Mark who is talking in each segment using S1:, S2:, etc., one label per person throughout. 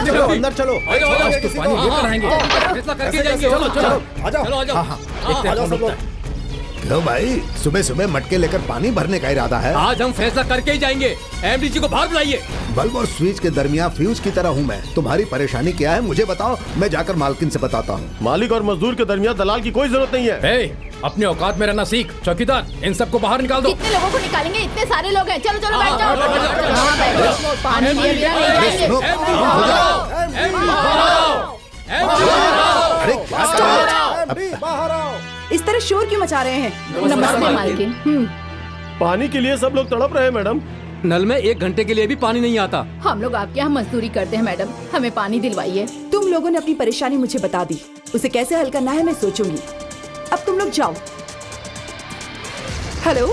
S1: चलो अंदर चलो।
S2: पानी लेकर आएंगे, फैसला करके जाएंगे। चलो चलो
S1: आ जाओ।
S2: चलो आ जाओ।
S1: आ जाओ सब लोग।
S3: क्यों भाई, सुबह सुबह मटके लेकर पानी भरने का इरादा है?
S2: आज हम फैसला करके ही जाएंगे। एमडी जी को बाहर बुलाइए।
S3: बल्ब और स्विच के दरमियान फ्यूज की तरह हूँ मैं। तुम्हारी परेशानी क्या है मुझे बताओ, मैं जाकर मालकिन से बताता हूँ।
S4: मालिक और मजदूर के दरमियान दलाल की कोई जरूरत नहीं है।
S2: अपने औकात में रहना सीख। चौकीदार, इन सबको बाहर निकाल दो।
S5: कितने लोगों को निकालेंगे? इतने सारे लोग हैं। चलो चलो बैठ जाओ।
S2: बैठ जाओ।
S5: हाँ, बैठो। पानी लिए बिना नहीं जाएंगे।
S3: अरे क्या कर रहे हो?
S1: बाहर आओ।
S6: इस तरह शोर क्यों मचा रहे हैं?
S5: नमस्ते मालकिन।
S4: पानी के लिए सब लोग तड़प रहे हैं मैडम।
S2: नल में 1 घंटे के लिए भी पानी नहीं आता।
S5: हम लोग आपके यहाँ मजदूरी करते हैं मैडम, हमें पानी दिलवाइए।
S6: तुम लोगों ने अपनी परेशानी मुझे बता दी, उसे कैसे हल करना है मैं सोचूंगी। अब तुम लोग जाओ। Hello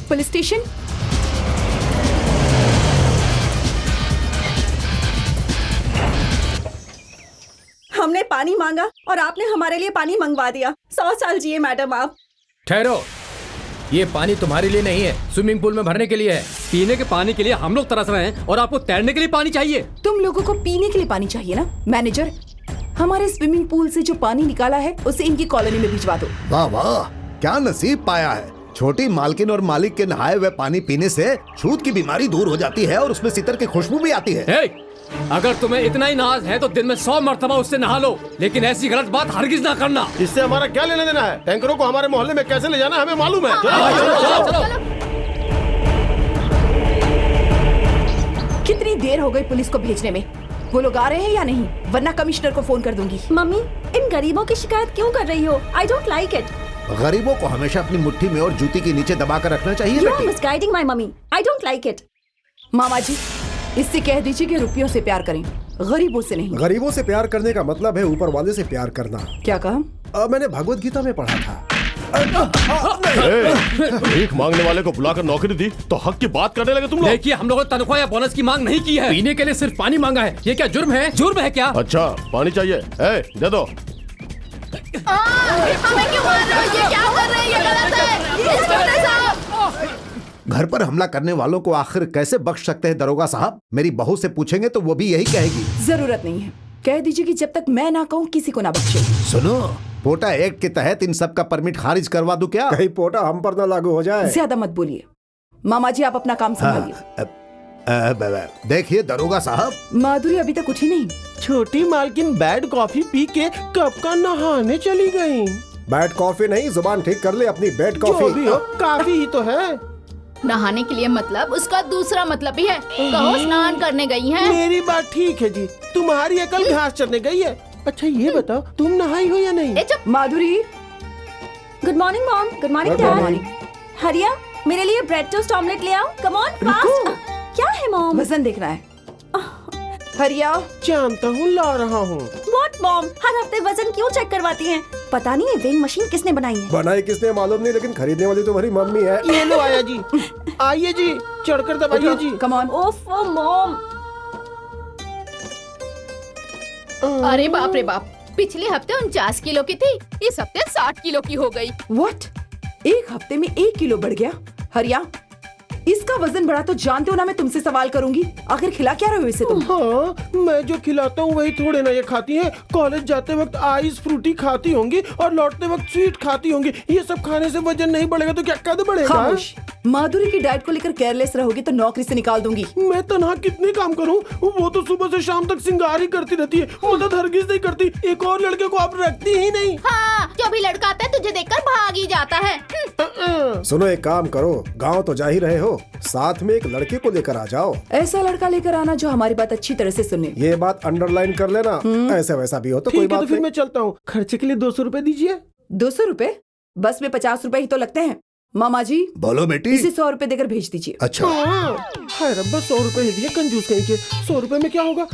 S6: police station. हमने पानी मांगा और आपने हमारे लिए पानी मंगवा दिया। 100 साल जिए मैडम आप।
S2: ठहरो, ये पानी तुम्हारे लिए नहीं है, स्विमिंग पूल में भरने के लिए है। पीने के पानी के लिए हम लोग तरस रहे हैं और आपको तैरने के लिए पानी चाहिए।
S6: तुम लोगों को पीने के लिए पानी चाहिए ना? मैनेजर, हमारे स्विमिंग पूल से जो पानी निकाला है उसे इनकी कॉलोनी में भिजवा दो।
S3: वाह वाह, क्या नसीब पाया है। छोटी मालकिन और मालिक के नहाए हुए पानी पीने से छूत की बीमारी दूर हो जाती है और उसमें सितर की खुशबू भी आती है।
S2: अगर तुम्हें इतना ही नाज है तो दिन में 100 मरतबा उससे नहा लो, लेकिन ऐसी गलत बात हरगिज ना करना।
S4: इससे हमारा क्या लेना देना है? टैंकरों को हमारे मोहल्ले में कैसे ले जाना हमें मालूम है।
S2: चलो।
S6: कितनी देर हो गई पुलिस को भेजने में? वो लोग आ रहे हैं या नहीं? वरना कमिश्नर को फोन कर दूंगी।
S7: मम्मी, इन गरीबों की शिकायत क्यों कर रही हो? आई डोंट लाइक इट।
S3: गरीबों को हमेशा अपनी मुट्ठी में और जूती के नीचे दबा कर रखना चाहिए।
S7: You are misguiding my mummy. I don't like it.
S6: मामा जी, इससे कह दीजिए कि रुपयों से प्यार करें, गरीबों से नहीं।
S1: गरीबों से प्यार करने का मतलब है ऊपर वाले से प्यार करना।
S6: क्या कहा?
S1: मैंने भगवत गीता में पढ़ा था।
S4: भीख मांगने वाले को बुलाकर नौकरी दी तो हक की बात करने लगे तुम लोग।
S2: देखिए, हम लोगों ने तनख्वाह या बोनस की मांग नहीं की है। पीने के लिए सिर्फ पानी मांगा है। ये क्या जुर्म है? जुर्म है क्या?
S4: अच्छा, पानी चाहिए? दे दो।
S5: हमें क्यों मार रहे हो? ये क्या कर रहे हैं? ये गलत है। इंस्पेक्टर साहब,
S3: घर पर हमला करने वालों को आखिर कैसे बख्श सकते हैं दरोगा साहब? मेरी बहू से पूछेंगे तो वो भी यही कहेगी।
S6: जरूरत नहीं है, कह दीजिए कि जब तक मैं ना कहूँ किसी को ना बख्शे।
S3: सुनो, पोटा एक्ट के तहत इन सब का परमिट खारिज करवा दूं क्या?
S1: कहीं पोटा हम पर ना लागू हो जाए।
S6: ज्यादा मत बोलिए। मामा जी, आप अपना काम संभालिए।
S3: देखिए दरोगा साहब,
S6: माधुरी अभी तक उठी नहीं।
S4: छोटी मालकिन बैड कॉफी पी के कब का नहाने चली गई।
S1: बैड कॉफी नहीं, जुबान ठीक कर ले अपनी। बैड
S4: जो भी
S1: कॉफी
S4: हो, काफी ही तो है।
S5: नहाने के लिए मतलब उसका दूसरा मतलब भी है। कहो स्नान करने गई हैं।
S4: मेरी बात ठीक है जी, तुम्हारी अकल घास चरने गई है। अच्छा ये बताओ, तुम नहाई हो या नहीं?
S5: ए चुप।
S6: Madhuri.
S7: Good morning mom. Good morning
S1: Good morning.
S7: Dad. Hariya, मेरे लिए ब्रेड टोस्ट ऑमलेट ले आओ। Come on fast. क्या है मॉम?
S6: वजन देखना है। हरिया।
S4: जानता हूँ, ला रहा हूँ।
S7: व्हाट मॉम, हर हफ्ते वजन क्यों चेक करवाती हैं? पता नहीं ये वेइंग मशीन किसने बनाई है।
S1: बनाई किसने मालूम नहीं, लेकिन खरीदने वाली तुम्हारी मम्मी है।
S4: ये लो आया जी। आइए जी, चढ़कर दबाइए जी।
S6: Come on.
S7: ओफो मॉम।
S5: अरे बाप रे बाप, पिछले हफ्ते 49 किलो की थी, इस हफ्ते 60 किलो की हो गई।
S6: व्हाट? एक हफ्ते में 1 किलो बढ़ गया? हरिया, इसका वजन बढ़ा तो जानते हो ना मैं तुमसे सवाल करूंगी। आखिर खिला क्या रहे हो इसे तुम?
S4: हाँ, मैं जो खिलाता हूँ वही थोड़े ना ये खाती है। कॉलेज जाते वक्त आइस फ्रूटी खाती होंगी और लौटते वक्त स्वीट खाती होंगी। ये सब खाने से वजन नहीं बढ़ेगा तो क्या कद बढ़ेगा?
S6: खामोश। माधुरी की डाइट को लेकर केयरलेस रहोगी तो नौकरी से निकाल दूंगी।
S4: मैं तनहा कितने काम करूँ? वो तो सुबह से शाम तक सिंगार ही करती रहती है, मदद हरगिज नहीं करती। एक और लड़के को आप रखती ही नहीं।
S5: हाँ, जो भी लड़का आता है तुझे देखकर भाग ही जाता है।
S1: सुनो, एक काम करो, गाँव तो जा ही रहे हो, साथ में एक लड़के को लेकर आ जाओ।
S6: ऐसा लड़का लेकर आना जो हमारी बात अच्छी तरह से सुने।
S1: ये बात अंडरलाइन कर लेना। ऐसा वैसा भी हो तो कोई
S4: ठीक है,
S1: बात
S4: तो फिर
S1: नहीं।
S4: मैं चलता हूँ। खर्चे के लिए 200 रुपए दीजिए।
S6: 200 रुपए? बस में 50 रुपए ही तो लगते हैं। मामा जी,
S3: बोलो बेटी।
S6: इसे 100 रुपए देकर भेज दीजिए।
S3: अच्छा,
S4: हाय रब्बा, 100 रुपए ही दिए, कंजूस कहीं के। 100 रुपए में क्या होगा?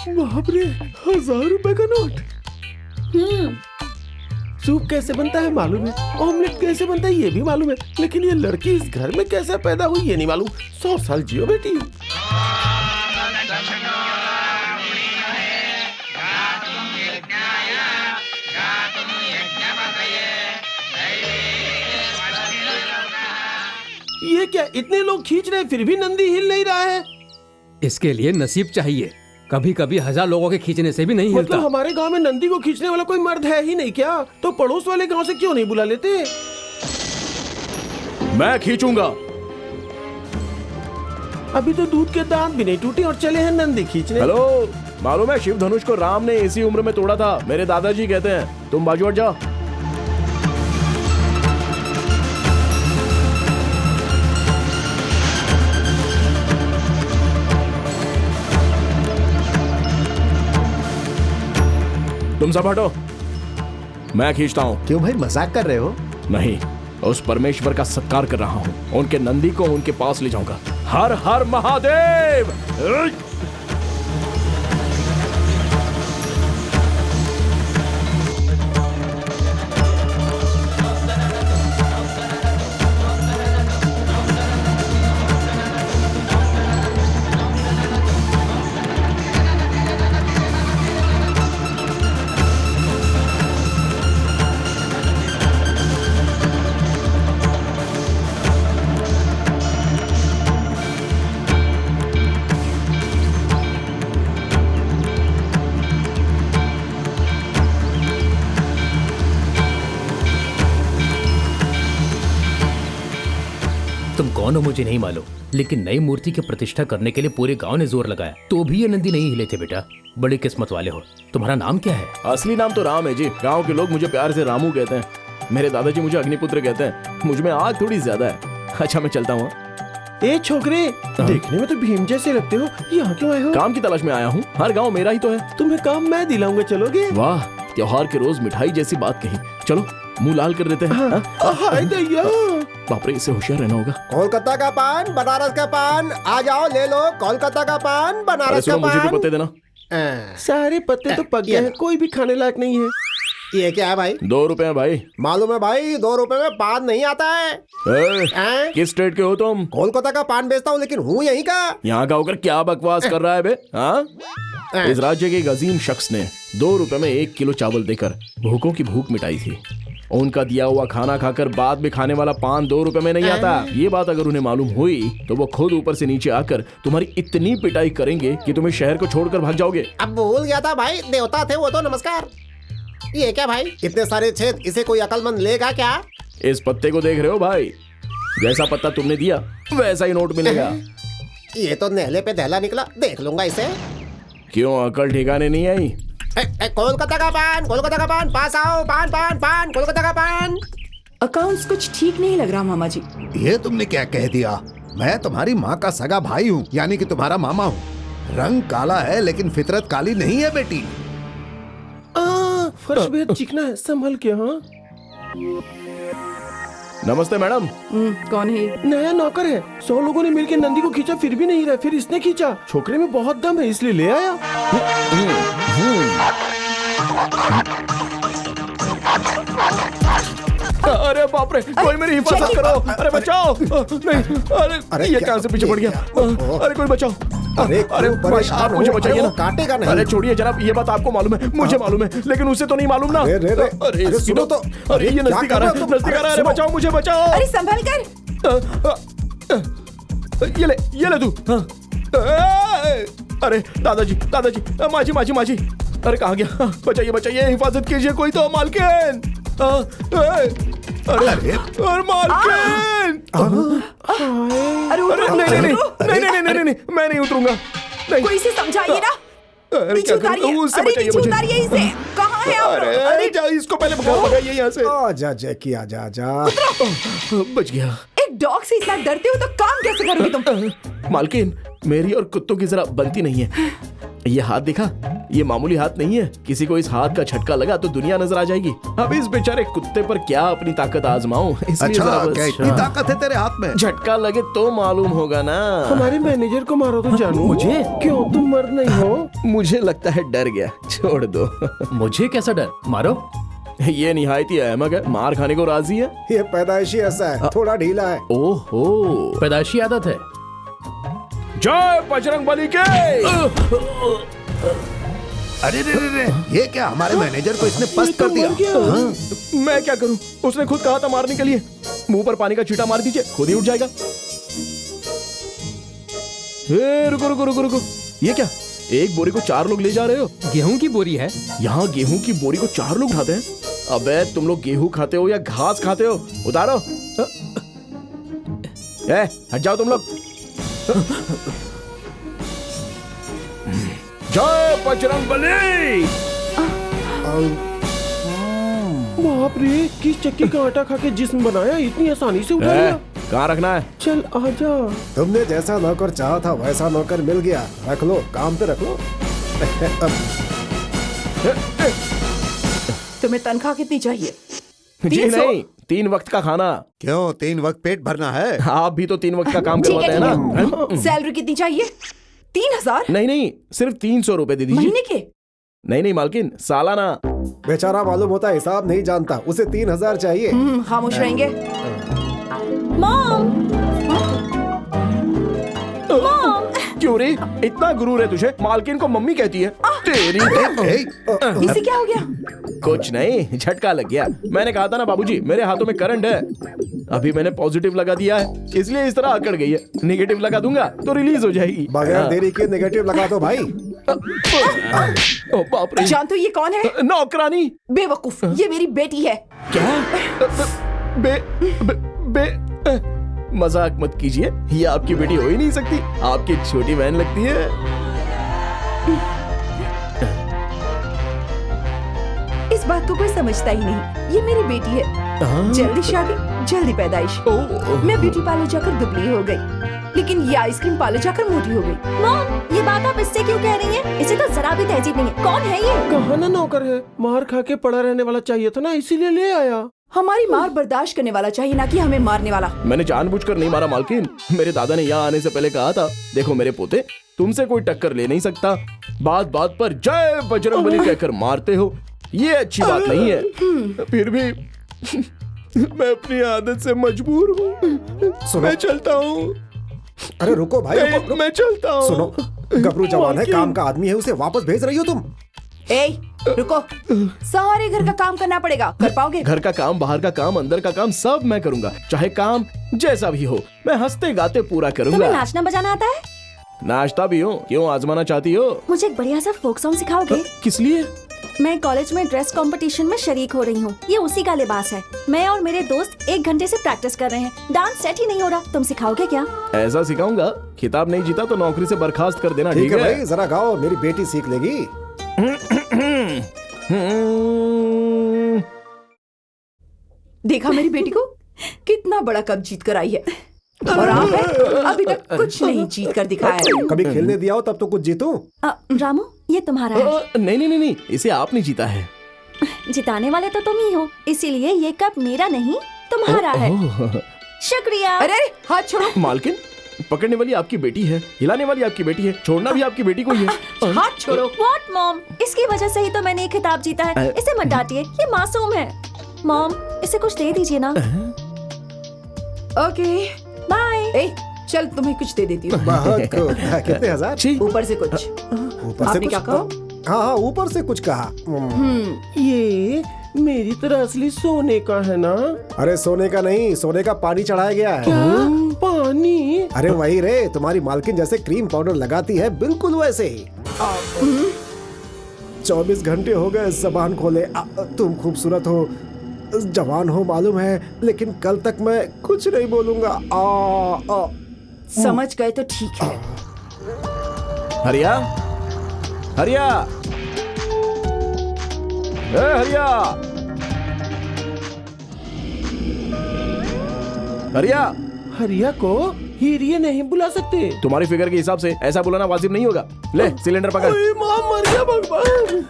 S4: बाप रे, 1000 रुपए का नोट। सूप कैसे बनता है मालूम है, ऑमलेट कैसे बनता है ये भी मालूम है, लेकिन ये लड़की इस घर में कैसे पैदा हुई ये नहीं मालूम। 100 साल जियो बेटी। ये ये क्या, इतने लोग खींच रहे फिर भी नंदी हिल नहीं रहा है।
S2: इसके लिए नसीब चाहिए, कभी कभी 1000 लोगों के खींचने से भी नहीं हिलता।
S4: मतलब हमारे गांव में नंदी को खींचने वाला कोई मर्द है ही नहीं क्या? तो पड़ोस वाले गांव से क्यों नहीं बुला लेते?
S8: मैं खींचूंगा।
S4: अभी तो दूध के दांत भी नहीं टूटे और चले हैं नंदी खींचने।
S8: हेलो, मालूम है शिव धनुष को राम ने इसी उम्र में तोड़ा था, मेरे दादाजी कहते हैं। तुम बाजू हट जाओ। तुम सब हटो, मैं खींचता हूँ।
S3: क्यों भाई, मजाक कर रहे हो?
S8: नहीं, उस परमेश्वर का सत्कार कर रहा हूँ। उनके नंदी को उनके पास ले जाऊंगा। हर हर महादेव।
S2: तुम कौन हो मुझे नहीं मालूम, लेकिन नई मूर्ति की प्रतिष्ठा करने के लिए पूरे गांव ने जोर लगाया, तो भी ये नंदी नहीं हिले थे। बेटा, बड़ी किस्मत वाले हो। तुम्हारा नाम क्या है?
S8: असली नाम तो राम है जी। गांव के लोग मुझे प्यार से रामू कहते हैं। मेरे दादाजी मुझे अग्निपुत्र कहते हैं। मुझ में आग थोड़ी ज्यादा है। अच्छा, मैं चलता हूँ।
S4: ए छोकरे, देखने में तो भीम जैसे लगते हो, यहाँ क्यों आए हो?
S8: काम की तलाश में आया हूँ। हर गांव मेरा ही तो है।
S4: तुम्हें काम मैं दिलाऊंगा, चलोगे?
S8: वाह, त्योहार के रोज मिठाई जैसी बात कही। चलो, मुंह लाल कर देते हैं। हाँ?
S4: हाय दैया।
S8: बाप रे, इससे होशियार रहना होगा।
S1: कोलकाता का पान, बनारस का पान, आ जाओ ले लो। कोलकाता का पान,
S8: अरे
S1: बनारस का
S8: सुनो, मुझे भी
S1: पान।
S8: पत्ते देना।
S4: सारे पत्ते तो पक गए हैं, कोई भी खाने लायक नहीं है।
S1: ये क्या है भाई?
S8: 2 रुपए हैं भाई।
S1: मालूम है भाई, 2 रुपए में पान नहीं आता है।
S8: ए, किस स्टेट के हो तुम?
S1: कोलकाता का पान बेचता हूँ, लेकिन हूँ यहीं का।
S8: यहाँ का होकर क्या बकवास कर रहा है बे? हाँ? इस राज्य के एक अजीम शख्स ने 2 रुपए में 1 किलो चावल देकर भूखों की भूख मिटाई थी। उनका दिया हुआ खाना खाकर बाद में खाने वाला पान 2 रुपए में नहीं आता। ये बात अगर उन्हें मालूम हुई तो वो खुद ऊपर से नीचे आकर तुम्हारी इतनी पिटाई करेंगे कि तुम्हें शहर को छोड़कर भाग जाओगे।
S1: अब भूल गया था भाई, देवता थे वो तो। नमस्कार। ये क्या भाई, इतने सारे छेद, इसे कोई अकलमंद लेगा क्या?
S8: इस पत्ते को देख रहे हो भाई? जैसा पत्ता तुमने दिया वैसा ही नोट मिलेगा।
S1: ये तो नेहले पे दहला निकला, देख लूंगा इसे।
S8: क्यों, अकल ठिकाने नहीं आई?
S1: कोलकाता का पान, कोलकाता का पान, पास आओ। पान पान पान, कोलकाता का पान।
S6: अकाउंट्स कुछ ठीक नहीं लग रहा मामा जी।
S3: ये तुमने क्या कह दिया? मैं तुम्हारी माँ का सगा भाई हूँ, यानी कि तुम्हारा मामा हूँ। रंग काला है लेकिन फितरत काली नहीं है बेटी।
S4: फर्श बेहद चिकना है, संभल के। हाँ,
S8: नमस्ते मैडम।
S6: कौन है ये?
S4: नया नौकर है। 100 लोगों ने मिलकर नंदी को खींचा, फिर भी नहीं रहा। फिर इसने खींचा। छोकरे में बहुत दम है, इसलिए ले आया।
S8: अरे बाप रे, कोई मेरी हिफाजत करो। अरे बचाओ। नहीं, अरे ये कहां से पीछे पड़ गया? अरे कोई बचाओ।
S1: अरे
S8: भाई, आप मुझे बचाइए ना।
S1: काटेगा नहीं।
S8: अरे छोड़िए जनाब, ये बात आपको मालूम है, मुझे मालूम है, लेकिन उसे तो नहीं मालूम ना।
S1: अरे सुनो तो।
S8: अरे ये नजदीक आ रहा है, नजदीक आ रहा है। अरे बचाओ, मुझे बचाओ।
S6: अरे संभल कर।
S8: ये ले तू। अरे दादाजी, दादाजी, माजी माजी माजी। अरे कहाँ गया? बचाइए बचाइए, हिफाजत कीजिए कोई तो। मालकिन, अरे मालकिन।
S6: अरे उतरो,
S8: नहीं नहीं
S6: उतरो।
S8: नहीं नहीं नहीं नहीं, मैं नहीं उतरूंगा। नहीं।
S6: कोई इसे समझाइए ना।
S8: अरे
S6: नीचे
S8: क्या करूं?
S6: उतारिए।
S8: उससे
S6: अरे
S8: बचाइए
S6: नीचे
S8: मुझे।
S6: उतारिए इसे। कहाँ है आप लोग?
S8: अरे जा, इसको पहले भगाइए यहाँ से।
S1: जा जैकी, आजा आजा।
S8: बच गया।
S6: एक डॉग से इतना डरते हो तो काम कैसे करोगे तुम?
S8: मालकिन, मेरी और कुत्तों की जरा बनती नहीं है। ये हाथ दिखा, ये मामूली हाथ नहीं है। किसी को इस हाथ का झटका लगा तो दुनिया नजर आ जाएगी। अब इस बेचारे कुत्ते पर क्या अपनी ताकत आजमाऊं, इसलिए
S3: अच्छा,
S8: जरा बस-
S3: क्या इतनी ताकत है तेरे हाथ में?
S8: झटका लगे तो मालूम होगा ना।
S4: हमारे मैनेजर को मारो तो जानू।
S2: मुझे?
S4: क्यों, तुम मर्द नहीं हो?
S8: मुझे लगता है डर गया, छोड़ दो।
S2: मुझे कैसा डर? मारो।
S8: ये निहायत ही अहमक है, मार खाने को राजी है।
S1: ये पैदाइशी ऐसा है, थोड़ा ढीला है।
S8: ओहो,
S2: पैदाइशी आदत है।
S8: जय बजरंग बली के।
S3: अरे रे रे रे, ये क्या, हमारे मैनेजर को इसने पस्त कर दिया।
S8: मैं क्या करूं? उसने खुद कहा था मारने के लिए। मुंह पर पानी का छींटा मार दीजिए, खुद ही उठ जाएगा। रुको रुको रुको रुको, ये क्या? एक बोरी को 4 लोग ले जा रहे हो?
S2: गेहूं की बोरी है।
S8: यहाँ गेहूं की बोरी को 4 लोग उठाते हैं? अबे तुम लोग गेहूं खाते हो या घास खाते हो? उतारो। हट जाओ तुम लोग। जय बजरंगबली।
S4: बाप रे, किस चक्की का आटा खा के जिस्म बनाया, इतनी आसानी से उठा लिया।
S8: कहाँ रखना है?
S4: चल आजा।
S1: तुमने जैसा नौकर चाहा था वैसा नौकर मिल गया, रख लो, काम पे रख लो।
S6: तुम्हें तनख्वाह कितनी चाहिए?
S8: जी
S6: 300?
S8: नहीं, 3 वक्त का खाना।
S3: क्यों 3 वक्त पेट भरना है?
S8: आप भी तो 3 वक्त का काम
S6: ठीक
S8: करवाते
S6: है,
S8: हैं
S6: ठीक
S8: ना?
S6: है। सैलरी कितनी चाहिए? 3000
S8: नहीं नहीं, सिर्फ 300 रुपए दे दीजिए।
S6: महीने के?
S8: नहीं नहीं मालकिन, सालाना।
S1: बेचारा मालूम होता है हिसाब नहीं जानता, उसे 3000 चाहिए।
S6: खामोश रहेंगे।
S7: मॉम,
S8: क्यों रे, इतना गुरूर है तुझे? मालकिन को मम्मी कहती है। तेरी
S6: इसे क्या हो गया?
S8: कुछ नहीं, झटका लग गया। मैंने कहा था ना बाबूजी, मेरे हाथों में करंट है। अभी मैंने पॉजिटिव लगा दिया है, इसलिए इस तरह अकड़ गई है। नेगेटिव लगा दूंगा तो रिलीज हो जाएगी।
S1: बगैर देरी के नेगेटिव लगा दो भाई।
S8: ओ बाप रे।
S6: जानते हो ये कौन है?
S8: नौकरानी।
S6: बेवकूफ, ये मेरी बेटी है।
S8: क्या? बे, बे, बे, मजाक मत कीजिए, ये आपकी बेटी हो ही नहीं सकती, आपकी छोटी बहन लगती है।
S6: इस बात को कोई समझता ही नहीं, ये मेरी बेटी है। जल्दी शादी, जल्दी पैदाइश। मैं ब्यूटी पार्लर जाकर दुबली हो गई, लेकिन ये आइसक्रीम पार्लर जाकर मोटी हो गई।
S7: मॉम, ये बात आप इससे क्यों कह रही हैं? इसे तो जरा भी तहजीब नहीं है। कौन है ये?
S4: कहा ना नौकर है, मार खा के पड़ा रहने वाला चाहिए था ना, इसीलिए ले आया।
S6: हमारी मार बर्दाश्त करने वाला चाहिए, ना कि हमें मारने वाला।
S8: मैंने जानबूझकर नहीं मारा मालकिन, मेरे दादा ने यहाँ आने से पहले कहा था, देखो मेरे पोते, तुमसे कोई टक्कर ले नहीं सकता, बात बात पर जय बजरंगबली कहकर मारते हो, ये अच्छी बात नहीं है। फिर भी मैं अपनी आदत से मजबूर हूँ। मैं चलता हूँ।
S1: अरे रुको भाई, रुको।
S8: मैं चलता हूँ।
S1: सुनो, गबरू जवान है, काम का आदमी है, उसे वापस भेज रही हो तुम?
S6: ए, रुको, सारे घर का काम करना पड़ेगा, कर पाओगे?
S8: घर का काम, बाहर का काम, अंदर का काम सब मैं करूंगा, चाहे काम जैसा भी हो, मैं हंसते गाते पूरा
S7: तुम्हें
S8: करूंगा।
S7: नाचना बजाना आता है?
S8: नाचता भी हूँ, क्यों आजमाना चाहती हो?
S7: मुझे एक बढ़िया सा फोक सॉन्ग सिखाओगे?
S8: किस लिए?
S7: मैं कॉलेज में ड्रेस कंपटीशन में शरीक हो रही हूँ, ये उसी का लिबास है। मैं और मेरे दोस्त 1 घंटे से प्रैक्टिस कर रहे हैं, डांस सेट ही नहीं हो रहा। तुम सिखाओगे क्या?
S8: ऐसा सिखाऊंगा, खिताब नहीं जीता तो नौकरी से बर्खास्त कर देना।
S1: ठीक है भाई, जरा गाओ, मेरी बेटी सीख लेगी।
S6: देखा मेरी बेटी को, कितना बड़ा कप जीत कर आई है, और आप हैं, अभी तक कुछ नहीं जीत कर दिखाया है।
S1: कभी खेलने दिया हो तब तो कुछ जीतूं।
S7: रामू, ये तुम्हारा है।
S8: नहीं नहीं नहीं, इसे आपने जीता है।
S7: जिताने वाले तो तुम ही हो, इसीलिए ये कप मेरा नहीं तुम्हारा है। शुक्रिया।
S6: अरे हाथ छोड़ो।
S8: मालकिन, पकड़ने वाली आपकी बेटी है, हिलाने वाली आपकी बेटी है, छोड़ना भी आपकी बेटी को ही है।
S6: हाथ छोड़ो।
S7: What मॉम, इसकी वजह से ही तो मैंने ये खिताब जीता है। इसे मत डांटिए, ये मासूम है। मॉम, इसे कुछ दे दीजिए ना।
S6: Okay
S7: bye.
S6: ए, चल तुम्हें कुछ दे देती हूँ।
S1: बहुत खूब। कितने हजार?
S8: छी।
S6: ऊपर से कुछ।
S1: ऊपर से
S6: आपने
S1: कुछ
S6: क्या कहा?
S1: हाँ हाँ, ऊपर से कुछ कहा।
S4: ये मेरी तरह असली सोने का है ना?
S1: अरे सोने का नहीं, सोने का पानी चढ़ाया गया है।
S4: पानी?
S1: अरे वही रे, तुम्हारी मालकिन जैसे क्रीम पाउडर लगाती है, बिल्कुल वैसे ही। 24 घंटे हो गए जबान खोले। तुम खूबसूरत हो, जवान हो मालूम है, लेकिन कल तक मैं कुछ नहीं बोलूंगा।
S6: समझ गए तो ठीक है।
S8: हरिया, हरिया, हरिया, हरिया।
S4: हरिया को हीरिये नहीं बुला सकते।
S8: तुम्हारी फिगर के हिसाब से ऐसा बुलाना वाजिब नहीं होगा। ले सिलेंडर पकड़।
S4: माँ मर गया भगवान।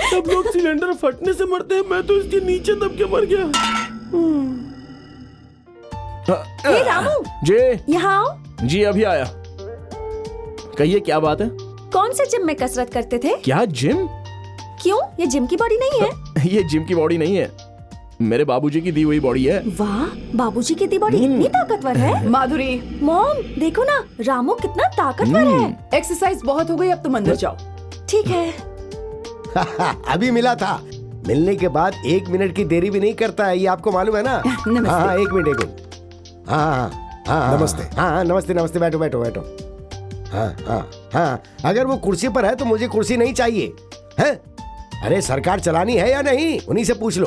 S4: सब लोग सिलेंडर फटने से मरते हैं, मैं तो इसके नीचे दब के मर गया।
S7: हे रामू,
S8: जी
S7: यहाँ आओ।
S8: जी अभी आया। कहिए क्या बात है?
S7: कौन से जिम में कसरत करते थे?
S8: क्या जिम?
S7: क्यों, ये जिम की बॉडी नहीं है।
S8: ये जिम की बॉडी नहीं है, मेरे बाबूजी की दी हुई बॉडी है।
S7: वाह, बाबूजी की दी बॉडी इतनी ताकतवर है।
S6: माधुरी,
S7: मॉम देखो ना, रामू कितना ताकतवर है।
S6: एक्सरसाइज बहुत हो गई, अब तुम अंदर जाओ।
S7: ठीक है।
S9: अभी मिला था, मिलने के बाद 1 मिनट की देरी भी नहीं करता है, ये आपको मालूम है ना?
S6: नमस्ते।
S9: हाँ 1 मिनट। हाँ हाँ
S1: नमस्ते।
S9: हाँ नमस्ते नमस्ते, बैठो बैठो बैठो। हाँ हाँ हाँ, अगर वो कुर्सी पर है तो मुझे कुर्सी नहीं चाहिए है। अरे सरकार चलानी है या नहीं, उन्हीं से पूछ लो।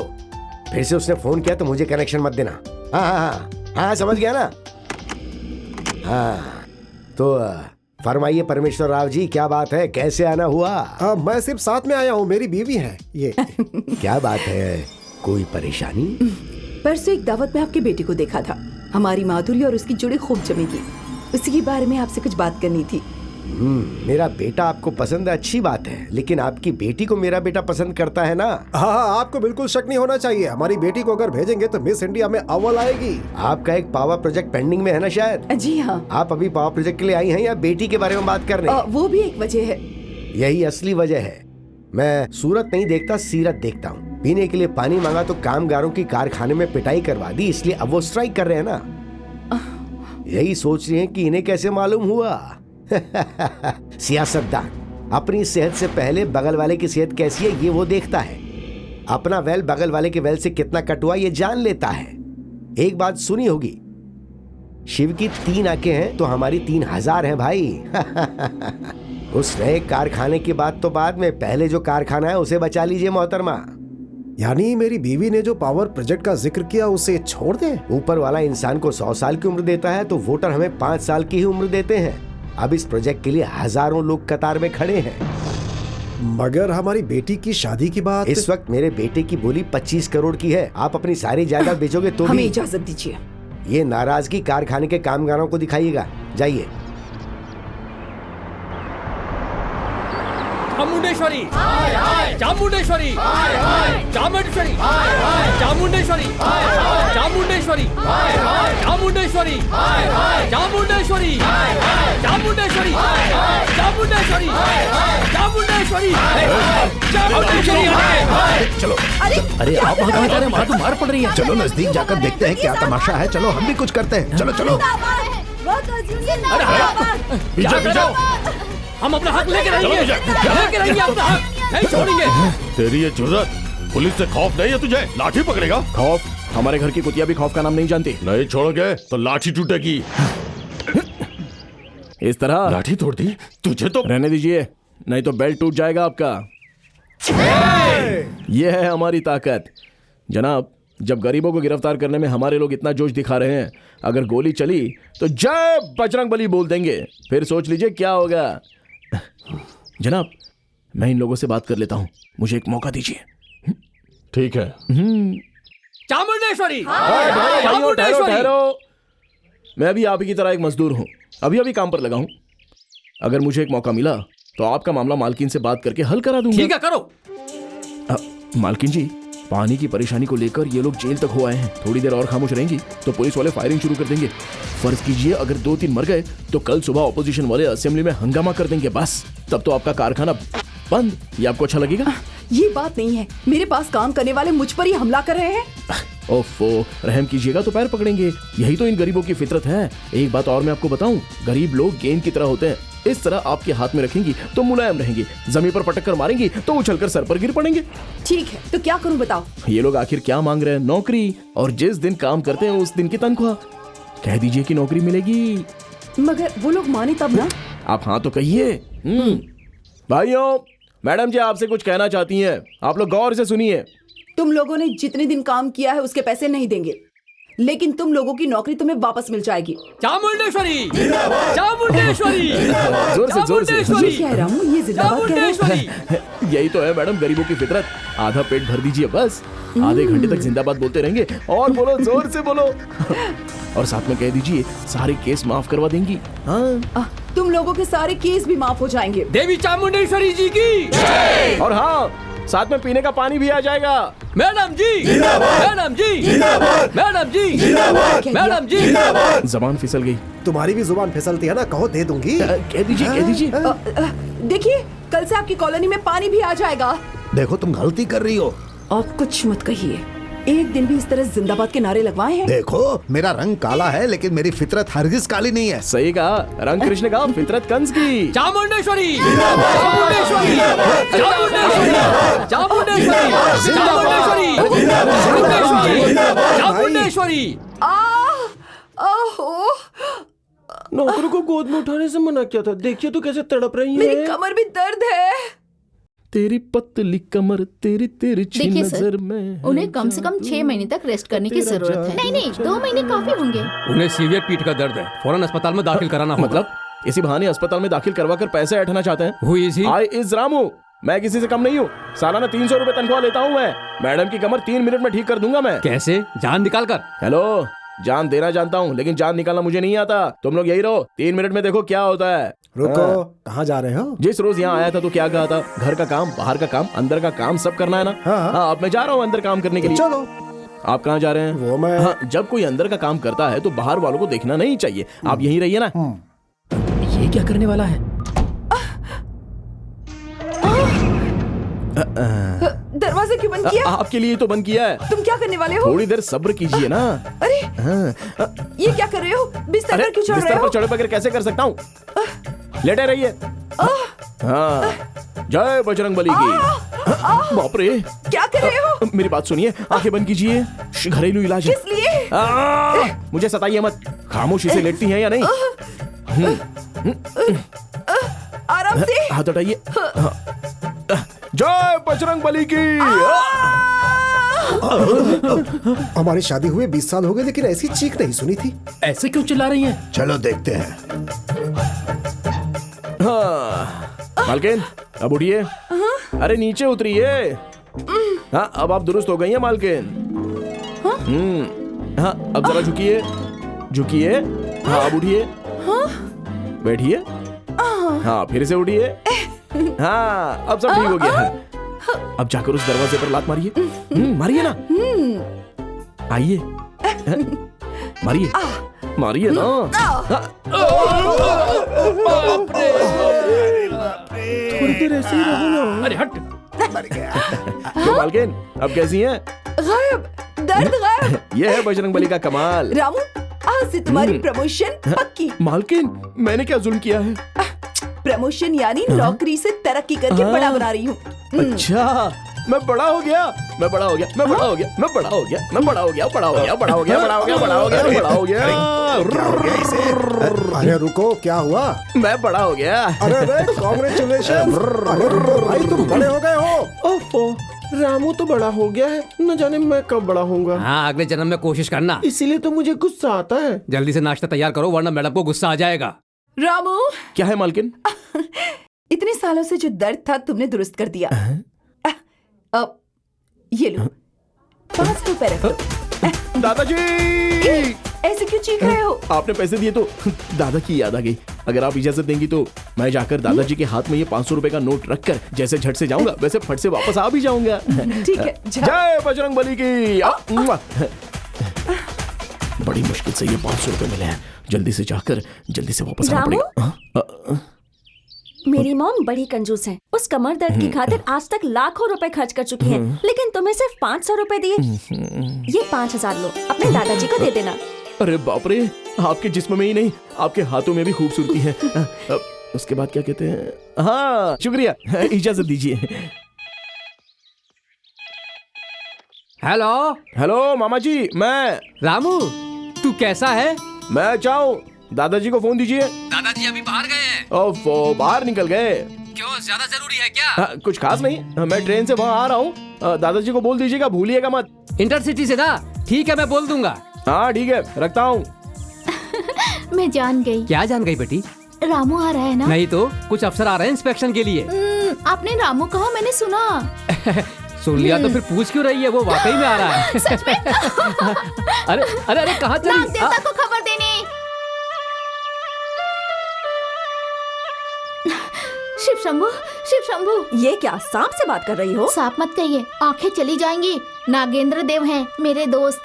S9: फिर से उसने फोन किया तो मुझे कनेक्शन मत देना। हाँ हाँ हाँ हाँ, समझ गया ना। हाँ तो फरमाइए परमेश्वर राव जी, क्या बात है, कैसे आना हुआ?
S1: मैं सिर्फ साथ में आया हूँ, मेरी बीवी है ये।
S9: क्या बात है, कोई परेशानी?
S6: परसों एक दावत में आपके बेटे को देखा था। हमारी माधुरी और उसकी जोड़ी खूब जमेगी। उसी के बारे में आपसे कुछ बात करनी थी।
S9: मेरा बेटा आपको पसंद है, अच्छी बात है, लेकिन आपकी बेटी को मेरा बेटा पसंद करता है ना?
S1: हाँ, आपको बिल्कुल शक नहीं होना चाहिए। हमारी बेटी को अगर भेजेंगे तो मिस इंडिया में अव्वल आएगी।
S9: आपका एक पावर प्रोजेक्ट पेंडिंग में है ना शायद?
S6: जी हाँ।
S9: आप अभी पावर प्रोजेक्ट के लिए आई हैं या बेटी के बारे में बात कर रहे हैं?
S6: वो भी एक वजह है।
S9: यही असली वजह है। मैं सूरत नहीं देखता, सीरत देखता हूँ। पीने के लिए पानी मांगा तो कामगारों की कारखाने में पिटाई करवा दी, इसलिए अब वो स्ट्राइक कर रहे हैं ना। यही सोच रहे हैं कि इन्हें कैसे मालूम हुआ। सियासतदान अपनी सेहत से पहले बगल वाले की सेहत कैसी है ये वो देखता है। अपना वेल बगल वाले के वेल से कितना कट हुआ ये जान लेता है। एक बात सुनी होगी, शिव की 3 आंखें हैं तो हमारी 3000 हैं भाई। उस नए कारखाने की बात तो बाद में, पहले जो कारखाना है उसे बचा लीजिए मोहतरमा।
S1: यानी मेरी बीवी ने जो पावर प्रोजेक्ट का जिक्र किया उसे छोड़ दें?
S9: ऊपर वाला इंसान को 100 साल की उम्र देता है तो वोटर हमें 5 साल की ही उम्र देते हैं। अब इस प्रोजेक्ट के लिए हजारों लोग कतार में खड़े हैं।
S1: मगर हमारी बेटी की शादी की बात?
S9: इस वक्त मेरे बेटे की बोली 25 करोड़ की है। आप अपनी सारी जायदाद बेचोगे तो
S6: हमें
S9: भी?
S6: इजाजत दीजिए।
S9: ये नाराजगी कारखाने के कामगारों को दिखाइएगा। जाइए।
S2: चामुंडेश्वरी चामुंडेश्वरी चामुंडेश्वरी चामुंडेश्वरी चामुंडेश्वरी चामुंडेश्वरी चामुंडेश्वरी चामुंडेश्वरी चामुंडेश्वरी चामुंडेश्वरी चामुंडेश्वरी।
S3: चलो
S2: अरे आप वहाँ कहाँ जा रहे हैं? वहाँ तो मार पड़ रही है।
S3: चलो नजदीक जाकर देखते हैं क्या तमाशा है। चलो हम भी कुछ करते हैं। चलो चलो।
S2: पीछे पीछे, हम अपना हक लेके रहेंगे, लेके रहेंगे अपना हक, नहीं छोड़ेंगे।
S10: तेरी ये जुर्रत, पुलिस से खौफ नहीं है तुझे? लाठी पकड़ेगा?
S8: खौफ? हमारे घर की कुतिया भी खौफ का नाम नहीं जानती।
S10: नहीं छोड़ोगे तो लाठी टूटेगी।
S8: इस तरह
S10: लाठी तोड़ दी? तुझे तो
S8: रहने दीजिए, नहीं तो बेल्ट टूट जाएगा आपका। ये है हमारी ताकत जनाब। जब गरीबों को गिरफ्तार करने में हमारे लोग इतना जोश दिखा रहे हैं, अगर गोली चली तो जय बजरंग बली बोल देंगे, फिर सोच लीजिए क्या होगा। जनाब मैं इन लोगों से बात कर लेता हूँ, मुझे एक मौका दीजिए।
S10: ठीक है।
S2: चामुंडेश्वरी
S8: ठहरो, मैं भी आप ही की तरह एक मजदूर हूँ, अभी अभी काम पर लगा हूँ। अगर मुझे एक मौका मिला तो आपका मामला मालकिन से बात करके हल करा दूंगा।
S2: ठीक है, करो।
S8: मालकिन जी, पानी की परेशानी को लेकर ये लोग जेल तक हो आए हैं। थोड़ी देर और खामोश रहेंगी तो पुलिस वाले फायरिंग शुरू कर देंगे। फर्ज कीजिए अगर 2-3 मर गए तो कल सुबह ऑपोजिशन वाले असेंबली में हंगामा कर देंगे। बस तब तो आपका कारखाना बंद। ये आपको अच्छा लगेगा?
S6: ये बात नहीं है, मेरे पास काम करने वाले मुझ पर ही हमला कर रहे हैं।
S8: ओफो, रहम कीजिएगा तो पैर पकड़ेंगे। यही तो इन गरीबों की फितरत है। एक बात और मैं आपको बताऊं, गरीब लोग गेंद की तरह होते हैं। इस तरह आपके हाथ में रखेंगी तो मुलायम रहेंगी, जमीन पर पटक कर मारेंगी तो उछलकर सर पर गिर पड़ेंगे।
S6: ठीक है, तो क्या करूं बताओ?
S8: ये लोग आखिर क्या मांग रहे हैं? नौकरी, और जिस दिन काम करते हैं उस दिन की तनख्वाह। कह दीजिए कि नौकरी मिलेगी।
S6: मगर वो लोग माने तब ना।
S8: आप हाँ तो कहिए। भाइयों, मैडम जी आपसे कुछ कहना चाहती हैं, आप लोग गौर से सुनिए।
S6: तुम लोगों ने जितने दिन काम किया है उसके पैसे नहीं देंगे, लेकिन तुम लोगों की नौकरी तुम्हें वापस मिल जाएगी।
S2: चामुंडेश्वरी चामुंडेश्वरी
S8: जोर से
S6: ये कह रहा हूँ, ये जिंदाबाद कह रहा हूँ।
S8: यही तो है मैडम गरीबों की फितरत। आधा पेट भर दीजिए बस, आधे घंटे तक जिंदाबाद बोलते रहेंगे। और बोलो, जोर से बोलो। और साथ में कह दीजिए सारे केस माफ करवा देंगी। हाँ,
S6: तुम लोगों के सारे केस भी माफ हो जाएंगे।
S2: देवी चामुंडेश्वरी जी की।
S8: और हाँ, साथ में पीने का पानी भी आ जाएगा।
S2: मैडम जी, मैडम जी, मैडम जी, मैडम जी।
S8: जबान फिसल गई।
S1: तुम्हारी भी जुबान फिसलती है ना, कहो दे दूंगी।
S8: कह दीजिए, कह दीजिए।
S6: देखिए, कल से आपकी कॉलोनी में पानी भी आ जाएगा।
S3: देखो तुम गलती कर रही हो।
S6: आप कुछ मत कहिए, एक दिन भी इस तरह जिंदाबाद के नारे लगवाए हैं?
S3: देखो मेरा रंग काला है लेकिन मेरी फितरत हरगिज काली नहीं है।
S8: सही कहा, रंग कृष्ण का, फितरत कंस की।
S2: चामुंडेश्वरी चामुंडेश्वरी चामुंडेश्वरी चामुंडेश्वरी चामुंडेश्वरी चामुंडेश्वरी।
S6: ओहो,
S4: नौकरों को गोद में उठाने से मना किया था, देखिए तो कैसे तड़प रही
S6: मेरी
S4: है।
S6: कमर भी दर्द है।
S8: तेरी पतली कमर तेरी तिरछी
S5: देखिए
S8: नजर
S5: सर,
S8: में
S5: उन्हें कम से कम 6 महीने तक रेस्ट करने की जरूरत है। नहीं नहीं, 2 महीने काफी होंगे।
S11: उन्हें सीवियर पीठ का दर्द है, फौरन अस्पताल में दाखिल कराना होगा।
S8: मतलब इसी बहाने अस्पताल में दाखिल करवा कर पैसे ऐंठना चाहते हैं।
S11: Who is he?
S8: I is Ramu. मैं किसी से कम नहीं हूँ। सालाना 300 रुपए तनख्वाह लेता हूँ मैं। मैडम की कमर 3 मिनट में ठीक कर दूंगा मैं।
S11: कैसे? जान निकाल कर।
S8: हेलो, जान देना जानता हूँ लेकिन जान निकालना मुझे नहीं आता। तुम लोग यही रहो, 3 मिनट में देखो क्या होता है।
S1: रुको, कहाँ जा रहे हो?
S8: जिस रोज यहाँ आया था तो क्या कहा था, घर का काम, बाहर का काम, अंदर का काम सब करना है ना। हाँ, अब मैं जा रहा हूँ अंदर काम करने के लिए।
S1: चलो।
S8: आप कहाँ जा रहे हैं?
S1: वो मैं
S8: हाँ, जब कोई अंदर का काम करता है तो बाहर वालों को देखना नहीं चाहिए। आप यहीं रहिए ना।
S2: ये क्या करने वाला है?
S6: दरवाजा क्यों बंद किया?
S8: आपके लिए तो बंद किया है।
S6: तुम क्या करने वाले हो?
S8: थोड़ी देर सब्र कीजिए ना।
S6: अरे ये क्या कर रहे हो? बिस्तर पर क्यों चढ़ रहे
S8: बिस्तर
S6: हो?
S8: पर चढ़े बगैर कैसे कर सकता हूँ? लेटे रहिए। हाँ, जय बजरंगबली की। बाप रे,
S6: क्या कर रहे हो?
S8: मेरी बात सुनिए, आंखें बंद कीजिए। घरेलू इलाज है।
S6: किस लिए?
S8: मुझे सताइए मत। खामोशी से लेटती हैं या नहीं?
S6: आराम से।
S8: हाथ हटाइए। जय बजरंगबली की।
S1: हमारी शादी हुए 20 साल हो गए लेकिन ऐसी चीख नहीं सुनी थी।
S2: ऐसे क्यों चिल्ला रही हैं?
S3: चलो देखते हैं।
S8: हाँ, मालकिन अब उठिए। अरे नीचे उतरिए। हाँ, अब आप दुरुस्त हो गई हैं मालकिन। हाँ, अब जरा झुकिए, झुकिए। हाँ, अब उठिए, बैठिए। हाँ, फिर से उठिए। हाँ, अब सब ठीक हो गया है। अब जाकर उस दरवाजे पर लात मारिए। मारिए ना। आइए, मारिए, मारिए ना।
S4: थोड़ी देर ऐसे ही रहो ना।
S2: अरे हट।
S8: तो मालकिन अब कैसी हैं?
S6: गायब, दर्द गायब।
S8: ये है बजरंगबली का कमाल।
S6: रामू, आज से तुम्हारी प्रमोशन पक्की।
S8: मालकिन, मैंने क्या जुल्म किया है?
S6: प्रमोशन यानी नौकरी से तरक्की करके बड़ा बना रही हूँ।
S8: अच्छा, मैं बड़ा हो गया, मैं बड़ा हो गया, मैं बड़ा हो गया, मैं बड़ा हो गया, मैं बड़ा हो गया, बड़ा हो गया, बड़ा हो गया, बड़ा हो गया, बड़ा हो गया, बड़ा हो गया।
S3: क्या हो गया इसे?
S1: अरे रुको, क्या हुआ?
S8: मैं बड़ा हो गया।
S1: अरे कॉन्ग्रेचुलेशन। अरे रुको भाई, तुम बड़े हो गए हो।
S4: ओफो, रामू तो बड़ा हो गया है, न जाने मैं कब बड़ा होऊंगा।
S11: हाँ, अगले जन्म में कोशिश करना।
S4: इसीलिए तो मुझे गुस्सा आता है।
S11: जल्दी से नाश्ता तैयार करो वरना मैडम को गुस्सा आ जाएगा।
S6: रामू,
S8: क्या है मालकिन?
S6: इतने सालों से जो दर्द था तुमने दुरुस्त कर दिया। अब ये लो, 500 रुपए रख लो।
S8: दादाजी,
S6: ऐसे क्यों चीख रहे हो?
S8: आपने पैसे दिए तो दादा की याद आ गई। अगर आप इजाजत देंगी तो मैं जाकर दादाजी के हाथ में ये 500 रुपए का नोट रखकर जैसे झट से जाऊंगा वैसे फट से वापस आ भी जाऊंगा।
S6: ठीक है, जाओ।
S8: जय बजरंगबली की। बड़ी मुश्किल से ये 500 रुपए मिले हैं। जल्दी से जाकर जल्दी से वापस आना
S7: रामू?
S8: पड़ेगा।
S7: मेरी मॉम बड़ी कंजूस है। उस कमर दर्द की खातिर आज तक लाखों रुपए खर्च कर चुकी है, लेकिन तुम्हें सिर्फ 500 रुपए दिए। ये 5000 लो, अपने दादाजी को दे देना।
S8: अरे बाप रे, आपके जिस्म में ही नहीं आपके हाथों में भी खूबसूरती है। उसके बाद क्या कहते हैं? हाँ, शुक्रिया, इजाजत दीजिए।
S11: हेलो
S8: हेलो मामा जी, मैं
S11: रामू, तू कैसा है?
S8: मैं अच्छा हूँ। दादाजी को फोन दीजिए।
S11: दादाजी अभी बाहर गए हैं।
S8: ओफो, बाहर निकल गए?
S11: क्यों, ज्यादा जरूरी है क्या?
S8: कुछ खास नहीं, मैं ट्रेन से वहाँ आ रहा हूँ। दादाजी को बोल दीजिएगा, भूलिएगा मत।
S11: इंटरसिटी से ना? ठीक है, मैं बोल दूंगा।
S8: हाँ ठीक है, रखता हूँ।
S5: मैं जान गई।
S11: क्या जान गई बेटी?
S5: रामू आ रहा है ना?
S11: नहीं तो कुछ अफसर आ रहे हैं इंस्पेक्शन के लिए।
S5: आपने रामू कहा, मैंने सुना।
S11: सुन लिया तो फिर पूछ क्यों रही है? वो वाकई में आ रहा है।
S5: सच में?
S11: अरे अरे अरे, कहाँ चली?
S5: नाग देवता को खबर देने। शिव शंभू, शिव शंभू।
S7: ये क्या सांप से बात कर रही हो?
S5: सांप मत कहिए, आंखें चली जाएंगी। नागेंद्र देव हैं मेरे दोस्त।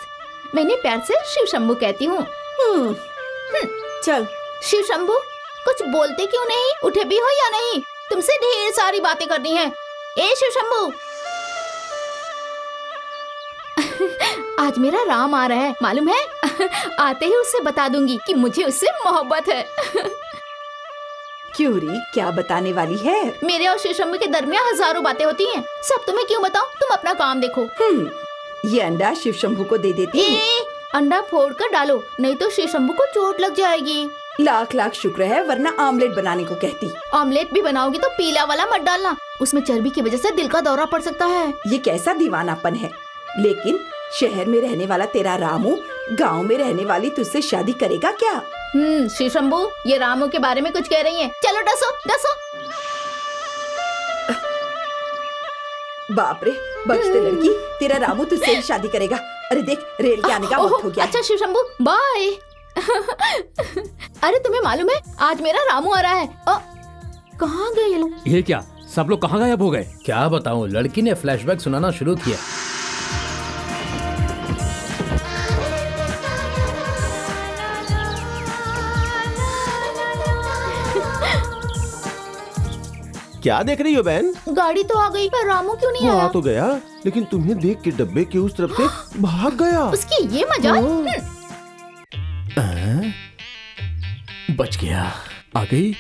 S5: मैंने प्यार से शिव शंभू कहती हूँ।
S7: चल।
S5: शिव शंभू, कुछ बोलते क्यों नहीं? उठे भी हो या नहीं? तुमसे ढेर सारी बातें करनी है। ए शिव शंभू, आज मेरा राम आ रहा है, मालूम है? आते ही उससे बता दूंगी कि मुझे उससे मोहब्बत है।
S6: क्यों री, क्या बताने वाली है?
S5: मेरे और शिव शंभू के दरमियान हजारों बातें होती हैं। सब तुम्हें क्यों बताऊं? तुम अपना काम देखो।
S6: ये अंडा शिव शंभू को दे देती हूँ।
S5: अंडा फोड़ कर डालो, नहीं तो शिव शंभू को चोट लग जाएगी।
S6: लाख लाख शुक्र है, वरना आमलेट बनाने को कहती।
S5: ऑमलेट भी बनाओगी तो पीला वाला मत डालना, उसमें चर्बी की वजह से दिल का दौरा पड़ सकता है।
S6: ये कैसा दीवानापन है। लेकिन शहर में रहने वाला तेरा रामू गांव में रहने वाली तुझसे शादी करेगा क्या?
S5: श्री शंभू, ये रामू के बारे में कुछ कह रही हैं। चलो डसो डसो।
S6: बाप रे, बख्श दे लड़की, तेरा रामू तुझसे ही शादी करेगा। अरे देख, रेल के आने का वक्त हो गया।
S5: अच्छा शिव शंभू, बाय। अरे तुम्हें मालूम है आज मेरा रामू आ रहा है। कहाँ गए ये लोग?
S11: ये क्या, सब लोग कहाँ गायब हो गए?
S2: क्या बताऊं, लड़की ने फ्लैशबैक सुनाना शुरू किया।
S4: क्या देख रही हो बहन?
S5: गाड़ी तो आ गई पर रामू क्यों नहीं आया?
S4: आ तो गया, लेकिन तुम्हें देख के डब्बे के उस तरफ से भाग गया।
S5: उसकी ये मजाक।
S8: बच गया। आ गई?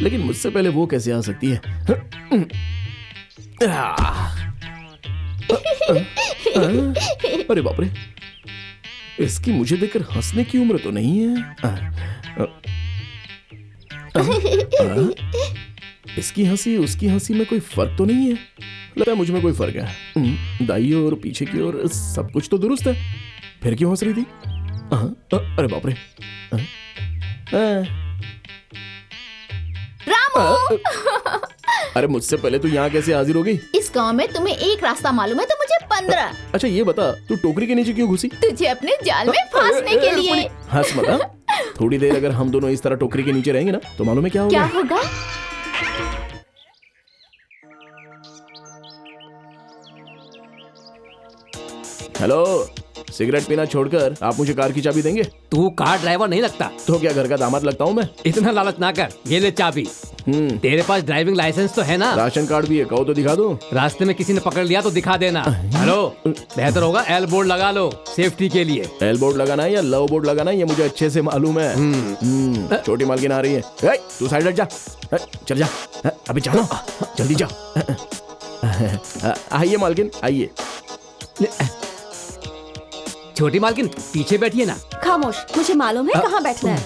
S8: लेकिन मुझसे पहले वो कैसे आ सकती है? अरे बाप रे, इसकी मुझे देखकर हंसने की उम्र तो नहीं है। इसकी हंसी उसकी हंसी में कोई फर्क तो नहीं है। लगता है मुझ में कोई फर्क है। दाई और पीछे की ओर सब कुछ तो दुरुस्त है, फिर क्यों हंस रही थी? अरे बाप रे।
S5: रामू!
S8: अरे मुझसे पहले तू यहाँ कैसे हाजिर हो गई?
S5: इस गांव में तुम्हें एक रास्ता मालूम है तो मुझे 15।
S8: अच्छा ये बता, तू टोकरी के नीचे क्यों घुसी?
S5: तुझे अपने जाल में फांसने के लिए।
S8: हंस मत। थोड़ी देर अगर हम दोनों इस तरह टोकरी के नीचे रहेंगे ना तो मालूम है क्या होगा?
S5: क्या होगा?
S8: हेलो, सिगरेट पीना छोड़कर आप मुझे कार की चाबी देंगे?
S11: तू कार ड्राइवर नहीं लगता
S8: तो क्या घर का दामाद लगता हूँ मैं?
S11: इतना लालच ना कर, ये ले चाबी। तेरे पास ड्राइविंग लाइसेंस तो है ना?
S8: राशन कार्ड भी है, कहो तो दिखा दो।
S11: रास्ते में किसी ने पकड़ लिया तो दिखा देना। हेलो, बेहतर होगा एल बोर्ड लगा लो सेफ्टी के लिए।
S8: एल बोर्ड लगाना है या लव बोर्ड लगाना है ये मुझे अच्छे से मालूम है। छोटी मालकिन आ रही है। तू साइड हट जा, चल जा। अभी जाओ, जल्दी जा। आइए मालकिन, आइए।
S11: छोटी मालकिन पीछे बैठिए ना।
S7: खामोश, मुझे मालूम है कहाँ बैठना है।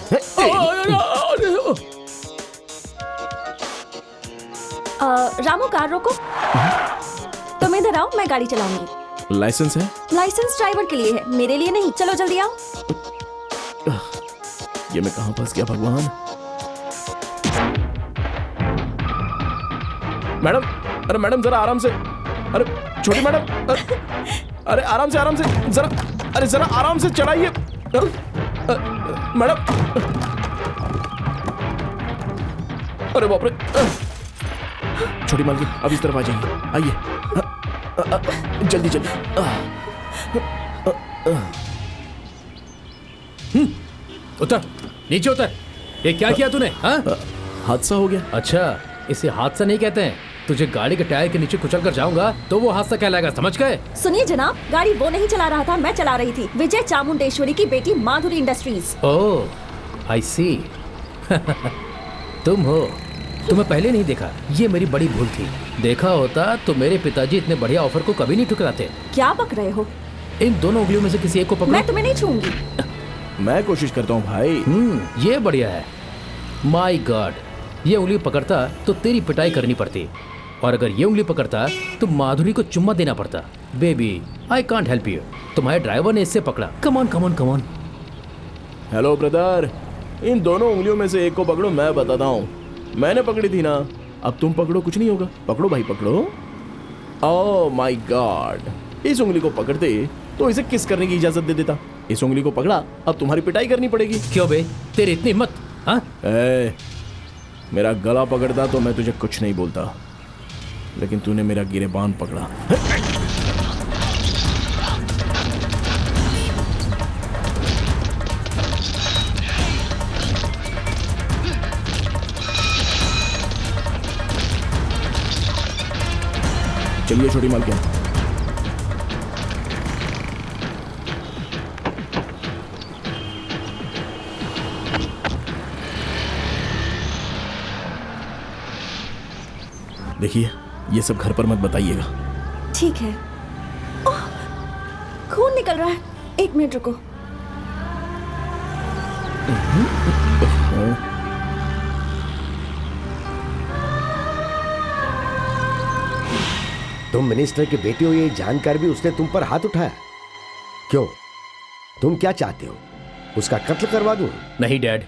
S7: रामू, कार रोको। तुम इधर आओ, मैं गाड़ी चलाऊंगी।
S8: लाइसेंस है?
S7: लाइसेंस ड्राइवर के लिए है, मेरे लिए नहीं। चलो जल्दी आओ।
S8: ये मैं कहाँ फंस गया भगवान। मैडम, अरे मैडम जरा आराम से। अरे छोटी मैडम, अरे आराम से जरा, अरे जरा आराम से चलाइए मैडम। अरे बाप रे। छोटी मालकिन अब इस तरफ आ जाइए, आइए जल्दी जल्दी।
S2: उतर, नीचे उतर। ये क्या किया तूने?
S8: हादसा हो गया।
S2: अच्छा, इसे हादसा नहीं कहते हैं। तुझे गाड़ी के टायर के नीचे कुचल कर जाऊंगा तो वो हादसा कहलाएगा, समझ गए?
S7: सुनिए जनाब, गाड़ी वो नहीं चला रहा था, मैं चला रही थी। विजय चामुंडेश्वरी की बेटी माधुरी इंडस्ट्रीज।
S2: ओह, आई सी। तुम हो। तुम्हें पहले नहीं देखा, ये मेरी बड़ी भूल थी। देखा होता तो मेरे पिताजी इतने बढ़िया ऑफर को कभी नहीं ठुकराते।
S7: क्या बक रहे हो?
S2: इन दोनों उंगलियों में से किसी एक को पकड़ो।
S7: मैं तुम्हें नहीं छूंगी।
S8: मैं कोशिश करता हूँ भाई।
S2: ये बढ़िया है। माय गॉड, ये उंगली पकड़ता तो तेरी पिटाई करनी पड़ती, और अगर ये उंगली पकड़ता तो माधुरी को चुम्मा देना पड़ता। Baby, I can't help you. तुम्हारे ड्राइवर ने इससे पकड़ा। Come on come on come on.
S8: Hello brother, इन दोनों उंगलियों में से एक को पकड़ो, मैं बताता हूँ। मैंने पकड़ी थी ना, अब तुम पकड़ो, कुछ नहीं होगा। पकड़ो भाई, पकड़ो। ओह माय गॉड, इस उंगली को पकड़ते तो इसे किस करने की इजाजत दे देता। इस उंगली को पकड़ा, अब तुम्हारी पिटाई करनी पड़ेगी।
S2: क्यों बे, तेरी इतनी हिम्मत? हाँ,
S8: मेरा गला पकड़ता तो मैं तुझे कुछ नहीं बोलता, लेकिन तूने मेरा गिरेबान पकड़ा। चलिए छोटी मालकिन। देखिए, ये सब घर पर मत बताइएगा।
S7: ठीक है। खून निकल रहा है, 1 मिनट रुको।
S9: तुम मिनिस्टर की बेटी हो ये जानकर भी उसने तुम पर हाथ उठाया, क्यों? तुम क्या चाहते हो? उसका कत्ल करवा दूं?
S2: नहीं डैड,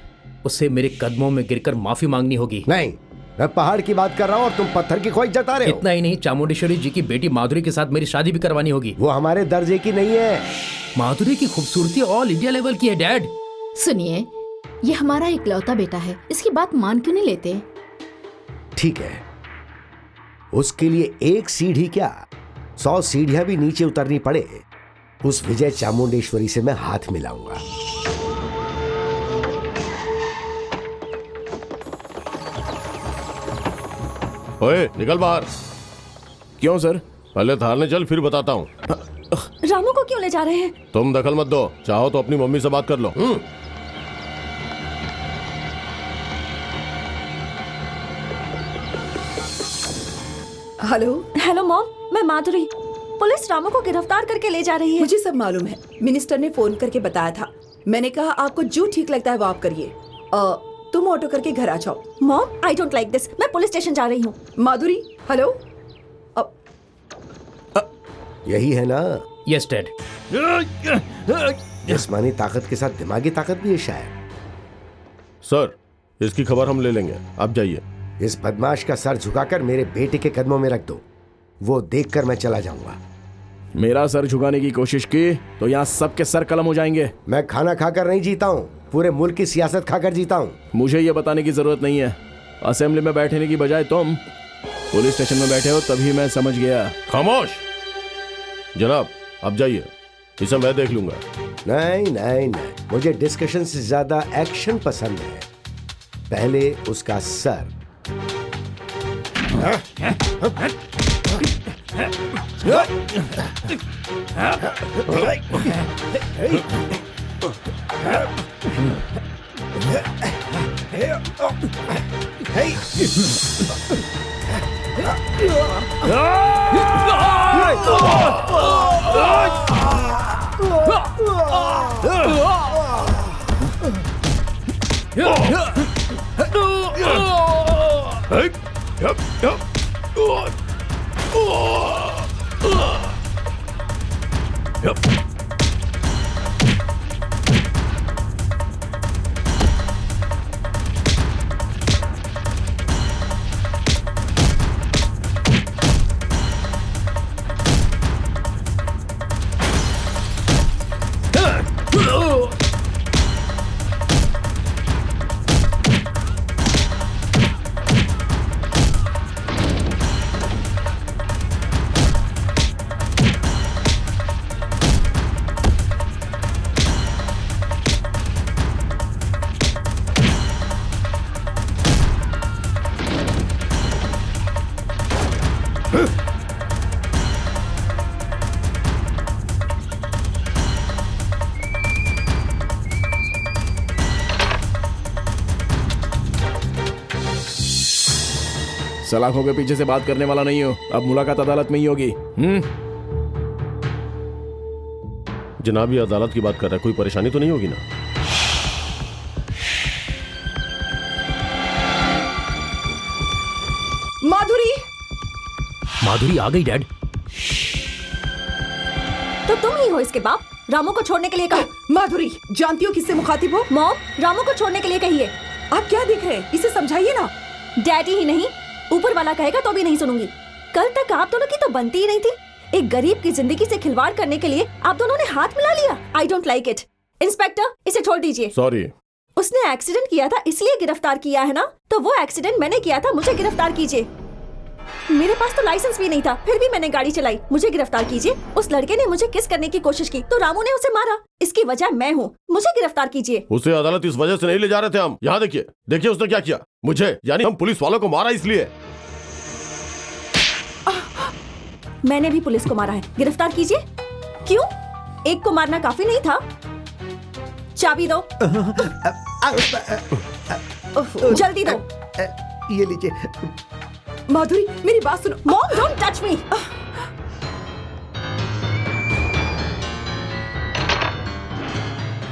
S2: उससे मेरे कदमों में गिरकर माफी मांगनी होगी।
S9: नहीं, मैं पहाड़ की बात कर रहा हूँ और तुम पत्थर की ख्वाहिश जता रहे हो।
S2: इतना ही नहीं, चामुंडेश्वरी जी की बेटी माधुरी के साथ मेरी शादी भी करवानी होगी।
S9: वो हमारे दर्जे की नहीं है।
S2: माधुरी की खूबसूरती ऑल इंडिया लेवल की है डैड।
S5: सुनिए, ये हमारा इकलौता बेटा है, इसकी बात मान क्यों नहीं लेते?
S9: ठीक है, उसके लिए एक सीढ़ी क्या 100 सीढ़ियां भी नीचे उतरनी पड़े, उस विजय चामुंडेश्वरी से मैं हाथ मिलाऊंगा।
S10: ओए निकल बाहर।
S8: क्यों सर?
S10: पहले थाने चल, फिर बताता हूँ।
S7: रामू को क्यों ले जा रहे हैं?
S10: तुम दखल मत दो, चाहो तो अपनी मम्मी से बात कर लो।
S6: हेलो।
S7: हेलो मॉम, मैं माधुरी। पुलिस रामू को गिरफ्तार करके ले जा रही है।
S6: मुझे सब मालूम है, मिनिस्टर ने फोन करके बताया था। मैंने कहा आपको जो ठीक लगता है वो आप करिए। तुम ऑटो करके घर आ जाओ।
S7: Mom, I don't like this. मैं पुलिस स्टेशन जा रही हूँ।
S6: माधुरी, हेलो।
S9: यही है ना?
S2: Yes dad.
S9: जिस्मानी ताकत के साथ दिमागी ताकत भी है शायद।
S10: सर, इसकी खबर हम ले लेंगे, आप जाइए।
S9: इस बदमाश का सर झुकाकर मेरे बेटे के कदमों में रख दो, वो देखकर मैं चला जाऊंगा।
S8: मेरा सर झुकाने की कोशिश की तो यहाँ सबके सर कलम हो जाएंगे।
S9: मैं खाना खाकर नहीं जीता हूँ, पूरे मुल्क की सियासत खाकर जीता हूँ।
S8: मुझे ये बताने की जरूरत नहीं है। असेंबली में बैठने की बजाय तुम पुलिस स्टेशन में बैठे हो, तभी मैं समझ गया।
S10: खामोश जनाब, आप जाइए, इसे मैं देख लूंगा।
S9: नहीं नहीं नहीं, मुझे डिस्कशन से ज्यादा एक्शन पसंद है। पहले उसका सर।
S8: सलाखों के पीछे से बात करने वाला नहीं हो, अब मुलाकात अदालत में ही होगी।
S10: जनाब, ये अदालत की बात कर रहा है, कोई परेशानी तो नहीं होगी ना?
S6: माधुरी।
S2: माधुरी आ गई डैड।
S7: तो तुम ही हो इसके बाप? रामू को छोड़ने के लिए कहो।
S6: माधुरी, जानती हो किससे मुखातिब हो?
S7: मॉम, रामू को छोड़ने के लिए कहिए।
S6: आप क्या देख रहे हैं? इसे समझाइए ना।
S7: डैडी ही नहीं, ऊपर वाला कहेगा तो भी नहीं सुनूंगी। कल तक आप दोनों की तो बनती ही नहीं थी। एक गरीब की जिंदगी से खिलवाड़ करने के लिए आप दोनों ने हाथ मिला लिया। आई डोंट लाइक इट। इंस्पेक्टर, इसे छोड़ दीजिए।
S10: सॉरी।
S7: उसने एक्सीडेंट किया था इसलिए गिरफ्तार किया है ना? तो वो एक्सीडेंट मैंने किया था, मुझे गिरफ्तार कीजिए। मेरे पास तो लाइसेंस भी नहीं था, फिर भी मैंने गाड़ी चलाई, मुझे गिरफ्तार कीजिए। उस लड़के ने मुझे किस करने की कोशिश की तो रामू ने उसे मारा, इसकी वजह मैं हूँ, मुझे गिरफ्तार कीजिए।
S10: उसे अदालत इस वजह से नहीं ले जा रहे थे हम। यहाँ देखिए, देखिए उसने क्या किया मुझे, यानी हम पुलिस वालों को मारा इसलिए।
S7: मैंने भी पुलिस को मारा है, गिरफ्तार कीजिए। क्यों? एक को मारना काफी नहीं था? चाबी दो। जल्दी दो।
S9: ये लीजिए।
S6: माधुरी, मेरी बात सुनो।
S7: मॉम, डोंट टच मी।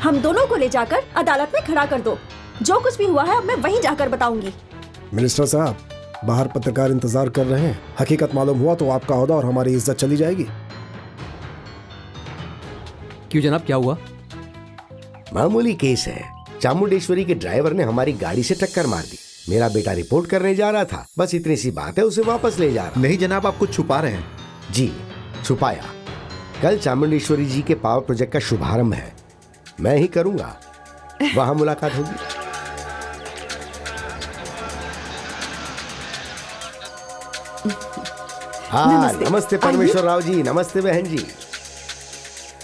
S7: हम दोनों को ले जाकर अदालत में खड़ा कर दो। जो कुछ भी हुआ है अब मैं वहीं जाकर बताऊंगी।
S1: मिनिस्टर साहब, बाहर पत्रकार इंतजार कर रहे हैं। हकीकत मालूम हुआ तो आपका ओहदा और हमारी इज्जत चली जाएगी।
S11: क्यों जनाब, क्या हुआ?
S9: मामूली केस है। चामुंडेश्वरी के ड्राइवर ने हमारी गाड़ी से टक्कर मार दी। मेरा बेटा रिपोर्ट करने जा रहा था, बस इतनी सी बात है, उसे वापस ले जा रहा।
S3: नहीं जनाब, आप कुछ छुपा रहे हैं।
S9: जी, छुपाया। कल चामुंडेश्वरी जी के पावर प्रोजेक्ट का शुभारंभ है, मैं ही करूंगा। वहां मुलाकात होगी। हाँ, नमस्ते परमेश्वर राव जी। नमस्ते बहन जी।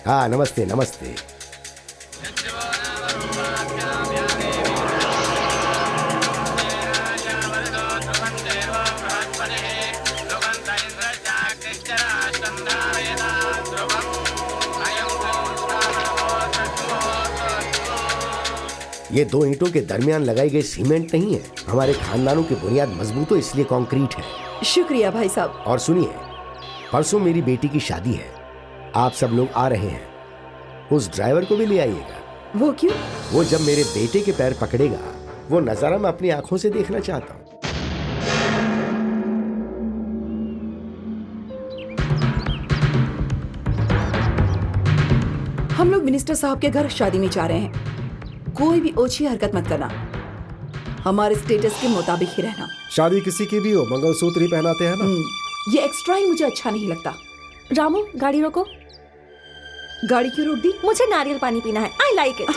S9: हाँ, नमस्ते नमस्ते। ये दो ईंटों के दरमियान लगाई गई सीमेंट नहीं है। हमारे खानदानों की बुनियाद मजबूत हो इसलिए कंक्रीट है।
S6: शुक्रिया भाई साहब।
S9: और सुनिए, परसों मेरी बेटी की शादी है, आप सब लोग आ रहे हैं। उस ड्राइवर को भी ले आइएगा।
S6: वो क्यों?
S9: वो जब मेरे बेटे के पैर पकड़ेगा, वो नजारा मैं अपनी आंखों से देखना चाहता हूँ।
S6: हम लोग मिनिस्टर साहब के घर शादी में जा रहे हैं। कोई भी ओछी हरकत मत करना, हमारे स्टेटस के मुताबिक ही रहना।
S1: शादी किसी की भी हो, मंगलसूत्र ही पहनाते हैं ना।
S6: ये एक्स्ट्रा ही मुझे अच्छा नहीं लगता।
S7: रामू, गाड़ी रोको।
S6: गाड़ी क्यों रोक दी?
S7: मुझे नारियल पानी पीना है। I like it.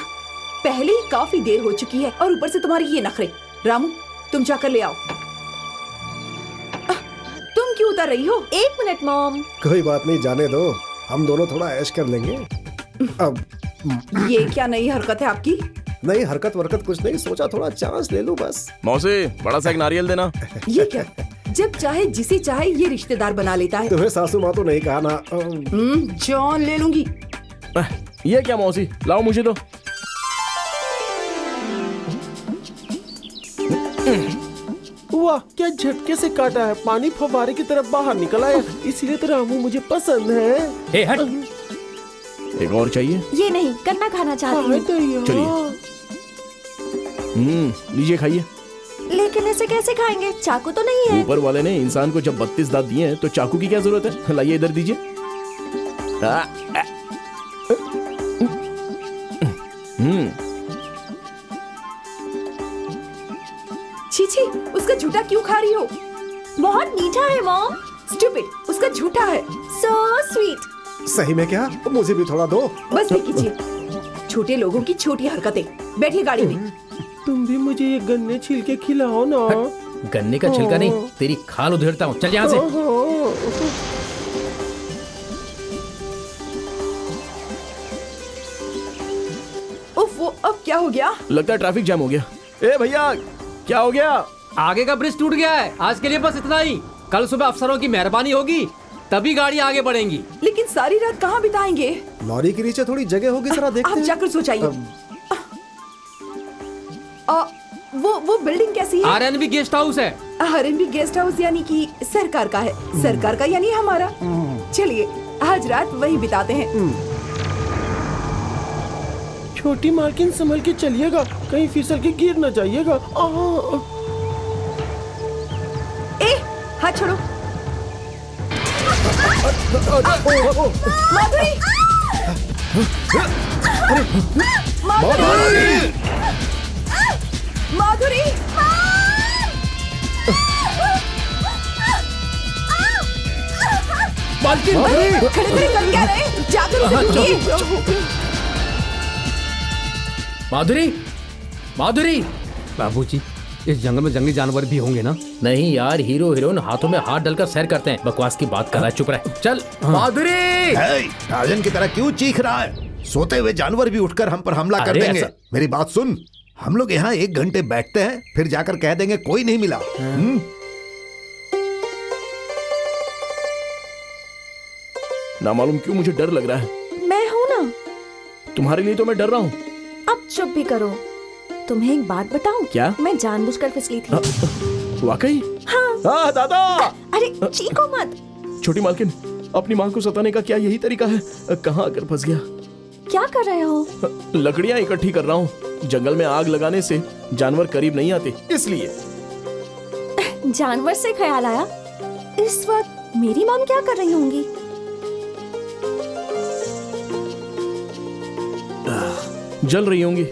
S6: पहले ही काफी देर हो चुकी है और ऊपर से तुम्हारी ये नखरे। रामू, तुम जाकर ले आओ। तुम क्यों उतर रही हो?
S7: 1 मिनट मॉम।
S1: कोई बात नहीं, जाने दो, हम दोनों थोड़ा ऐश कर लेंगे। अब
S6: ये क्या नई हरकत है आपकी?
S1: नहीं, हरकत वरकत कुछ नहीं, सोचा थोड़ा चांस ले लूं बस।
S8: मौसी, बड़ा सा एक नारियल देना।
S6: ये क्या? जब चाहे जिसे चाहे ये रिश्तेदार बना लेता है।
S1: तुम्हें सासू माँ तो नहीं कहा ना।
S6: जॉन ले लूंगी।
S8: ये क्या मौसी, लाओ मुझे दो।
S4: वाह, क्या झटके से काटा है। पानी फव्वारे की तरफ बाहर निकल आया। इसीलिए तो रामू मुझे पसंद है।
S2: ए, हट।
S8: एक और चाहिए?
S7: ये नहीं, गन्ना खाना चाहती हूँ।
S8: चलिए। लीजिए, खाइए।
S7: लेकिन इसे कैसे खाएंगे? चाकू तो नहीं है।
S8: ऊपर वाले ने इंसान को जब 32 दांत दिए हैं तो चाकू की क्या जरूरत है? लाइए, इधर दीजिए।
S6: छी छी, उसका झूठा क्यों खा रही हो?
S7: बहुत मीठा है मॉम।
S6: स्टूपिड, उसका झूठा है।
S7: So sweet.
S1: सही में क्या? मुझे भी थोड़ा दो।
S6: बस कीजिए। छोटे लोगों की छोटी हरकतें। बैठिए गाड़ी में।
S4: तुम भी मुझे ये गन्ने छिल के खिलाओ ना।
S2: गन्ने का छिलका नहीं, तेरी खाल उधेड़ता हूँ। चल यहाँ से।
S6: उफ, वो अब क्या हो गया?
S8: लगता है ट्रैफिक जाम हो गया। ए भैया, क्या हो गया?
S11: आगे का ब्रिज टूट गया है। आज के लिए बस इतना ही। कल सुबह अफसरों की मेहरबानी होगी, तभी गाड़ी आगे बढ़ेंगी।
S6: लेकिन सारी रात कहाँ बिताएंगे?
S1: लॉरी के नीचे थोड़ी जगह होगी, जरा देखते
S6: आप
S1: हैं।
S6: जाकर सोचाइए। वो बिल्डिंग कैसी है?
S11: आरएनबी गेस्ट हाउस है।
S6: आरएनबी गेस्ट हाउस यानी कि सरकार का है। सरकार का यानी हमारा। चलिए, आज रात वही बिताते हैं।
S4: छोटी मालकिन, संभल के चलिएगा, कहीं फिसल के गिर न जाइएगा।
S6: ए, हाथ छोड़ो। माधुरी! माधुरी! माधुरी!
S2: मालकिन,
S6: खड़े खड़े कर क्या रहे? जाकर उसे ढूंढिए।
S2: माधुरी, माधुरी।
S11: बाबूजी, इस जंगल में जंगली जानवर भी होंगे ना?
S2: नहीं यार, हीरो हीरोइन हाथों में हाथ डालकर सैर करते हैं। बकवास की बात कर रहा है, चुप रह। चल। माधुरी!
S3: टार्जन की तरह क्यों चीख रहा है? सोते हुए जानवर भी उठकर हम पर हमला कर
S2: अरे
S3: देंगे।
S2: ऐसा-
S3: मेरी बात सुन, हम लोग यहाँ 1 घंटे बैठते हैं, फिर जाकर कह देंगे कोई नहीं मिला।
S8: ना मालूम क्यों मुझे डर लग रहा है।
S7: मैं हूँ ना।
S8: तुम्हारे लिए तो मैं डर रहा हूँ।
S7: अब चुप भी करो। तुम्हें एक बात बताऊं?
S8: क्या?
S7: मैं जानबूझकर फिसली थी।
S8: वाकई?
S7: हाँ।
S8: दादा!
S7: अरे चीखो मत।
S8: छोटी मालकिन, अपनी माँ को सताने का क्या यही तरीका है? कहाँ आकर फंस गया?
S7: क्या कर रहे हो?
S8: लकड़ियाँ इकट्ठी कर रहा हूँ। जंगल में आग लगाने से जानवर करीब नहीं आते, इसलिए।
S7: जानवर से ख्याल आया, इस वक्त मेरी मॉम क्या कर रही होंगी?
S8: जल रही होंगी।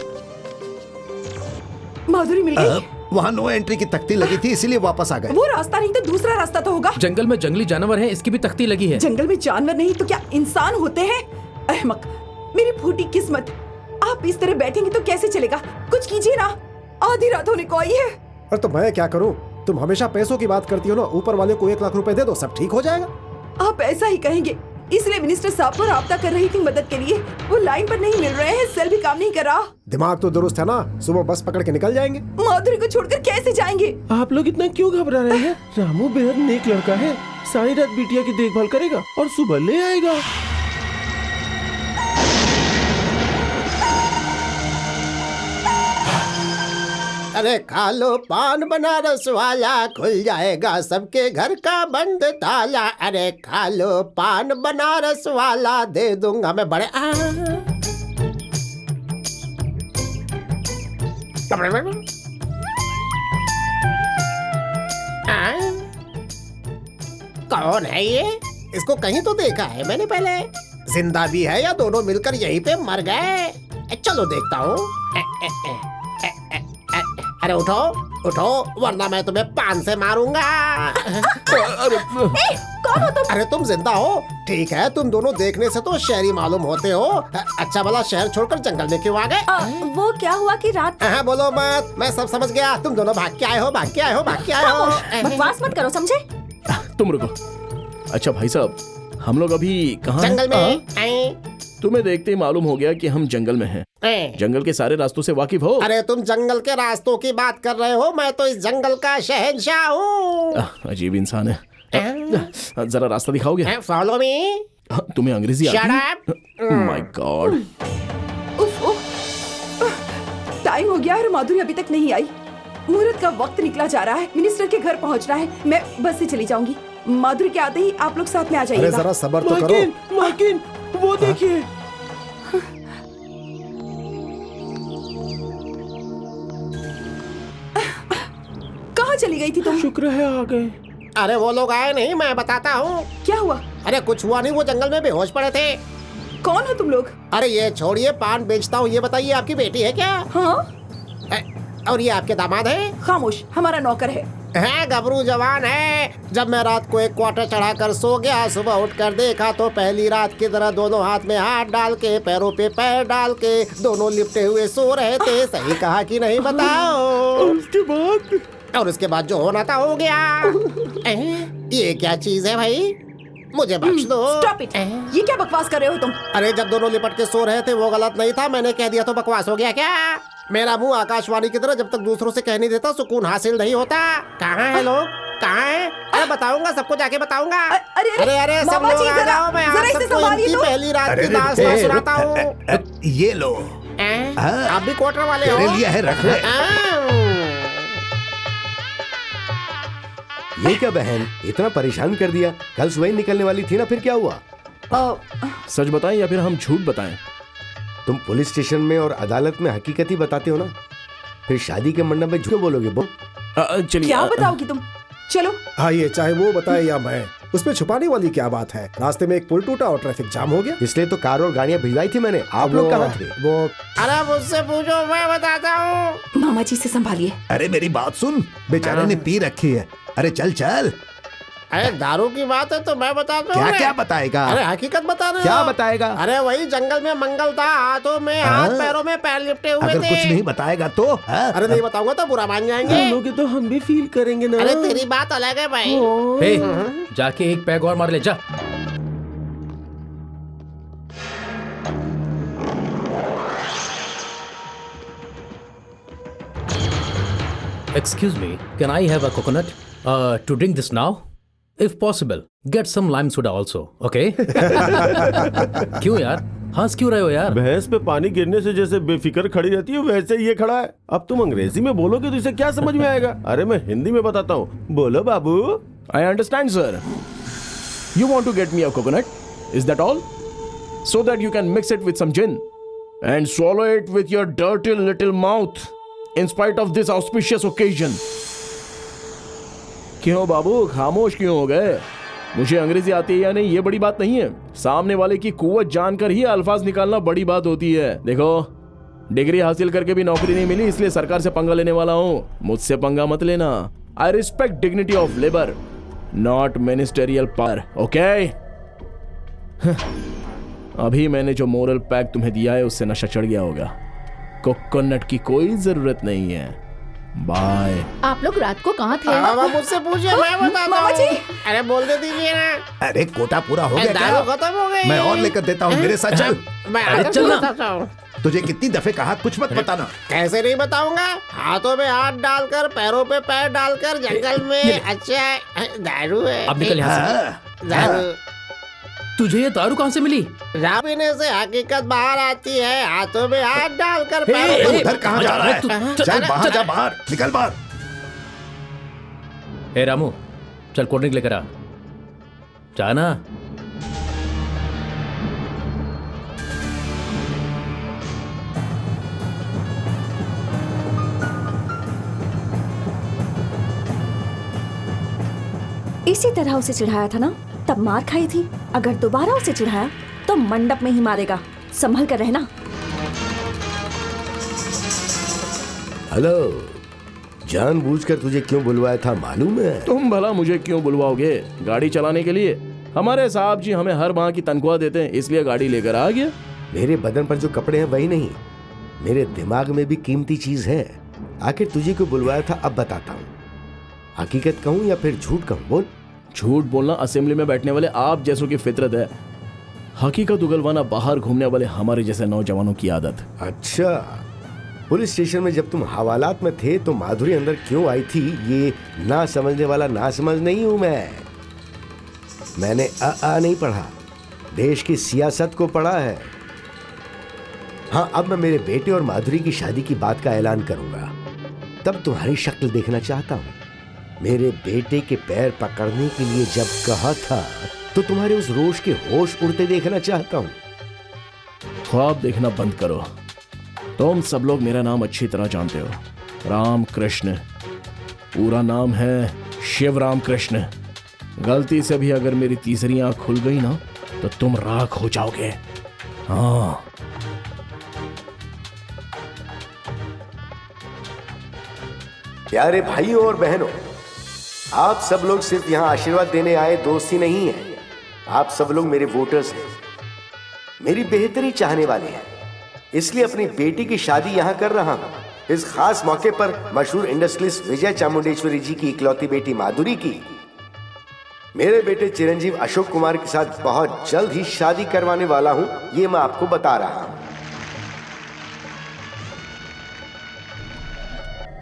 S6: माधुरी मिल गई।
S3: वहाँ नो एंट्री की तख्ती लगी थी, इसीलिए वापस आ गए।
S6: वो रास्ता नहीं तो दूसरा रास्ता तो होगा।
S2: जंगल में जंगली जानवर हैं, इसकी भी तख्ती लगी है।
S6: जंगल में जानवर नहीं तो क्या इंसान होते हैं? अहमक, मेरी फूटी किस्मत। आप इस तरह बैठेंगे तो कैसे चलेगा? कुछ कीजिए ना, आधी रात होने को आई है।
S1: और तो मैं क्या करूं? तुम हमेशा पैसों की बात करती हो ना। ऊपर वाले को 1 लाख रुपए दे दो, सब ठीक हो जाएगा।
S6: आप ऐसा ही कहेंगे, इसलिए मिनिस्टर साहब को राब्ता कर रही थी मदद के लिए। वो लाइन पर नहीं मिल रहे हैं, सेल भी काम नहीं कर रहा।
S1: दिमाग तो दुरुस्त है ना, सुबह बस पकड़ के निकल जाएंगे।
S6: माधुरी को छोड़कर कैसे जाएंगे?
S4: आप लोग इतना क्यों घबरा रहे हैं? रामू बेहद नेक लड़का है, सारी रात बिटिया की देखभाल करेगा और सुबह ले आएगा।
S9: अरे खा लो पान बनारस वाला, खुल जाएगा सबके घर का बंद ताला। अरे खा लो पान बनारस वाला, दे दूंगा मैं बड़े कौन है ये? इसको कहीं तो देखा है मैंने पहले। जिंदा भी है या दोनों मिलकर यहीं पे मर गए? चलो देखता हूँ। अरे उठो उठो, वरना मैं तुम्हें पान से मारूंगा। कौन हो तुम? अरे तुम जिंदा हो? ठीक है, तुम दोनों देखने से तो शहरी मालूम होते हो। अच्छा भला शहर छोड़कर जंगल में क्यों आ गए?
S7: वो क्या हुआ कि रात।
S9: हाँ बोलो मत, मैं सब समझ गया। तुम दोनों भाग के आए हो, भाग के आए हो, भाग के आए हो।
S7: बकवास मत करो, समझे?
S8: तुम रुको। अच्छा भाई साहब, हम लोग अभी कहाँ
S9: जंगल में।
S8: तुम्हें देखते ही मालूम हो गया कि हम जंगल में हैं। जंगल के सारे रास्तों से वाकिफ हो?
S9: अरे तुम जंगल के रास्तों की बात कर रहे हो, मैं तो इस जंगल का शहंशाह हूँ।
S8: अजीब इंसान है। जरा रास्ता दिखाओगे?
S9: Follow me.
S8: तुम्हें अंग्रेजी आती है? My God.
S6: टाइम हो गया और माधुरी अभी तक नहीं आई। मुहूर्त का वक्त निकला जा रहा है, मिनिस्टर के घर पहुंचना है। मैं बस से चली जाऊंगी। माधुरी के आते ही आप लोग साथ में आ जाइएगा।
S1: अरे जरा सब्र तो करो।
S4: माकिन, वो देखिए।
S6: कहाँ चली गई थी तुम?
S4: शुक्र है आ गए।
S9: अरे वो लोग आए नहीं, मैं बताता हूँ।
S6: क्या हुआ?
S9: अरे कुछ हुआ नहीं, वो जंगल में बेहोश पड़े थे।
S6: कौन हो तुम लोग?
S9: अरे ये छोड़िए, पान बेचता हूँ। ये बताइए, आपकी बेटी है क्या?
S6: हाँ।
S9: और ये आपके दामाद है?
S6: खामोश, हमारा नौकर है।
S9: गबरू जवान है। जब मैं रात को एक क्वार्टर चढ़ाकर सो गया, सुबह उठकर देखा तो पहली रात की तरह दोनों हाथ में हाथ डाल के, पैरों पे पैर डाल के, दोनों लिपटे हुए सो रहे थे। सही कहा कि नहीं बताओ? और उसके बाद जो होना था हो गया। ये क्या चीज है भाई? मुझे बख्श दो।
S6: Stop it. ये क्या बकवास कर रहे हो तुम?
S9: अरे जब दोनों लिपट के सो रहे थे वो गलत नहीं था, मैंने कह दिया तो बकवास हो गया क्या? मेरा मुंह आकाशवाणी की तरह जब तक दूसरों से कह नहीं देता सुकून हासिल नहीं होता। कहाँ है लोग? कहाँ है? अरे बताऊंगा, सबको जाके बताऊंगा।
S6: अरे
S9: अरे सब लोग आ जाओ, मैं आप सबको इनकी पहली रात की दास्तान सुनाता हूँ।
S3: ये लो।
S9: आप भी क्वार्टर वाले हो?
S3: तेरे लिए है, रख ले।
S9: ये क्या बहन, इतना परेशान कर दिया? कल सुबह ही निकलने वाली थी ना, फिर क्या हुआ?
S8: सच बताएं या फिर हम झूठ बताएं?
S9: तुम पुलिस स्टेशन में और अदालत में हकीकत ही बताते हो ना, फिर शादी के मंडप में झूठ बोलोगे?
S8: चलिए।
S6: क्या बताओगी तुम? चलो।
S1: हाँ, ये चाहे वो बताए या मैं, उसमें छुपाने वाली क्या बात है? रास्ते में एक पुल टूटा और ट्रैफिक जाम हो गया,
S9: इसलिए तो कार और गाड़ियाँ भिजवाई थी मैंने। आप लोग कहाँ थे?
S1: वो
S9: अरे मुझसे पूछो, मैं बताता हूँ।
S6: मामा जी से संभालिए।
S3: अरे मेरी बात सुन, बेचारे ने पी रखी है। अरे चल चल।
S9: अरे दारू की बात है तो मैं बताता हूँ।
S3: क्या क्या बताएगा?
S9: अरे हकीकत बता रहे हो।
S3: क्या बताएगा?
S9: अरे वही जंगल में मंगल था, हाथों में हाथ, पैरों में पैर लिपटे हुए थे।
S3: अगर कुछ नहीं बताएगा तो?
S9: अरे नहीं बताऊंगा तो बुरा मान जाएंगे।
S4: तो हम भी फील करेंगे ना।
S9: अरे तेरी बात अलग है भाई।
S2: हे, जाके एक पैग और मार ले जा। Excuse me, can I have a coconut to drink this now? If possible, get some lime soda also, okay? क्यों यार? हंस क्यों रहे हो यार?
S4: भैंस पे पानी गिरने से जैसे बेफिक्र खड़ी रहती है, वैसे ये खड़ा है। अब तुम अंग्रेजी में बोलोगे तो इसे क्या समझ में आएगा? अरे मैं हिंदी में बताता हूँ, बोलो बाबू।
S8: I understand, sir. You want to get me a coconut? Is that all? So that you can mix it with some gin. and swallow it with your dirty little mouth in spite of this auspicious occasion. क्यों बाबू खामोश क्यों हो गए? मुझे अंग्रेजी आती है या नहीं ये बड़ी बात नहीं है, सामने वाले की कुव्वत जानकर ही अल्फाज निकालना बड़ी बात होती है। देखो डिग्री हासिल करके भी नौकरी नहीं मिली, इसलिए सरकार से पंगा लेने वाला हूँ। मुझसे पंगा मत लेना। I respect dignity of labour, not ministerial power, okay? अभी मैंने जो मोरल पैक तुम्हें दिया है उससे नशा चढ़ गया होगा। कोकोनट की कोई जरूरत नहीं है। बाय।
S5: आप लोग रात को कहाँ थे?
S4: मुझसे पूछिए, मैं बताता हूँ। अरे बोल दे दीजिए ना।
S3: अरे कोटा पूरा हो गया क्या?
S4: दारू खत्म हो गई।
S3: मैं और लेकर देता हूँ, मेरे साथ चल।
S4: मैं आकर बताता हूँ।
S3: तुझे कितनी दफे कहा कुछ मत बताना।
S4: कैसे नहीं बताऊंगा? हाथों में हाथ डालकर, पैरों पे पैर डालकर जंगल में। अच्छा दारू है।
S2: अब निकल यहाँ से।
S4: दारू
S2: तुझे ये दारू कहाँ से मिली?
S4: शराब पीने से हकीकत बाहर आती है। हाथों में हाथ डालकर पैरों
S3: तू
S4: पे।
S3: उधर कहाँ जा रहा है? चल बाहर जा, बाहर निकल बाहर।
S2: ए रामू, चल कोल्ड ड्रिंक लेकर आ। जाना।
S7: इसी तरह उसे चिढ़ाया था ना, तब मार खाई थी। अगर दोबारा उसे चिढ़ाया तो मंडप में ही मारेगा। संभल कर रहना।
S9: हेलो, जानबूझकर तुझे क्यों बुलवाया था मालूम है?
S8: तुम भला मुझे क्यों बुलवाओगे? गाड़ी चलाने के लिए। हमारे साहब जी हमें हर माह की तनख्वाह देते हैं, इसलिए गाड़ी लेकर आ गया।
S9: मेरे बदन पर जो कपड़े हैं वही नहीं, मेरे दिमाग में भी कीमती चीज है। आखिर तुझे क्यों बुलवाया था अब बताता हूँ। हकीकत कहूँ या फिर झूठ कहूँ? बोल।
S8: झूठ बोलना असेंबली में बैठने वाले आप जैसों की फितरत है, हकीकत उगलवाना बाहर घूमने वाले हमारे जैसे नौजवानों की आदत।
S9: अच्छा, पुलिस स्टेशन में जब तुम हवालात में थे तो माधुरी अंदर क्यों आई थी ये ना समझने वाला ना समझ नहीं हूं मैं। मैंने आ नहीं पढ़ा, देश की सियासत को पढ़ा है। हाँ, अब मैं मेरे बेटे और माधुरी की शादी की बात का ऐलान करूंगा, तब तुम्हारी शक्ल देखना चाहता हूं। मेरे बेटे के पैर पकड़ने के लिए जब कहा था तो तुम्हारे उस रोष के होश उड़ते देखना चाहता हूं।
S8: ख्वाब देखना बंद करो। तुम सब लोग मेरा नाम अच्छी तरह जानते हो, राम कृष्ण। पूरा नाम है शिव राम कृष्ण। गलती से भी अगर मेरी तीसरी आंख खुल गई ना तो तुम राख हो जाओगे। हाँ।
S9: प्यारे भाइयों और बहनों, आप सब लोग सिर्फ यहाँ आशीर्वाद देने आए दोस्त ही नहीं हैं। आप सब लोग मेरे वोटर्स हैं, मेरी बेहतरी चाहने वाले हैं। इसलिए अपनी बेटी की शादी यहाँ कर रहा हूँ। इस खास मौके पर मशहूर इंडस्ट्रियलिस्ट विजय चामुंडेश्वरी जी की इकलौती बेटी माधुरी की मेरे बेटे चिरंजीव अशोक कुमार के साथ बहुत जल्द ही शादी करवाने वाला हूँ, ये मैं आपको बता रहा हूँ।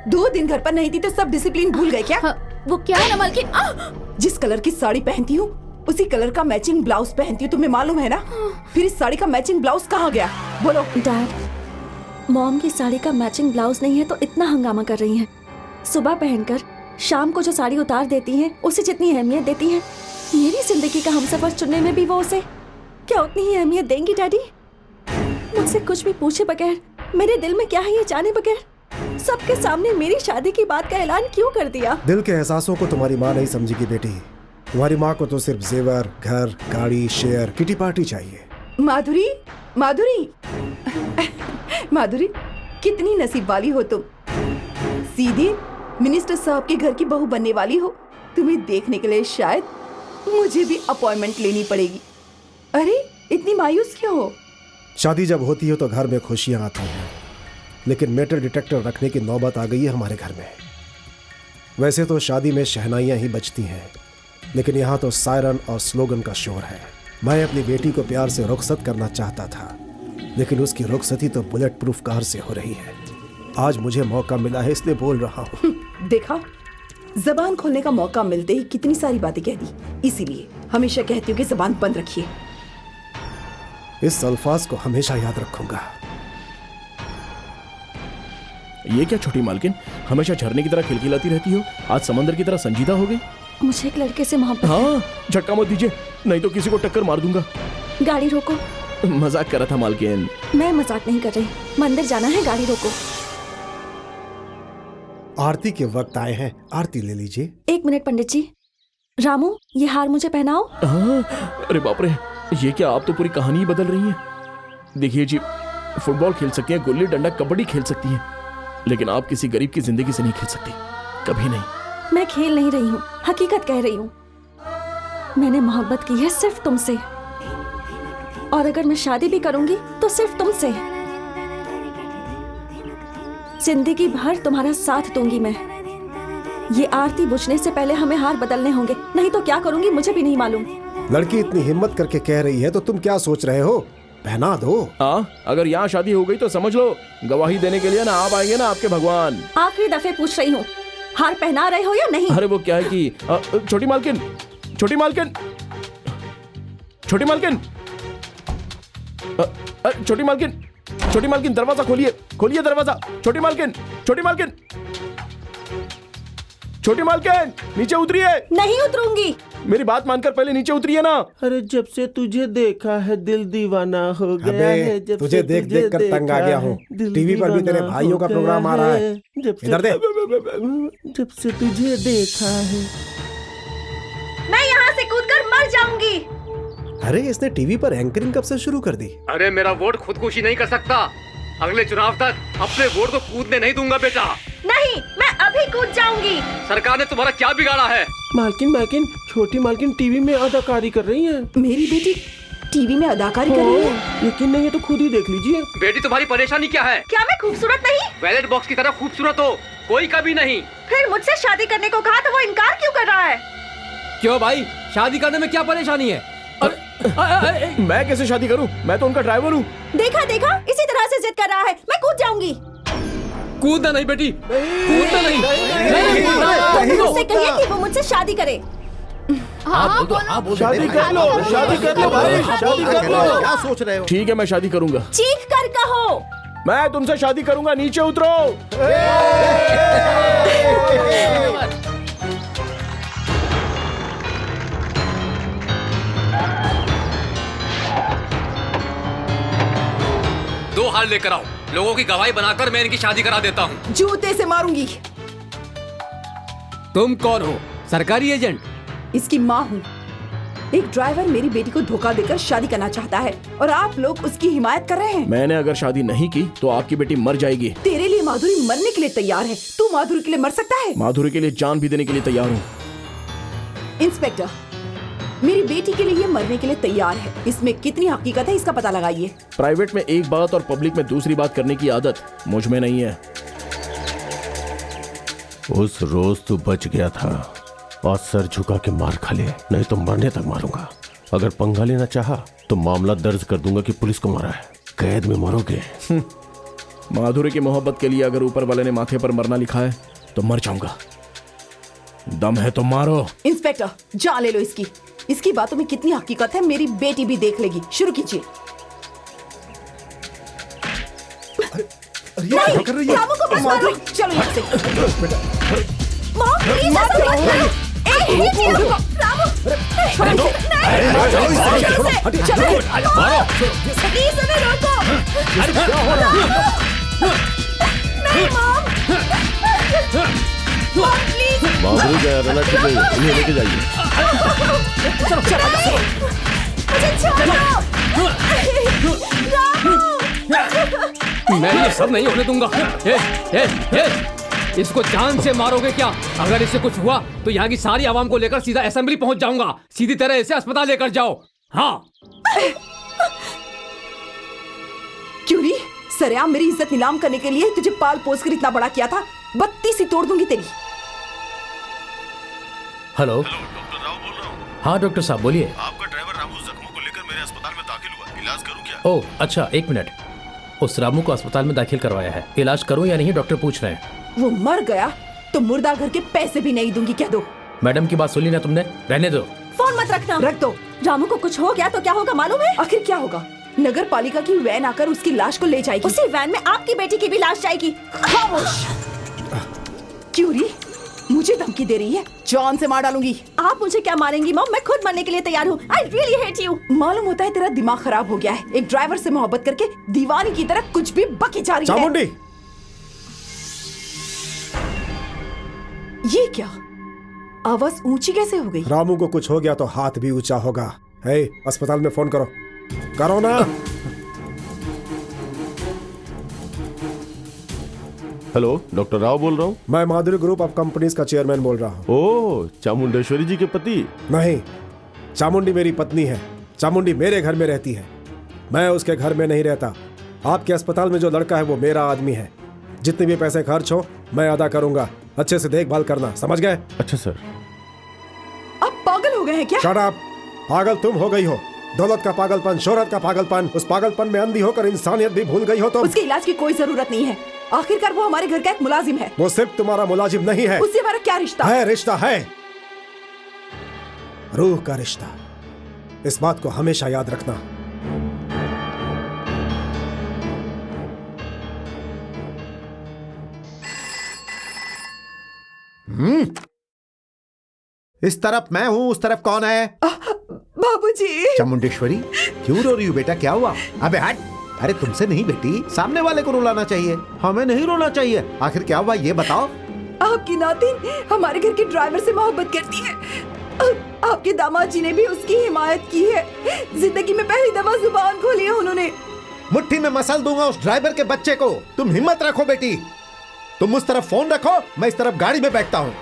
S6: 2 दिन घर पर नहीं थी तो सब डिसिप्लिन भूल गए क्या?
S5: हाँ, वो क्या है ना मालकिन?
S6: जिस कलर की साड़ी पहनती हूँ उसी कलर का मैचिंग ब्लाउज पहनती हूँ, तुम्हें मालूम है ना? फिर इस साड़ी का मैचिंग ब्लाउज कहाँ गया? बोलो।
S7: डैड, मॉम की साड़ी का मैचिंग ब्लाउज नहीं है तो इतना हंगामा कर रही हैं। सुबह पहनकर शाम को जो साड़ी उतार देती हैं उसे जितनी अहमियत देती हैं, मेरी जिंदगी का हमसफर चुनने में भी वो उसे क्या उतनी ही अहमियत देंगी? डैडी, मुझसे कुछ भी पूछे बगैर, मेरे दिल में क्या है ये जाने बगैर सबके सामने मेरी शादी की बात का ऐलान क्यों कर दिया?
S1: दिल के एहसासों को तुम्हारी माँ नहीं समझेगी बेटी। तुम्हारी माँ को तो सिर्फ जेवर, घर, गाड़ी, शेयर, किटी पार्टी चाहिए।
S6: माधुरी, माधुरी, माधुरी, कितनी नसीब वाली हो तुम। सीधे मिनिस्टर साहब के घर की बहू बनने वाली हो। तुम्हें देखने के लिए शायद मुझे भी अपॉइंटमेंट लेनी पड़ेगी। अरे इतनी मायूस क्यों हो?
S1: शादी जब होती है तो घर में खुशियां आती हैं, लेकिन मेटल डिटेक्टर रखने की नौबत आ गई है हमारे घर में। वैसे तो शादी में शहनाइयां ही बजती हैं, लेकिन यहाँ तो सायरन और स्लोगन का शोर है। मैं अपनी बेटी को प्यार से रुखसत करना चाहता था, लेकिन उसकी रुखसती तो बुलेट प्रूफ कार से हो रही है। आज मुझे मौका मिला है इसलिए बोल रहा हूँ।
S6: देखा, जबान खोलने का मौका मिलते ही कितनी सारी बातें कह दी। इसीलिए हमेशा कहती हूँ कि जबान बंद रखिए।
S1: इस अल्फाज को हमेशा याद रखूंगा।
S8: ये क्या छोटी मालकिन, हमेशा झरने की तरह खिलखिलाती रहती हो, आज समंदर की तरह संजीदा हो गई।
S7: मुझे एक लड़के से मोहब्बत।
S8: हाँ, झटका मत दीजिए, नहीं तो किसी को टक्कर मार दूंगा।
S7: गाड़ी रोको।
S8: मजाक कर रहा था मालकिन।
S7: मैं मजाक नहीं कर रही, मंदिर जाना है, गाड़ी रोको।
S1: आरती के वक्त आए हैं, आरती ले लीजिए।
S7: 1 मिनट पंडित जी। रामू, ये हार मुझे पहनाओ।
S8: अरे बाप रे, ये क्या, आप तो पूरी कहानी ही बदल रही हैं। देखिए जी, फुटबॉल खेल सकती हैं, गुल्ली डंडा कबड्डी खेल सकती हैं, लेकिन आप किसी गरीब की जिंदगी से नहीं खेल सकती, कभी नहीं।
S7: मैं खेल नहीं रही हूँ, हकीकत कह रही हूँ। मैंने मोहब्बत की है सिर्फ तुमसे, और अगर मैं शादी भी करूंगी तो सिर्फ तुमसे। जिंदगी भर तुम्हारा साथ दूंगी मैं। ये आरती बुझने से पहले हमें हार बदलने होंगे, नहीं तो क्या करूंगी मुझे भी नहीं मालूम।
S1: लड़की इतनी हिम्मत करके कह रही है तो तुम क्या सोच रहे हो? पहना दो।
S8: हाँ, अगर यहाँ शादी हो गई तो समझ लो गवाही देने के लिए ना आप आएंगे ना आपके भगवान।
S7: आखिरी दफे पूछ रही हूँ, हार पहना रहे हो या नहीं?
S8: अरे वो क्या है कि छोटी मालकिन, छोटी मालकिन, छोटी मालकिन, छोटी मालकिन, छोटी मालकिन, दरवाजा खोलिए, खोलिए दरवाजा। छोटी मालकिन, छोटी मालकिन, छोटी मालकिन, नीचे उतरिए।
S7: नहीं उतरूंगी।
S8: मेरी बात मानकर पहले नीचे उतरिए ना।
S4: अरे जब से तुझे देखा है दिल दीवाना हो गया है। जब
S1: तुझे देख देख कर तंग आ गया हूँ। टीवी पर भी तेरे भाइयों का प्रोग्राम आ रहा है। इधर दे।
S4: जब से तुझे देखा है।
S7: मैं यहाँ से कूदकर मर जाऊंगी।
S1: अरे इसने टीवी पर एंकरिंग कब से शुरू कर दी?
S11: अरे मेरा वोट खुदकुशी नहीं कर सकता, अगले चुनाव तक अपने वोट को कूदने नहीं दूंगा बेटा।
S7: नहीं, मैं अभी कूद जाऊंगी।
S11: सरकार ने तुम्हारा क्या बिगाड़ा है?
S4: मालकिन, छोटी मालकिन टीवी में अदाकारी कर रही है।
S6: मेरी बेटी टीवी में अदाकारी कर रही है?
S4: यकीन नहीं है तो खुद ही देख लीजिए।
S11: बेटी तुम्हारी परेशानी क्या है?
S7: क्या मैं खूबसूरत नहीं?
S11: बैलेट बॉक्स की तरह खूबसूरत हो, कोई कभी नहीं।
S7: फिर मुझसे शादी करने को कहा तो वो इनकार क्यों कर रहा है?
S11: क्यों भाई, शादी करने में क्या परेशानी है?
S8: मैं कैसे शादी करूं? मैं तो उनका ड्राइवर हूं।
S7: देखा, इसी तरह से जिद कर रहा है। मैं कूद जाऊंगी।
S11: कूदना नहीं बेटी, कूदना नहीं।
S7: उससे कहिए कि वो मुझसे शादी करे।
S5: हाँ बोलो।
S4: शादी कर लो, शादी कर लो भाई, शादी कर लो।
S3: क्या सोच रहे हो?
S8: ठीक है, मैं शादी करूंगा।
S7: चीख कर कहो।
S8: मैं तुमसे शादी करूंगा, नीचे उतरो।
S11: दो हार लेकर आओ, लोगों की गवाही बनाकर मैं इनकी शादी करा देता हूँ।
S6: जूते से मारूंगी।
S11: तुम कौन हो? सरकारी एजेंट?
S6: इसकी माँ हूँ। एक ड्राइवर मेरी बेटी को धोखा देकर शादी करना चाहता है और आप लोग उसकी हिमायत कर रहे हैं।
S8: मैंने अगर शादी नहीं की तो आपकी बेटी मर जाएगी।
S6: तेरे लिए माधुरी मरने के लिए तैयार है, तू माधुरी के लिए मर सकता है?
S8: माधुरी के लिए जान भी देने के लिए तैयार हूँ।
S6: इंस्पेक्टर, मेरी बेटी के लिए मरने के लिए तैयार है, इसमें कितनी हकीकत है इसका पता लगाइए।
S8: प्राइवेट में एक बात और पब्लिक में दूसरी बात करने की आदत मुझ में नहीं है।
S10: उस रोज तू बच गया था और सर झुका के मार खा ले, नहीं तो मरने तक मारूंगा। अगर पंगा लेना चाहा तो मामला दर्ज कर दूंगा कि पुलिस को मारा है, कैद में मरोगे।
S8: माधुरी की मोहब्बत के लिए अगर ऊपर वाले ने माथे पर मरना लिखा है तो मर जाऊंगा। दम है तो मारो।
S6: इंस्पेक्टर, जान ले लो इसकी। इसकी बातों में कितनी हकीकत है मेरी बेटी भी देख लेगी। शुरू कीजिए।
S1: क्या कर रही है?
S6: रामू को बस मारो। चलो यहाँ से।
S7: मॉम, प्लीज ऐसा मत करो। ये चीज़ रुको। रामू, छोड़ो इसे। चलो, प्लीज हमें रोको। नहीं मॉम, प्लीज।
S10: माधुरी का रहना ठीक नहीं है, इन्हें लेके जाइए।
S7: मुझे छोड़ो।
S11: मैं ये सब नहीं होने दूंगा। इसको जान से मारोगे क्या? अगर इससे कुछ हुआ तो यहाँ की सारी आवाम को लेकर सीधा असेंबली पहुंच जाऊंगा। सीधी तरह इसे अस्पताल लेकर जाओ। हाँ।
S6: क्यों री, सरेआम मेरी इज्जत नीलाम करने के लिए तुझे पाल पोस कर इतना बड़ा किया था, बत्ती सी तोड़ दूंगी तेरी।
S2: हेलो, हाँ डॉक्टर साहब बोलिए।
S10: आपका ड्राइवर रामू जख्मों को लेकर मेरे अस्पताल में दाखिल हुआ, इलाज करूं क्या?
S2: ओह अच्छा, 1 मिनट। उस रामू को अस्पताल में दाखिल करवाया है, इलाज करूं या नहीं डॉक्टर पूछ रहे हैं।
S6: वो मर गया तो मुर्दा घर के पैसे भी नहीं दूंगी, कह दो।
S2: मैडम की बात सुनी ना तुमने, रहने दो।
S7: फोन मत रखना।
S6: रख दो।
S7: रामू को कुछ हो गया तो क्या होगा मालूम है?
S6: आखिर क्या होगा? नगर पालिका की वैन आकर उसकी लाश को ले जाएगी।
S7: उसी वैन में आपकी बेटी की भी लाश जाएगी।
S6: खामोश। क्यों री, मुझे धमकी दे रही है, जान से मार डालूंगी।
S7: आप मुझे क्या मारेंगी मॉम? मैं खुद मरने के लिए तैयार हूँ। I really hate you.
S6: मालूम होता है तेरा दिमाग खराब हो गया है। एक ड्राइवर से मोहब्बत करके दीवानी की तरह कुछ भी बकी जा रही है।
S1: चामुंडी,
S6: ये क्या आवाज ऊंची कैसे हो गई?
S1: रामू को कुछ हो गया तो हाथ भी ऊंचा होगा। हे, अस्पताल में फोन करो। करो ना।
S10: हेलो, डॉक्टर राव बोल रहा हूँ।
S1: मैं माधुरी ग्रुप ऑफ कंपनीज का चेयरमैन बोल रहा हूँ।
S10: ओह, चामुंडेश्वरी जी के पति?
S1: नहीं, चामुंडी मेरी पत्नी है। चामुंडी मेरे घर में रहती है, मैं उसके घर में नहीं रहता। आपके अस्पताल में जो लड़का है वो मेरा आदमी है। जितने भी पैसे खर्च हो मैं अदा करूंगा। अच्छे से देखभाल करना, समझ गए?
S10: अच्छा सर।
S6: आप पागल हो गए हैं क्या?
S1: Shut up. पागल तुम हो गई हो। दौलत का पागलपन, शोहरत का पागलपन, उस पागलपन में अंधी होकर इंसानियत भी भूल गई हो तुम।
S6: उसके इलाज की कोई जरूरत नहीं है। आखिरकार वो हमारे घर का एक मुलाजिम है।
S1: वो सिर्फ तुम्हारा मुलाजिम नहीं है।
S6: उससे हमारा क्या रिश्ता
S1: है? रिश्ता है, रूह का रिश्ता। इस बात को हमेशा याद रखना।
S3: इस तरफ मैं हूँ, उस तरफ कौन है?
S6: बाबूजी।
S3: चामुंडेश्वरी, क्यों रो रही हो बेटा? क्या हुआ? अबे हट। अरे तुमसे नहीं बेटी, सामने वाले को रुलाना चाहिए, हमें नहीं रोना चाहिए। आखिर क्या हुआ ये बताओ।
S6: आपकी नातिन हमारे घर के ड्राइवर से मोहब्बत करती है। आपके दामाद जी ने भी उसकी हिमायत की है। जिंदगी में पहली दफा जुबान खोली है उन्होंने।
S3: मुट्ठी में मसल दूंगा उस ड्राइवर के बच्चे को। तुम हिम्मत रखो बेटी। तुम उस तरफ फोन रखो, मैं इस तरफ गाड़ी में बैठता हूँ।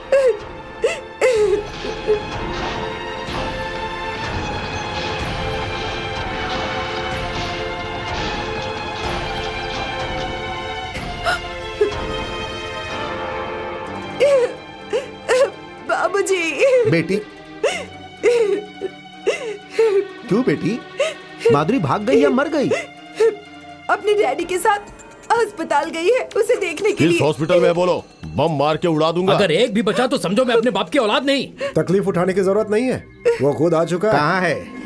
S6: बाबूजी।
S3: बेटी, क्यों बेटी? माधुरी भाग गई या मर गई?
S6: अपने डैडी के साथ अस्पताल गई है उसे देखने के लिए।
S10: किस हॉस्पिटल में? बोलो, बम मार के उड़ा दूंगा।
S2: अगर एक भी बचा तो समझो मैं अपने बाप की औलाद नहीं।
S1: तकलीफ उठाने की जरूरत नहीं है, वो खुद आ चुका है।
S3: कहाँ है?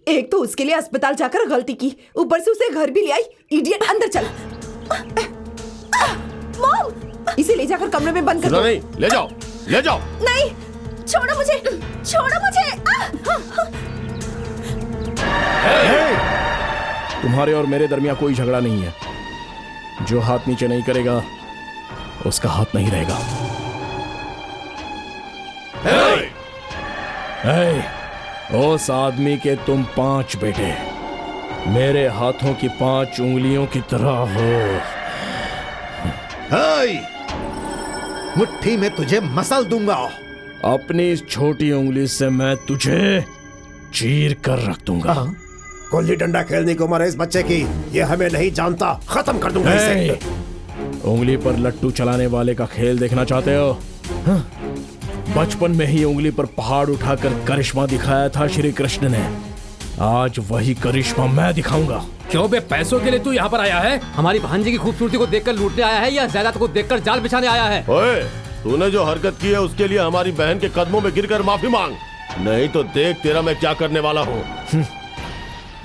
S6: एक तो उसके लिए अस्पताल जाकर गलती की, ऊपर से उसे घर भी ले आई। इडियट, अंदर चल। मॉम, इसे ले जाकर कमरे में बंद कर दो।
S10: नहीं, ले जाओ, ले जाओ।
S7: नहीं, छोड़ो मुझे, छोड़ो मुझे।
S8: तुम्हारे और मेरे दरमियान कोई झगड़ा नहीं है। जो हाथ नीचे नहीं करेगा उसका हाथ नहीं रहेगा। उस आदमी के तुम 5 बेटे मेरे हाथों की 5 उंगलियों की तरह हो।
S3: मुट्ठी में तुझे मसल दूंगा।
S8: अपनी इस छोटी उंगली से मैं तुझे चीर कर रख दूंगा।
S1: गुल्ली डंडा खेलने की उम्र है इस बच्चे की, ये हमें नहीं जानता। खत्म कर दूंगा इसे।
S8: उंगली पर लट्टू चलाने वाले का खेल देखना चाहते हो? हाँ? बचपन में ही उंगली पर पहाड़ उठाकर करिश्मा दिखाया था श्री कृष्ण ने। आज वही करिश्मा मैं दिखाऊंगा।
S11: क्यों बे, पैसों के लिए तू यहाँ पर आया है? हमारी भांजी की खूबसूरती को देखकर लूटने आया है या जायदाद को देखकर जाल बिछाने आया है?
S10: ओए, तूने जो हरकत की है उसके लिए हमारी बहन के कदमों में गिरकर माफी मांग, नहीं तो देख तेरा मैं क्या करने वाला हूँ।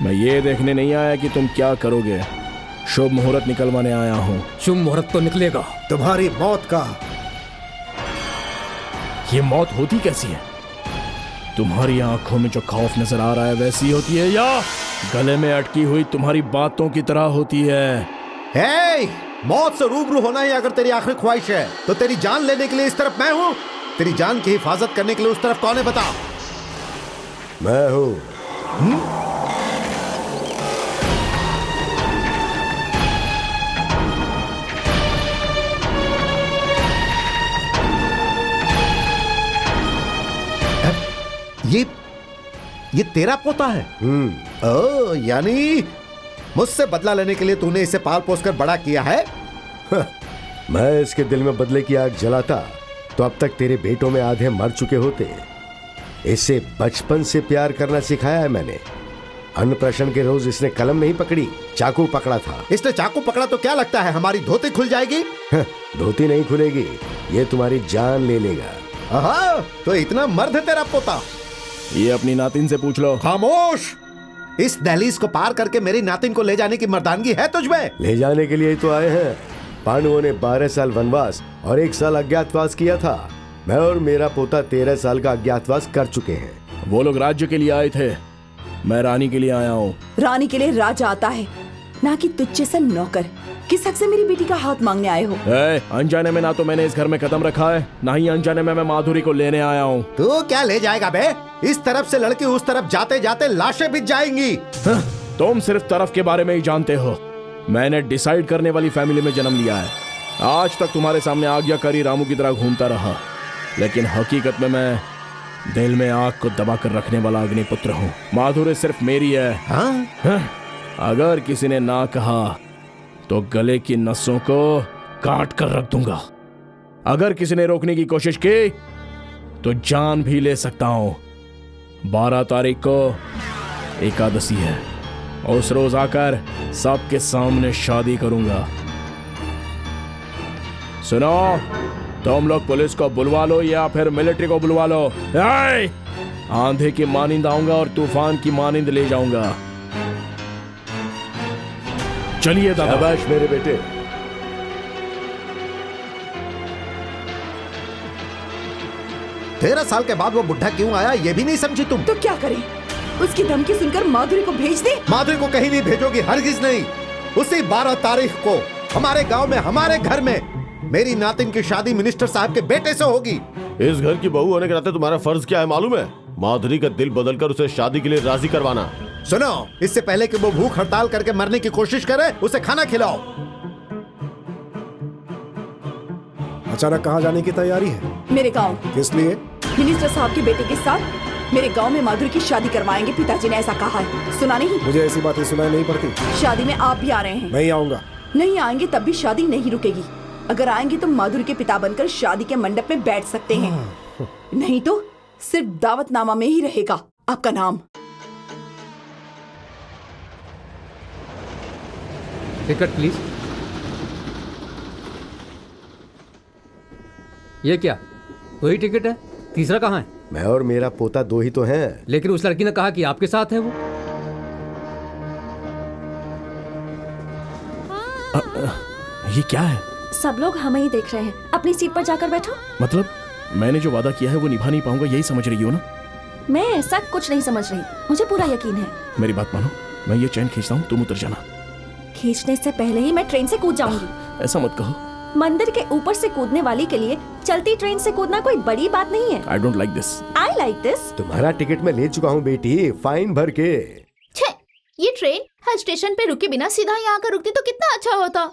S8: मैं ये देखने नहीं आया कि तुम क्या करोगे, शुभ मुहूर्त निकलवाने आया हूँ।
S11: शुभ मुहूर्त तो निकलेगा।
S1: तुम्हारी मौत का।
S8: ये मौत होती कैसी है? तुम्हारी आंखों में जो खौफ नजर आ रहा है वैसी होती है या गले में अटकी हुई तुम्हारी बातों की तरह होती है?
S3: मौत से रूबरू होना ही अगर तेरी आखिरी ख्वाहिश है तो तेरी जान लेने के लिए इस तरफ मैं हूँ, तेरी जान की हिफाजत करने के लिए उस तरफ कौन है बता?
S9: मैं हूँ।
S3: ये तेरा पोता है? ओ, यानी मुझसे बदला लेने के लिए तूने इसे पाल पोस कर बड़ा किया है?
S9: मैं इसके दिल में बदले की आग जलाता तो अब तक तेरे बेटों में आधे मर चुके होते। इसे बचपन से प्यार करना सिखाया है मैंने। अन्नप्राशन के रोज इसने कलम नहीं पकड़ी, चाकू पकड़ा था।
S3: इसने चाकू पकड़ा तो क्या लगता है हमारी धोती खुल जाएगी?
S9: धोती नहीं खुलेगी, ये तुम्हारी जान ले लेगा।
S3: हाँ, तो इतना मर्द है तेरा पोता?
S8: ये अपनी नातिन से पूछ लो।
S3: खामोश! इस दहलीज को पार करके मेरी नातिन को ले जाने की मर्दानगी है तुझमें?
S9: ले जाने के लिए ही तो आए हैं। पांडवों ने 12 साल वनवास और 1 साल अज्ञातवास किया था। मैं और मेरा पोता 13 साल का अज्ञातवास कर चुके हैं।
S8: वो लोग राज्य के लिए आए थे, मैं रानी के लिए आया हूँ।
S6: रानी के लिए राजा आता है, ना कि तुझ जैसा नौकर। किस हक से मेरी बेटी का हाथ मांगने आए हो?
S8: अनजाने में ना तो मैंने इस घर में कदम रखा है, ना ही अनजाने में मैं माधुरी को लेने आया हूँ।
S3: तू क्या ले जाएगा बे? इस तरफ से लड़की उस तरफ जाते जाते लाशें बिछ जाएंगी।
S8: तुम सिर्फ तरफ के बारे में ही जानते हो। मैंने डिसाइड करने वाली फैमिली में जन्म लिया है। आज तक तुम्हारे सामने आज्ञाकारी रामू की तरह घूमता रहा, लेकिन हकीकत में मैं दिल में आग को दबा कर रखने वाला अग्निपुत्र हूँ। माधुरी सिर्फ मेरी है। हाँ? अगर किसी ने ना कहा तो गले की नसों को काट कर रख दूंगा। अगर किसी ने रोकने की कोशिश की तो जान भी ले सकता हूं। 12 तारीख को एकादशी है, उस रोज आकर सबके सामने शादी करूंगा। सुनो, तुम लोग पुलिस को बुलवा लो या फिर मिलिट्री को बुलवा लो। आंधी की मानिंद आऊंगा और तूफान की मानिंद ले जाऊंगा। चलिए दादा।
S9: शाबाश मेरे बेटे।
S3: तेरह साल के बाद वो बुढ़ा क्यों आया ये भी नहीं समझी तुम?
S6: तो क्या करें? उसकी धमकी सुनकर माधुरी को भेज दे?
S3: माधुरी को कहीं नहीं भेजोगी, हरगिज नहीं। उसी 12 तारीख को हमारे गांव में, हमारे घर में मेरी नातिन की शादी मिनिस्टर साहब के बेटे से होगी।
S10: इस घर की बहू होने के नाते तुम्हारा फर्ज क्या है मालूम है? माधुरी का दिल बदलकर उसे शादी के लिए राजी करवाना।
S3: सुनो, इससे पहले कि वो भूख हड़ताल करके मरने की कोशिश करे, उसे खाना खिलाओ।
S1: अचानक कहाँ जाने की तैयारी है?
S6: मेरे गांव।
S1: किस लिए?
S6: मिनिस्टर साहब के बेटे के साथ मेरे गांव में माधुरी की शादी करवाएंगे। पिताजी ने ऐसा कहा है, सुना नहीं?
S1: मुझे ऐसी बातें सुनाई नहीं पड़ती।
S6: शादी में आप भी आ रहे हैं?
S1: नहीं आऊंगा।
S6: नहीं आएंगे तब भी शादी नहीं रुकेगी। अगर आएंगे तो माधुरी के पिता बनकर शादी के मंडप में बैठ सकते हैं, नहीं तो सिर्फ दावतनामा में ही रहेगा आपका नाम।
S11: Ticket please. ये क्या, वही टिकट है? तीसरा कहाँ है?
S9: मैं और मेरा पोता 2 ही तो हैं।
S11: लेकिन उस लड़की ने कहा कि आपके साथ है वो।
S8: ये क्या है?
S7: सब लोग हमें ही देख रहे हैं। अपनी सीट पर जाकर बैठो।
S8: मतलब मैंने जो वादा किया है वो निभा नहीं पाऊंगा, यही समझ रही हो ना?
S7: मैं ऐसा कुछ नहीं समझ रही, मुझे पूरा यकीन है।
S8: मेरी बात मानो, मैं ये चैन खींचता हूँ, तुम उतर जाना।
S7: खींचने से पहले ही मैं ट्रेन से कूद जाऊंगी।
S8: ऐसा मत कहो।
S7: मंदिर के ऊपर से कूदने वाली के लिए चलती ट्रेन से कूदना कोई बड़ी बात नहीं है।
S8: आई don't like this.
S7: I like this.
S9: तुम्हारा टिकट मैं ले चुका हूँ बेटी, फाइन भर के।
S5: छे, ये ट्रेन हर स्टेशन पे रुके बिना सीधा यहाँ आकर रुकती तो कितना अच्छा होता।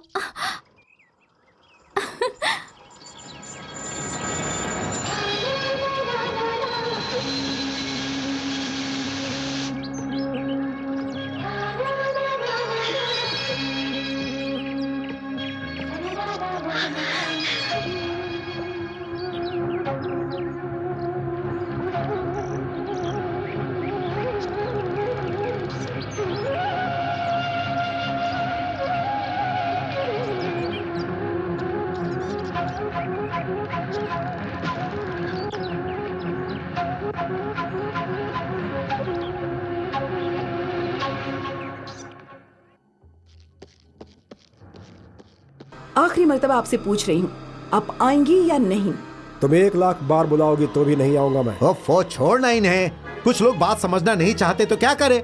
S6: आखिरी मर्तबा आपसे पूछ रही हूँ, आप आएंगी या नहीं?
S1: तुम 1 लाख बार बुलाओगी तो भी नहीं आऊंगा मैं।
S3: ओफो, छोड़ना ही नहीं। कुछ लोग बात समझना नहीं चाहते तो क्या करे?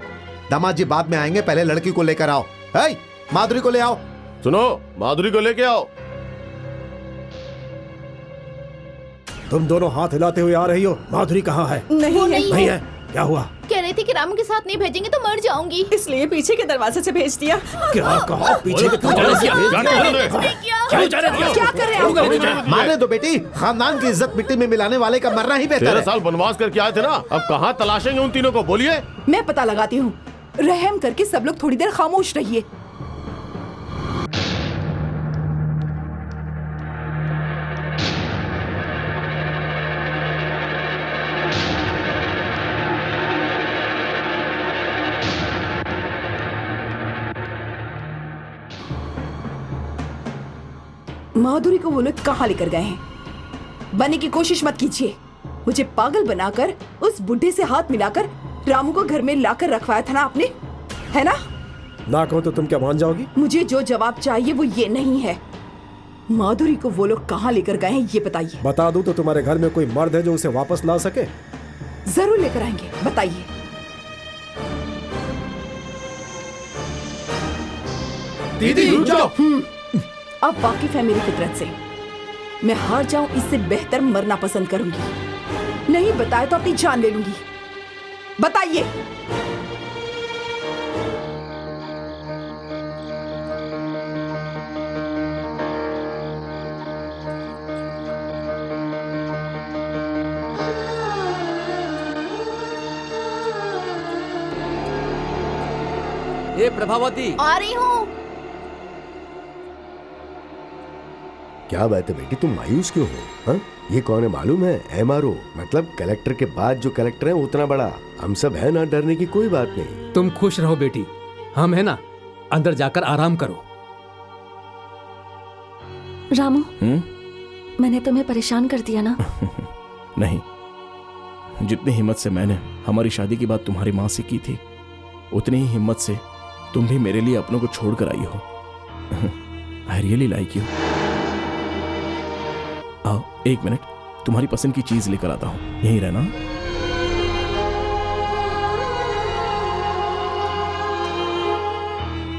S3: दामाद जी बाद में आएंगे, पहले लड़की को लेकर आओ। हे, माधुरी को ले आओ।
S10: सुनो, माधुरी को लेके आओ।
S1: तुम दोनों हाथ हिलाते हुए आ रही हो। माधुरी कहाँ है?
S6: नहीं
S1: है। क्या हुआ?
S5: कह रही थी कि रामू के साथ नहीं भेजेंगे तो मर जाऊंगी,
S6: इसलिए पीछे के दरवाजे से भेज दिया।
S1: क्या कहा? पीछे के
S6: क्या कर रहे हैं?
S3: मारने दो बेटी, खानदान की इज्जत मिट्टी में मिलाने वाले का मरना ही बेहतर
S10: 13
S3: है।
S10: साल वनवास करके आए थे ना, अब कहाँ तलाशेंगे उन तीनों को? बोलिए।
S6: मैं पता लगाती हूँ। रहम करके सब लोग थोड़ी देर खामोश रहिए। माधुरी को वो लोग कहाँ लेकर गए हैं? बनने की कोशिश मत कीजिए। मुझे पागल बनाकर उस बुढ़े से हाथ मिलाकर रामू को घर में लाकर रखवाया था ना आपने, है ना?
S1: ना कहो तो तुम क्या मान जाओगी?
S6: मुझे जो जवाब चाहिए वो ये नहीं है। माधुरी को वो लोग कहाँ लेकर गए हैं ये बताइए।
S1: बता दूं तो तुम्हारे घर में कोई मर्द है जो उसे वापस ला सके?
S6: जरूर लेकर आएंगे, बताइए।
S8: दीदी रुक जाओ।
S6: अब वाकिफ है मेरी फितरत से। मैं हार जाऊं इससे बेहतर मरना पसंद करूंगी। नहीं बताया तो अपनी जान ले लूंगी। बताइए।
S11: ये प्रभावती,
S5: आ रही हूँ।
S9: क्या बात है बेटी, तुम मायूस क्यों हो? हाँ, ये कौन है मालूम है? MRO, मतलब कलेक्टर के बाद जो कलेक्टर है उतना बड़ा। हम सब है ना, डरने की कोई बात नहीं।
S11: तुम खुश रहो बेटी, हम है ना, अंदर जाकर आराम करो।
S7: रामू, मैंने तुम्हें परेशान कर दिया ना?
S8: नहीं, जितनी हिम्मत से मैंने हमारी शादी की बात तुम्हारी माँ से की थी, उतनी ही हिम्मत से तुम भी मेरे लिए अपनों को छोड़कर आई हो। I really like you. आओ, 1 मिनट, तुम्हारी पसंद की चीज लेकर आता हूं, यहीं रहना।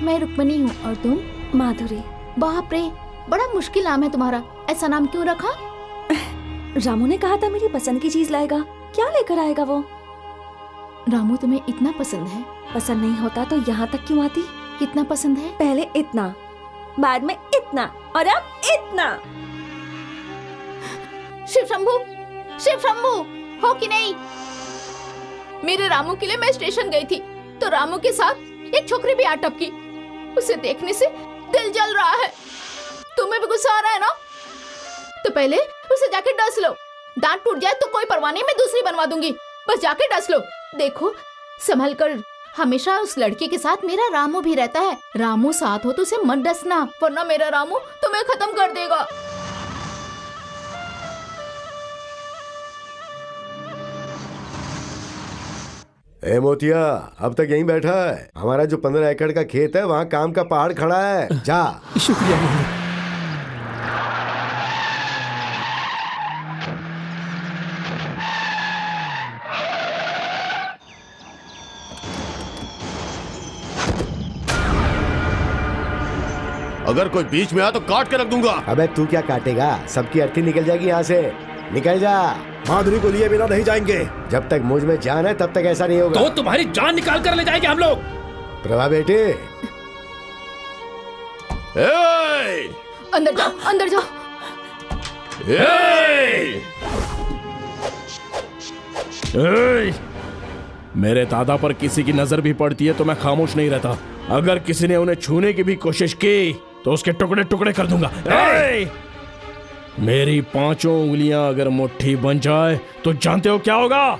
S5: मैं रुक्मणी हूँ और तुम?
S7: माधुरी।
S5: बाप रे, बड़ा मुश्किल नाम है तुम्हारा। ऐसा नाम क्यों रखा?
S7: रामू ने कहा था मेरी पसंद की चीज लाएगा। क्या लेकर आएगा वो?
S5: रामू तुम्हें इतना पसंद है?
S7: पसंद नहीं होता तो यहाँ तक क्यों आती?
S5: कितना पसंद है?
S7: पहले इतना, बाद में इतना और अब इतना।
S5: शिव शंभू, शिव शंभू, हो कि नहीं? मेरे रामू के लिए मैं स्टेशन गई थी तो रामू के साथ एक छोकरी भी आ टपकी। उसे देखने से दिल जल रहा है। तुम्हें भी गुस्सा आ रहा है ना? तो पहले उसे जाके डस लो। दांत टूट जाए तो कोई परवाह नहीं, मैं दूसरी बनवा दूंगी। बस जाके डस लो। देखो संभल कर, हमेशा उस लड़की के साथ मेरा रामू भी रहता है। रामू साथ हो तो उसे मत डसना, वरना मेरा रामू तुम्हें खत्म कर देगा।
S9: ए मोतिया, अब तक यहीं बैठा है? हमारा जो 15 एकड़ का खेत है वहाँ काम का पहाड़ खड़ा है, जा।
S11: शुक्रिया मोहम्मद।
S10: अगर कोई बीच में आया तो काट के रख दूंगा।
S9: अबे तू क्या काटेगा? सबकी अर्थी निकल जाएगी यहाँ से। निकल जा।
S1: माधुरी को लिए बिना नहीं जाएंगे।
S9: जब तक मुझ में जान है तब तक ऐसा नहीं होगा।
S8: तो तुम्हारी जान निकाल कर ले जाएंगे हम लोग।
S9: प्रभा बेटे,
S5: अंदर जाओ, अंदर जाओ।
S8: मेरे दादा पर किसी की नजर भी पड़ती है तो मैं खामोश नहीं रहता। अगर किसी ने उन्हें छूने की भी कोशिश की तो उसके टुकड़े टुकड़े कर दूंगा। मेरी 5 उंगलियां अगर मुट्ठी बन जाए तो जानते हो क्या होगा?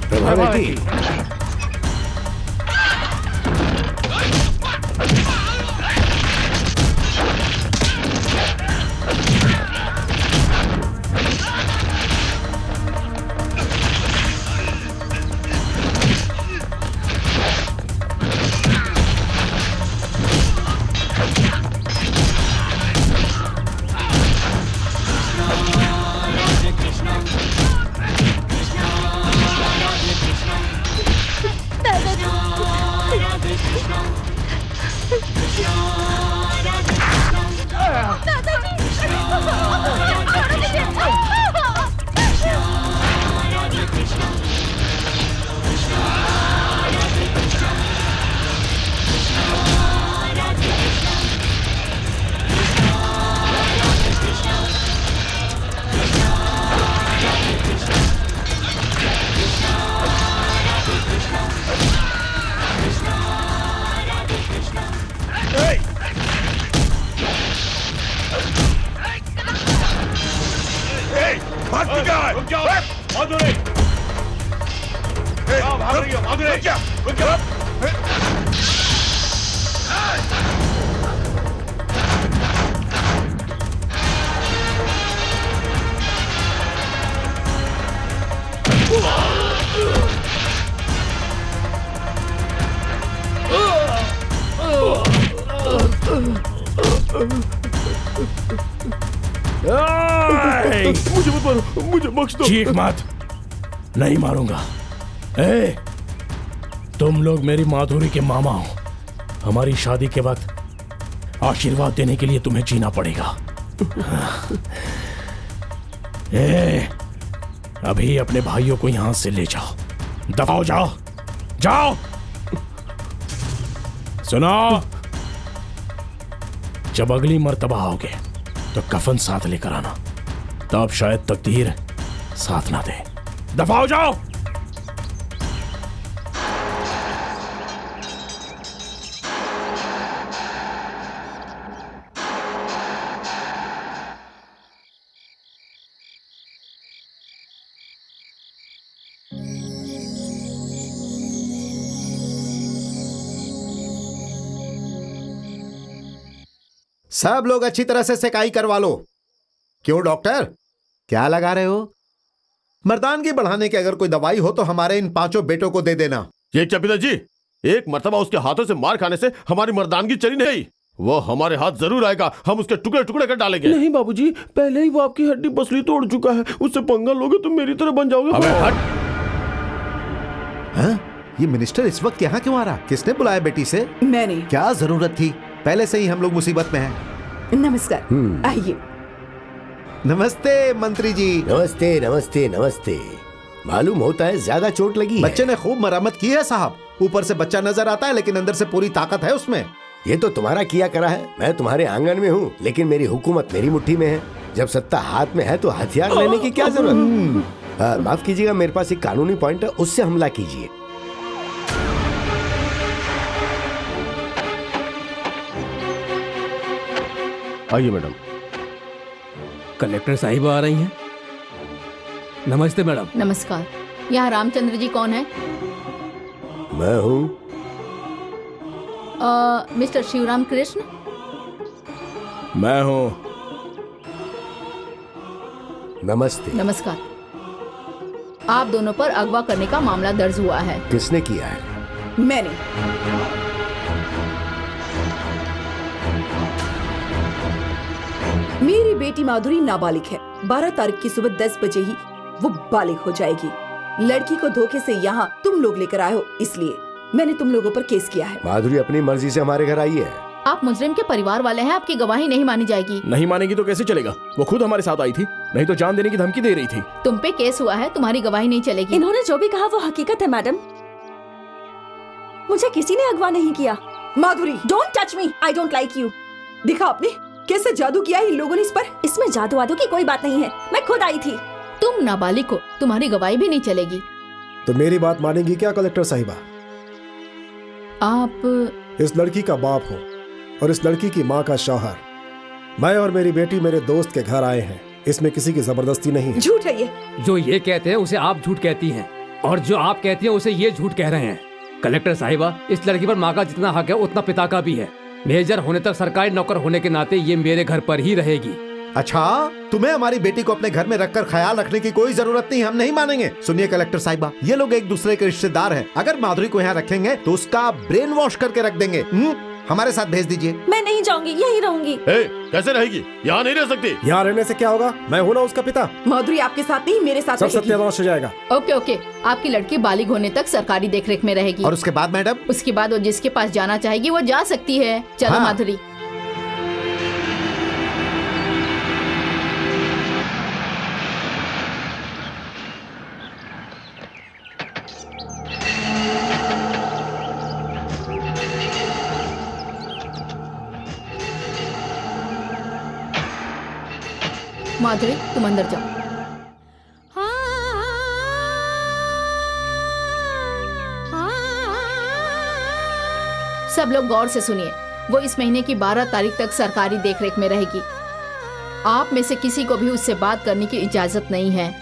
S9: प्रभा बेटी,
S12: भागती क्या है? रुक जाओ माधुरी, भाग रही हो माधुरी, रुक जाओ।
S8: मुझे मत मारो, मुझे बख्श दो। चीख मत, नहीं मारूंगा। ए, तुम लोग मेरी माधुरी के मामा हो। हमारी शादी के वक्त आशीर्वाद देने के लिए तुम्हें जीना पड़ेगा। ए, अभी अपने भाइयों को यहां से ले जाओ, दफाओ, जाओ जाओ। सुनो, जब अगली मर्तबा आओगे तो कफन साथ लेकर आना, तब शायद तकदीर साथ ना दे। दफाओ, जाओ।
S3: सब लोग अच्छी तरह से सेकाई करवा लो। क्यों डॉक्टर, क्या लगा रहे हो? मर्दानगी बढ़ाने की अगर कोई दवाई हो तो हमारे इन 5 बेटों को दे देना।
S10: ये क्या पिताजी, एक मर्तबा उसके हाथों से मार खाने से हमारी मर्दानगी चली नहीं। वो हमारे हाथ जरूर आएगा, हम उसके टुकड़े टुकड़े कर डालेंगे।
S4: नहीं बाबूजी, पहले ही वो आपकी हड्डी पसली तोड़ चुका है, उससे पंगा लोगे तो मेरी तरह बन जाओगे।
S10: अबे हट।
S3: हाँ? ये मिनिस्टर इस वक्त यहाँ क्यों आ रहा? किसने बुलाया बेटी से?
S6: मैंने।
S3: क्या जरूरत थी? पहले से ही हम लोग मुसीबत में हैं।
S6: नमस्कार, आइए।
S3: नमस्ते मंत्री जी।
S9: नमस्ते नमस्ते नमस्ते। मालूम होता है ज्यादा चोट लगी है।
S3: बच्चे ने खूब मरम्मत की है साहब। ऊपर से बच्चा नजर आता है लेकिन अंदर से पूरी ताकत है उसमें।
S9: ये तो तुम्हारा किया करा है। मैं तुम्हारे आंगन में हूँ लेकिन मेरी हुकूमत मेरी मुट्ठी में है। जब सत्ता हाथ में है तो हथियार लेने की क्या जरूरत? माफ कीजिएगा, मेरे पास एक कानूनी पॉइंट है, उससे हमला कीजिए।
S10: आइए मैडम।
S11: कलेक्टर साहिबा आ रही हैं। नमस्ते मैडम।
S5: नमस्कार। यहाँ रामचंद्र जी कौन है?
S9: मैं हूँ।
S5: मिस्टर शिवराम कृष्ण।
S8: मैं हूँ।
S9: नमस्ते।
S5: नमस्कार। आप दोनों पर अगवा करने का मामला दर्ज हुआ है।
S9: किसने किया है?
S6: मैंने। मेरी बेटी माधुरी नाबालिग है। 12 तारीख की सुबह 10 बजे ही वो बालिग हो जाएगी। लड़की को धोखे से यहाँ तुम लोग लेकर आए हो, इसलिए मैंने तुम लोगों पर केस किया है।
S9: माधुरी अपनी मर्जी से हमारे घर आई है।
S5: आप मुजरिम के परिवार वाले हैं, आपकी गवाही नहीं मानी जाएगी।
S8: नहीं मानेगी तो कैसे चलेगा? वो खुद हमारे साथ आई थी, नहीं तो जान देने की धमकी दे रही थी।
S5: तुम पे केस हुआ है, तुम्हारी गवाही नहीं चलेगी।
S7: इन्होंने जो भी कहा वो हकीकत है मैडम। मुझे किसी ने अगवा नहीं किया।
S6: Madhuri,
S7: don't touch me, I don't like you.
S6: दिखा आपने कैसे जादू किया है इन लोगों ने इस पर।
S7: इसमें जादू वादू की कोई बात नहीं है, मैं खुद आई थी।
S5: तुम नाबालिग हो, तुम्हारी गवाही भी नहीं चलेगी।
S1: तो मेरी बात मानेंगी क्या कलेक्टर साहिबा?
S5: आप
S1: इस लड़की का बाप हो और इस लड़की की माँ का शौहर। मैं और मेरी बेटी मेरे दोस्त के घर आए हैं, इसमें किसी की जबरदस्ती नहीं है।
S6: झूठ है ये।
S11: जो ये कहते हैं उसे आप झूठ कहती हैं, और जो आप कहती हैं उसे ये झूठ कह रहे हैं। कलेक्टर साहिबा, इस लड़की पर माँ का जितना हक है उतना पिता का भी है। मेजर होने तक सरकारी नौकर होने के नाते ये मेरे घर पर ही रहेगी।
S3: अच्छा, तुम्हें हमारी बेटी को अपने घर में रखकर ख्याल रखने की कोई जरूरत नहीं, हम नहीं मानेंगे। सुनिए कलेक्टर साहिबा, ये लोग एक दूसरे के रिश्तेदार हैं। अगर माधुरी को यहाँ रखेंगे तो उसका ब्रेन वॉश करके रख देंगे। हमारे साथ भेज दीजिए।
S7: मैं नहीं जाऊंगी, यहीं रहूंगी।
S10: कैसे रहेगी? यहाँ नहीं रह सकती।
S1: यहाँ रहने से क्या होगा? मैं हूँ ना उसका पिता।
S6: माधुरी आपके साथ नहीं, मेरे साथ
S1: सब
S6: रहेगी।
S1: सत्यानाश हो जाएगा।
S5: ओके ओके, आपकी लड़की बालिग होने तक सरकारी देखरेख में रहेगी।
S3: और उसके बाद मैडम?
S5: उसके बाद वो जिसके पास जाना चाहेगी वो जा सकती है। चलो
S3: हाँ।
S5: माधुरी। माधुरी, तुम अंदर जाओ। सब लोग गौर से सुनिए। वो इस महीने की 12 तारीख तक सरकारी देखरेख में रहेगी। आप में से किसी को भी उससे बात करने की इजाजत नहीं है।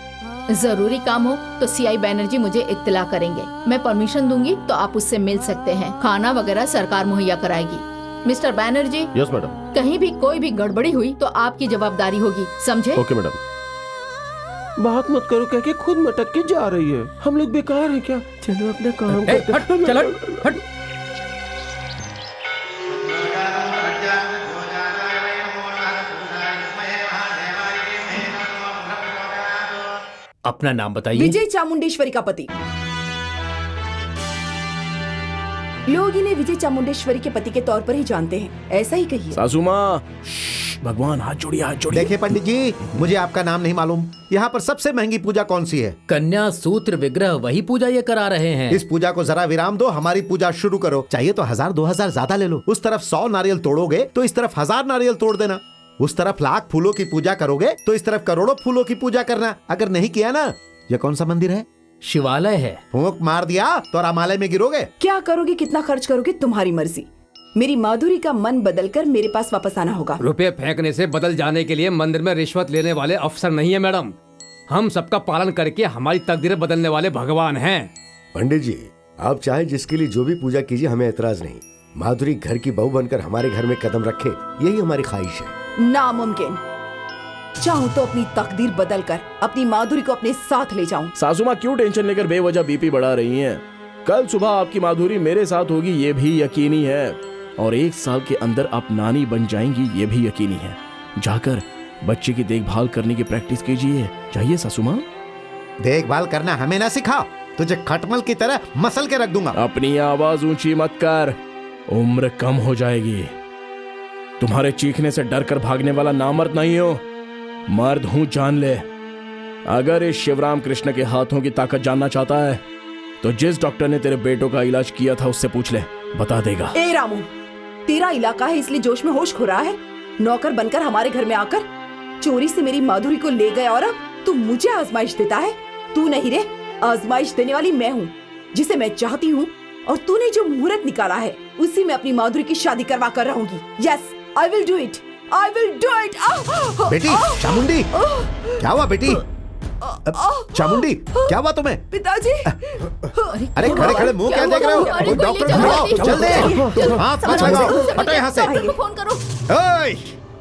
S5: जरूरी काम हो तो सीआई बैनर्जी मुझे इत्तला करेंगे। मैं परमिशन दूंगी तो आप उससे मिल सकते हैं। खाना वगैरह सरकार मुहैया कराएगी। Mister Banerjee,
S10: yes madam.
S5: कहीं भी कोई भी गड़बड़ी हुई तो आपकी जवाबदारी होगी, समझे?
S10: Okay madam.
S4: बात मत करो कह के खुद मटक के जा रही है। हम लोग बेकार हैं क्या? चलो अपना काम करते हैं।
S2: चल हट, हट। अपना नाम बताइए।
S6: विजय चामुंडेश्वरी का पति। लोग इन्हें विजय चामुंडेश्वरी के पति के तौर पर ही जानते हैं, ऐसा ही कहिए।
S8: सासू माँ, भगवान हाथ जोड़िए, हाथ जोड़िए।
S3: देखिए पंडित जी, मुझे आपका नाम नहीं मालूम। यहाँ पर सबसे महंगी पूजा कौन सी है?
S2: कन्या सूत्र विग्रह, वही पूजा ये करा रहे हैं।
S3: इस पूजा को जरा विराम दो, हमारी पूजा शुरू करो। चाहिए तो 1000-2000 ज्यादा ले लो। उस तरफ 100 नारियल तोड़ोगे तो इस तरफ 1000 नारियल तोड़ देना। उस तरफ लाख फूलों की पूजा करोगे तो इस तरफ करोड़ों फूलों की पूजा करना। अगर नहीं किया ना, ये कौन सा मंदिर है?
S2: शिवालय है।
S3: फूंक मार दिया तो रामालय में गिरोगे।
S6: क्या करोगे, कितना खर्च करोगे, तुम्हारी मर्जी। मेरी माधुरी का मन बदलकर मेरे पास वापस आना होगा।
S11: रुपए फेंकने से बदल जाने के लिए मंदिर में रिश्वत लेने वाले अफसर नहीं है मैडम। हम सबका पालन करके हमारी तकदीरें बदलने वाले भगवान हैं।
S9: पंडित जी, आप चाहे जिसके लिए जो भी पूजा कीजिए, हमें एतराज नहीं। माधुरी घर की बहू बनकर हमारे घर में कदम रखे, यही हमारी ख्वाहिश है।
S6: नामुमकिन। चाहूँ तो अपनी तकदीर बदलकर अपनी माधुरी को अपने साथ ले जाऊं।
S8: सासू माँ क्यों टेंशन लेकर बेवजह बीपी बढ़ा रही हैं? कल सुबह आपकी माधुरी मेरे साथ होगी, ये भी यकीनी है। और 1 साल के अंदर आप नानी बन जाएंगी, ये भी यकीनी है। जाकर बच्चे की देखभाल करने की प्रैक्टिस कीजिए। चाहिए सासू माँ?
S3: देखभाल करना हमें ना सिखाओ, तुझे खटमल की तरह मसल के रख दूंगा।
S8: अपनी आवाज ऊंची मत कर, उम्र कम हो जाएगी। तुम्हारे चीखने से डर कर भागने वाला नामर्द नहीं हो, मर्द हूं, जान ले। अगर इस शिवराम कृष्ण के हाथों की ताकत जानना चाहता है तो जिस डॉक्टर ने तेरे बेटों का इलाज किया था उससे पूछ ले, बता देगा।
S6: ए रामू, तेरा इलाका है इसलिए जोश में होश खो रहा है। नौकर बनकर हमारे घर में आकर चोरी से मेरी माधुरी को ले गया और अब तू मुझे आजमाइश देता है। तू नहीं रे, आजमाइश देने वाली मैं हूँ, जिसे मैं चाहती हूँ। और तूने जो मुहूर्त निकाला है उसी में अपनी माधुरी की शादी करवा कर रहूंगी। Yes, I will do it, I will do it.
S3: बेटी चामुंडी, क्या हुआ बेटी? चामुंडी, क्या हुआ तुम्हें?
S6: पिताजी।
S3: अरे खड़े खड़े मुंह क्या देख रहे हो? कोई डॉक्टर बुलाओ, जल्दी। हाथ मत लगाओ, हटो यहाँ से।
S5: फोन करो।
S3: ओए,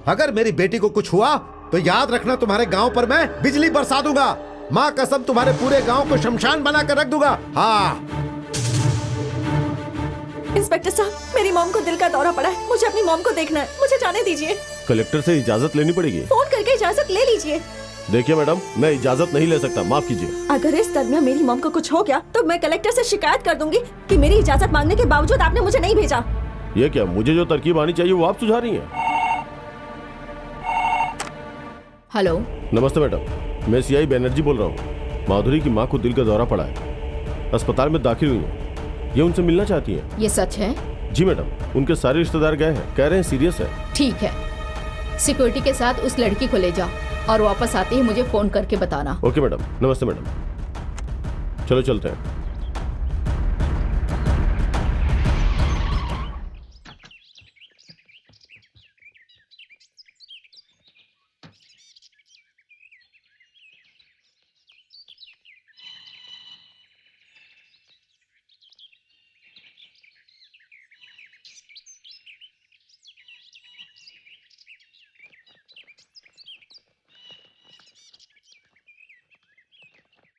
S3: अगर मेरी बेटी को कुछ हुआ तो याद रखना, तुम्हारे गांव पर मैं बिजली बरसा दूंगा। माँ कसम, तुम्हारे पूरे गांव को शमशान बनाकर रख दूंगा। हाँ।
S7: इंस्पेक्टर साहब, मेरी मॉम को दिल का दौरा पड़ा है, मुझे अपनी मॉम को देखना है, मुझे जाने दीजिए।
S10: कलेक्टर से इजाजत लेनी पड़ेगी।
S7: फोन करके इजाजत ले लीजिए।
S10: देखिए मैडम, मैं इजाजत नहीं ले सकता, माफ कीजिए।
S7: अगर इस दरमियान मेरी मॉम को कुछ हो गया तो मैं कलेक्टर से शिकायत कर दूंगी कि मेरी इजाजत मांगने के बावजूद आपने मुझे नहीं भेजा।
S10: ये क्या, मुझे जो तरकीब आनी चाहिए वो आप सुझा रही हैं?
S5: हेलो,
S10: नमस्ते मैडम, मैं सीआई बैनर्जी बोल रहा हूँ। माधुरी की माँ को दिल का दौरा पड़ा है, अस्पताल में दाखिल हुई है। ये उनसे मिलना चाहती हैं।
S5: ये सच है?
S10: जी मैडम, उनके सारे रिश्तेदार गए हैं, कह रहे हैं सीरियस है।
S5: ठीक है, सिक्योरिटी के साथ उस लड़की को ले जाओ और वापस आते ही मुझे फोन करके बताना।
S10: Okay madam. नमस्ते मैडम, चलो चलते हैं।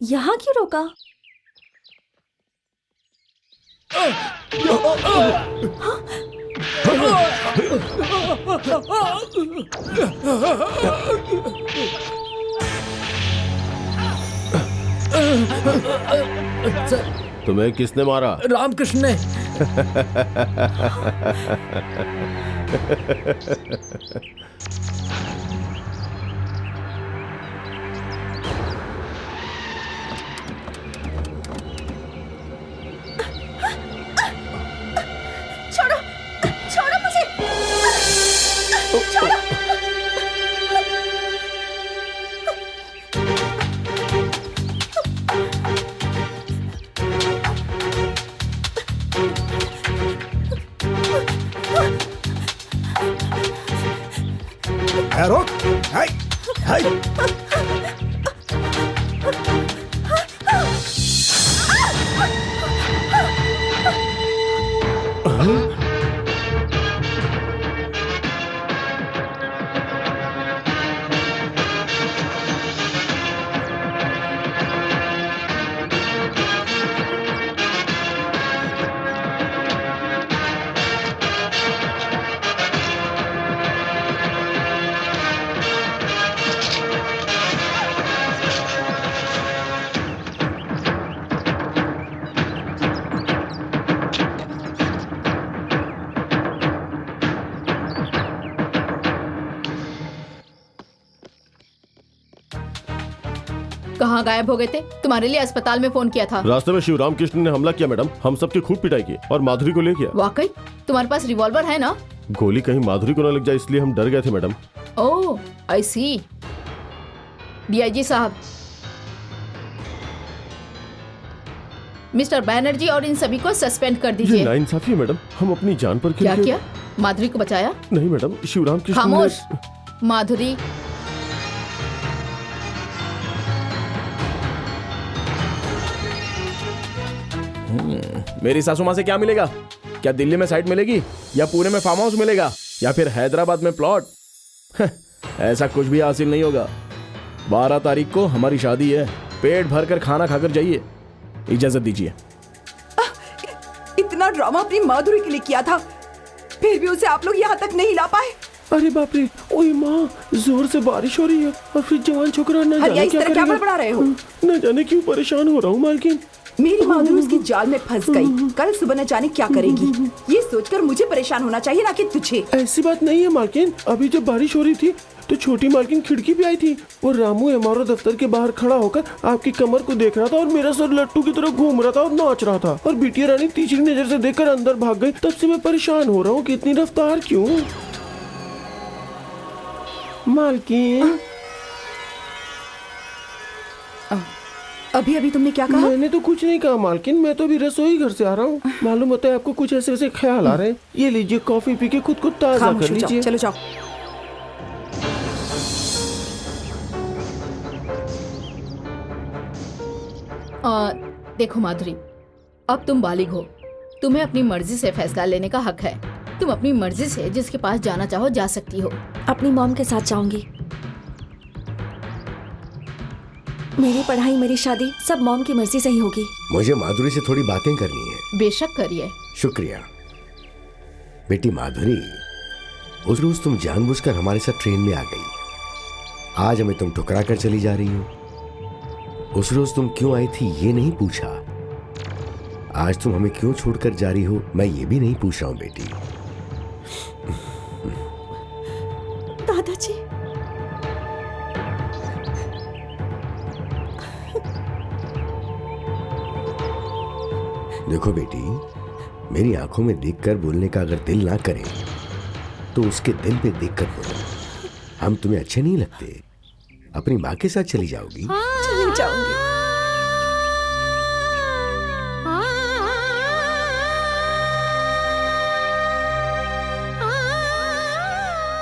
S7: यहाँ क्यों रोका?
S10: तुम्हें किसने मारा?
S2: रामकृष्ण ने।
S7: छोड़ो, छोड़ो मुझे, छोड़ो।
S9: हाय हाय
S5: कहाँ गायब हो गए थे? तुम्हारे लिए अस्पताल में फोन किया था।
S10: रास्ते में शिवराम कृष्ण ने हमला किया मैडम, हम सबकी खूब पिटाई की और माधुरी को ले गया।
S5: वाकई? तुम्हारे पास रिवॉल्वर है ना?
S10: गोली कहीं माधुरी को न लग जाए इसलिए हम डर गए थे मैडम।
S5: ओह, आई सी। डीआईजी साहब, मिस्टर बैनर्जी और इन सभी को सस्पेंड कर
S10: ये
S5: दीजिए।
S10: नाइंसाफी है मैडम, हम अपनी जान पर
S5: क्या
S10: खेल के-
S5: किया? माधुरी को बचाया?
S10: नहीं मैडम, शिवराम कृष्ण ने-
S5: खामोश। माधुरी,
S8: मेरी सासू माँ से क्या मिलेगा? क्या दिल्ली में साइट मिलेगी या पुणे में फार्म हाउस मिलेगा या फिर हैदराबाद में प्लॉट? ऐसा कुछ भी हासिल नहीं होगा। 12 तारीख को हमारी शादी है, पेट भर कर खाना खाकर जाइए। इजाजत दीजिए।
S6: इतना ड्रामा अपनी माधुरी के लिए किया था, फिर भी उसे आप लोग यहाँ तक नहीं ला पाए।
S4: अरे बाप रे, ओए माँ, जोर से बारिश हो रही है और फिर जवान छोकरा न
S6: हरिया,
S4: जाने
S6: इस
S4: क्या
S6: तरह क्या
S4: करेगा।
S6: बड़बड़ा रहे हो?
S4: न जाने क्यों परेशान हो रहा हूँ मालकिन।
S6: मेरी माधुरी उसकी जाल में फंस गई, कल सुबह न जाने क्या करेगी। ये सोचकर मुझे परेशान होना चाहिए ना कि तुझे।
S4: ऐसी बात नहीं है मालकिन, अभी जब बारिश हो रही थी तो छोटी मालकिन खिड़की पे आई थी और रामू एमआरओ दफ्तर के बाहर खड़ा होकर आपकी कमर को देख रहा था और मेरा सर लट्टू की तरह घूम रहा था और नाच रहा था और बिटिया रानी तीसरी नजर से देखकर अंदर भाग गई। तब से मैं परेशान हो रहा हूँ कि इतनी रफ्तार क्यों मालकिन।
S6: अभी अभी तुमने क्या कहा?
S4: मैंने तो कुछ नहीं कहा मालकिन, मैं तो अभी रसोई घर से आ रहा हूँ। मालूम होता है आपको कुछ ऐसे ऐसे ख्याल आ रहे हैं। ये लीजिए कॉफी पी के खुद को ताजा
S6: खामोश
S4: कर
S6: हो जाओ,
S4: लीजिए।
S6: चलो जाओ।
S5: देखो माधुरी, अब तुम बालिग हो, तुम्हें अपनी मर्जी से फैसला लेने का हक है। तुम अपनी मर्जी से जिसके पास जाना चाहो जा सकती हो।
S7: अपनी मॉम के साथ जाऊंगी। मेरी पढ़ाई, मेरी शादी सब मॉम की मर्जी से ही होगी।
S9: मुझे माधुरी से थोड़ी बातें करनी है।
S5: बेशक करिए।
S9: शुक्रिया बेटी माधुरी। उस रोज तुम जानबूझकर हमारे साथ ट्रेन में आ गई, आज हमें तुम ठुकरा कर चली जा रही हो। उस रोज तुम क्यों आई थी ये नहीं पूछा, आज तुम हमें क्यों छोड़कर जा रही हो मैं ये भी नहीं पूछ रहा हूं बेटी।
S7: दादाजी,
S9: देखो बेटी, मेरी आंखों में देखकर बोलने का अगर दिल ना करे तो उसके दिल पे देखकर बोलो। हम तुम्हें अच्छे नहीं लगते, अपनी माँ के साथ चली जाओगी?
S7: चली जाऊंगी।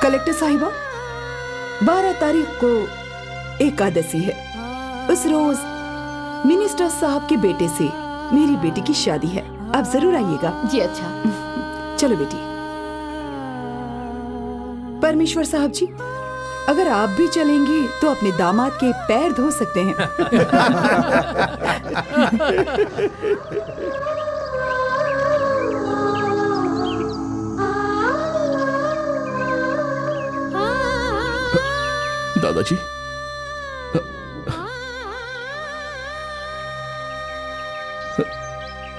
S6: कलेक्टर साहिबा, 12 तारीख को एकादशी है। उस रोज मिनिस्टर साहब के बेटे से मेरी बेटी की शादी है, आप जरूर आइएगा।
S5: जी अच्छा।
S6: चलो बेटी। परमेश्वर साहब जी, अगर आप भी चलेंगे तो अपने दामाद के पैर धो सकते हैं।
S8: दादाजी,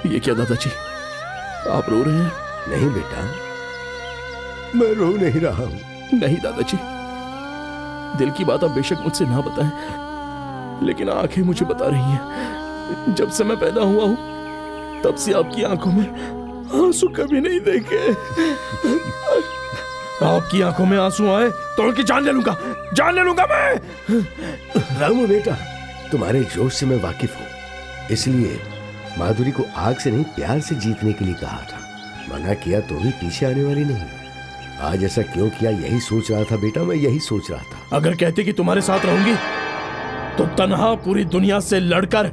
S8: ये क्या दादाजी, आप रो रहे हैं?
S9: नहीं बेटा, मैं रो नहीं रहा हूं।
S8: नहीं दादाजी, दिल की बात आप बेशक मुझसे ना बताएं, लेकिन आंखें मुझे बता रही हैं। जब से मैं पैदा हुआ हूं तब से आपकी आंखों में आंसू कभी नहीं देखे। आपकी आंखों में आंसू आए तो उनकी जान ले लूंगा, जान ले लूंगा मैं।
S9: रामू बेटा, तुम्हारे जोश से मैं वाकिफ हूं, इसलिए माधुरी को आग से नहीं प्यार से जीतने के लिए कहा था। मना किया तो भी पीछे आने वाली नहीं। आज ऐसा क्यों किया यही सोच रहा था बेटा, मैं यही सोच रहा था।
S8: अगर कहती कि तुम्हारे साथ रहूंगी तो तन्हा पूरी दुनिया से लड़कर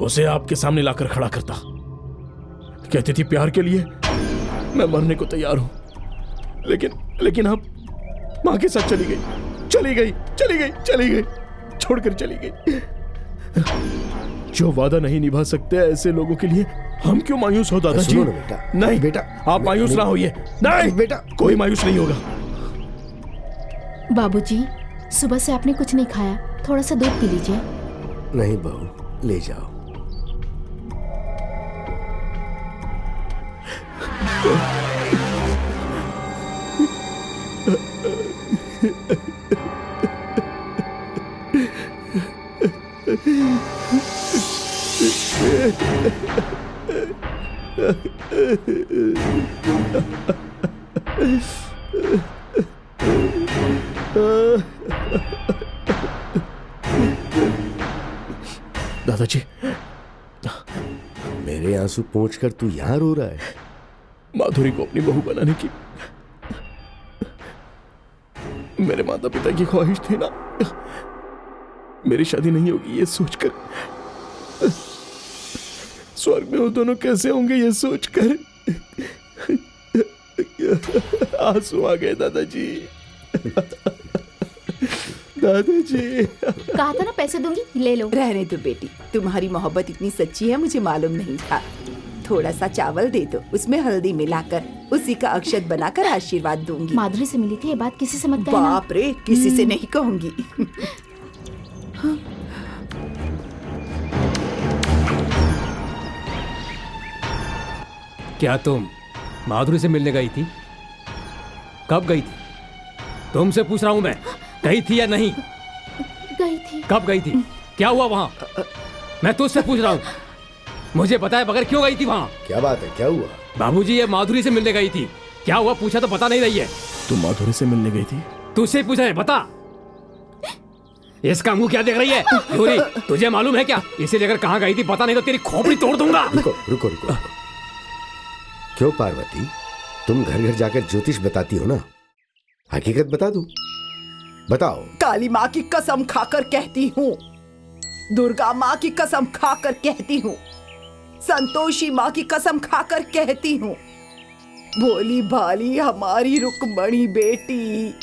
S8: उसे आपके सामने लाकर खड़ा करता। कहती थी प्यार के लिए मैं मरने को तैयार हूं, लेकिन आप मां के साथ चली गई, छोड़कर चली गई। जो वादा नहीं निभा सकते ऐसे लोगों के लिए हम क्यों मायूस हो दादाजी?
S9: सुनो ना बेटा।
S8: नहीं
S9: बेटा,
S8: आप मायूस ना होइए। नहीं
S9: बेटा,
S8: कोई मायूस नहीं होगा।
S5: बाबूजी, सुबह से आपने कुछ नहीं खाया, थोड़ा सा दूध पी लीजिए।
S9: नहीं बहू, ले जाओ।
S8: दादाजी,
S9: मेरे आंसू पोंछकर तू यहां रो रहा है?
S8: माधुरी को अपनी बहू बनाने की मेरे माता पिता की ख्वाहिश थी ना। मेरी शादी नहीं होगी ये सोचकर, स्वर्ग में वो दोनों कैसे होंगे ये सोचकर आंसू आ गए दादाजी। दादाजी,
S5: कहा था ना पैसे दूंगी, ले लो।
S6: रहने दो बेटी, तुम्हारी मोहब्बत इतनी सच्ची है मुझे मालूम नहीं था। थोड़ा सा चावल दे दो, उसमें हल्दी मिलाकर उसी का अक्षत बनाकर आशीर्वाद दूंगी।
S5: माधुरी से मिली थी, ये बात किसी से मत कहना।
S6: बाप रे, किसी से नहीं कहूंगी।
S11: क्या तुम माधुरी से मिलने गई थी? कब गई थी? तुमसे पूछ रहा हूं मैं, गई थी या नहीं?
S5: गई थी।
S11: कब गई थी? क्या हुआ वहां? मैं तुझसे पूछ रहा हूं, मुझे बताए बगैर क्यों गई थी वहां?
S9: क्या बात है, क्या हुआ?
S11: बाबूजी, ये माधुरी से मिलने गई थी, क्या हुआ? पूछा तो बता नहीं रही है।
S8: तुम माधुरी से मिलने गई थी?
S11: तुझसे पूछा है, बता। इसका मुंह क्या देख रही है? गौरी, तुझे मालूम है क्या इसे लेकर कहाँ गई थी? पता नहीं तो तेरी खोपड़ी तोड़ दूंगा।
S9: रुको। क्यों पार्वती, तुम घर घर जाकर ज्योतिष बताती हो ना, हकीकत बता दूं? बताओ।
S6: काली माँ की कसम खाकर कहती हूँ, दुर्गा माँ की कसम खाकर कहती हूँ, संतोषी माँ की कसम खाकर कहती हूँ, भोली भाली हमारी रुक्मणी बेटी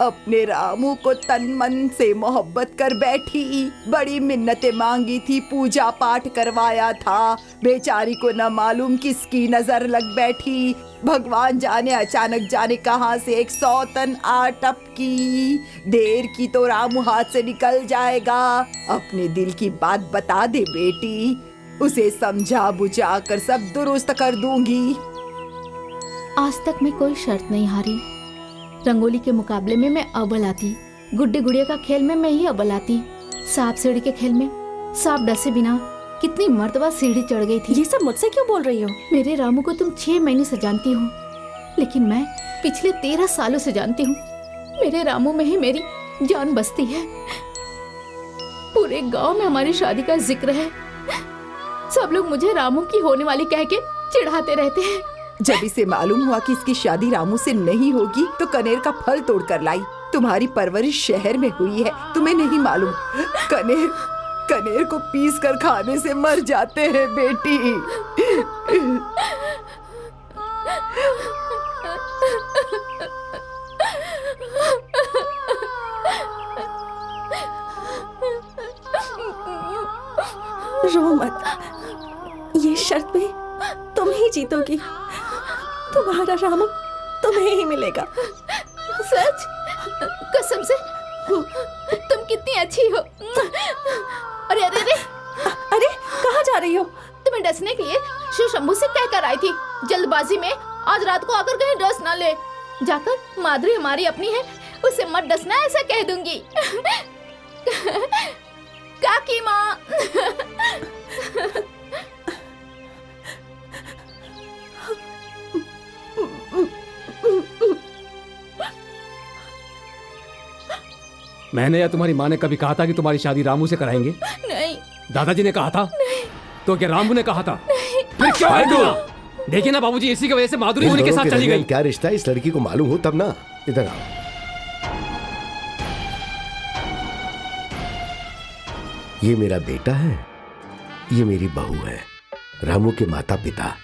S6: अपने रामू को तन मन से मोहब्बत कर बैठी। बड़ी मिन्नतें मांगी थी, पूजा पाठ करवाया था, बेचारी को न मालूम किसकी नजर लग बैठी। भगवान जाने अचानक जाने कहां से एक सौतन आ टपकी। देर की तो रामू हाथ से निकल जाएगा। अपने दिल की बात बता दे बेटी, उसे समझा बुझा कर सब दुरुस्त कर दूंगी।
S5: आज तक मैं कोई शर्त नहीं हारी। रंगोली के मुकाबले में मैं अव्वल आती, गुड्डे गुड़िया का खेल में मैं ही अव्वल आती, सांप सीढ़ी के खेल में सांप डसे बिना कितनी मर्तबा सीढ़ी चढ़ गई थी।
S7: ये सब मुझसे क्यों बोल रही हो?
S5: मेरे रामू को तुम 6 महीने से जानती हो, लेकिन मैं पिछले 13 सालों से जानती हूँ। मेरे रामू में ही मेरी जान बसती है। पूरे गांव में हमारी शादी का जिक्र है। सब लोग मुझे रामू की होने वाली कह के चिढ़ाते रहते हैं।
S6: जब इसे मालूम हुआ कि इसकी शादी रामू से नहीं होगी तो कनेर का फल तोड़ कर लाई। तुम्हारी परवरिश शहर में हुई है, तुम्हें नहीं मालूम। कनेर को पीस कर खाने से मर जाते हैं बेटी।
S7: रो मत, ये शर्त में तुम ही जीतोगी। तुम्हारा रामू तुम्हें ही मिलेगा।
S5: सच? कसम से? तुम कितनी अच्छी हो। अरे अरे अरे
S7: अरे कहाँ जा रही हो?
S5: तुम्हें डसने के लिए शिव शंभू से कहकर आई थी, जल्दबाजी में आज रात को आकर कहीं डस ना ले। जाकर माधुरी हमारी अपनी है, उसे मत डसना ऐसा कह दूंगी। काकी माँ।
S11: मैंने या तुम्हारी माँ ने कभी कहा था कि तुम्हारी शादी रामू से कराएंगे?
S5: नहीं।
S11: दादाजी ने कहा था?
S5: नहीं।
S11: तो क्या रामू ने कहा था?
S5: नहीं।
S11: फिर क्यों आई तू? देखिए ना बाबूजी, इसी की वजह से माधुरी
S9: इन
S11: उन्हीं के
S9: दोनों
S11: साथ चली
S9: दरमियान
S11: गई।
S9: क्या रिश्ता है इस लड़की को मालूम हो तब ना। इधर आओ। ये मेरा बेटा है, ये मेरी बहू है। रामू के माता पिता,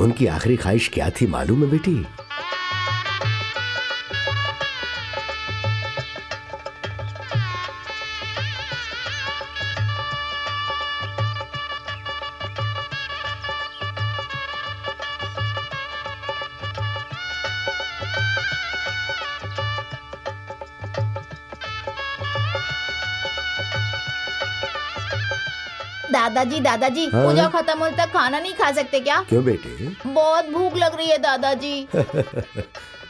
S9: उनकी आखिरी ख्वाहिश क्या थी मालूम है बेटी?
S5: दादाजी दादाजी,
S9: हाँ?
S5: पूजा खत्म होने तक खाना नहीं खा सकते क्या?
S9: क्यों बेटे?
S5: बहुत भूख लग रही है दादाजी।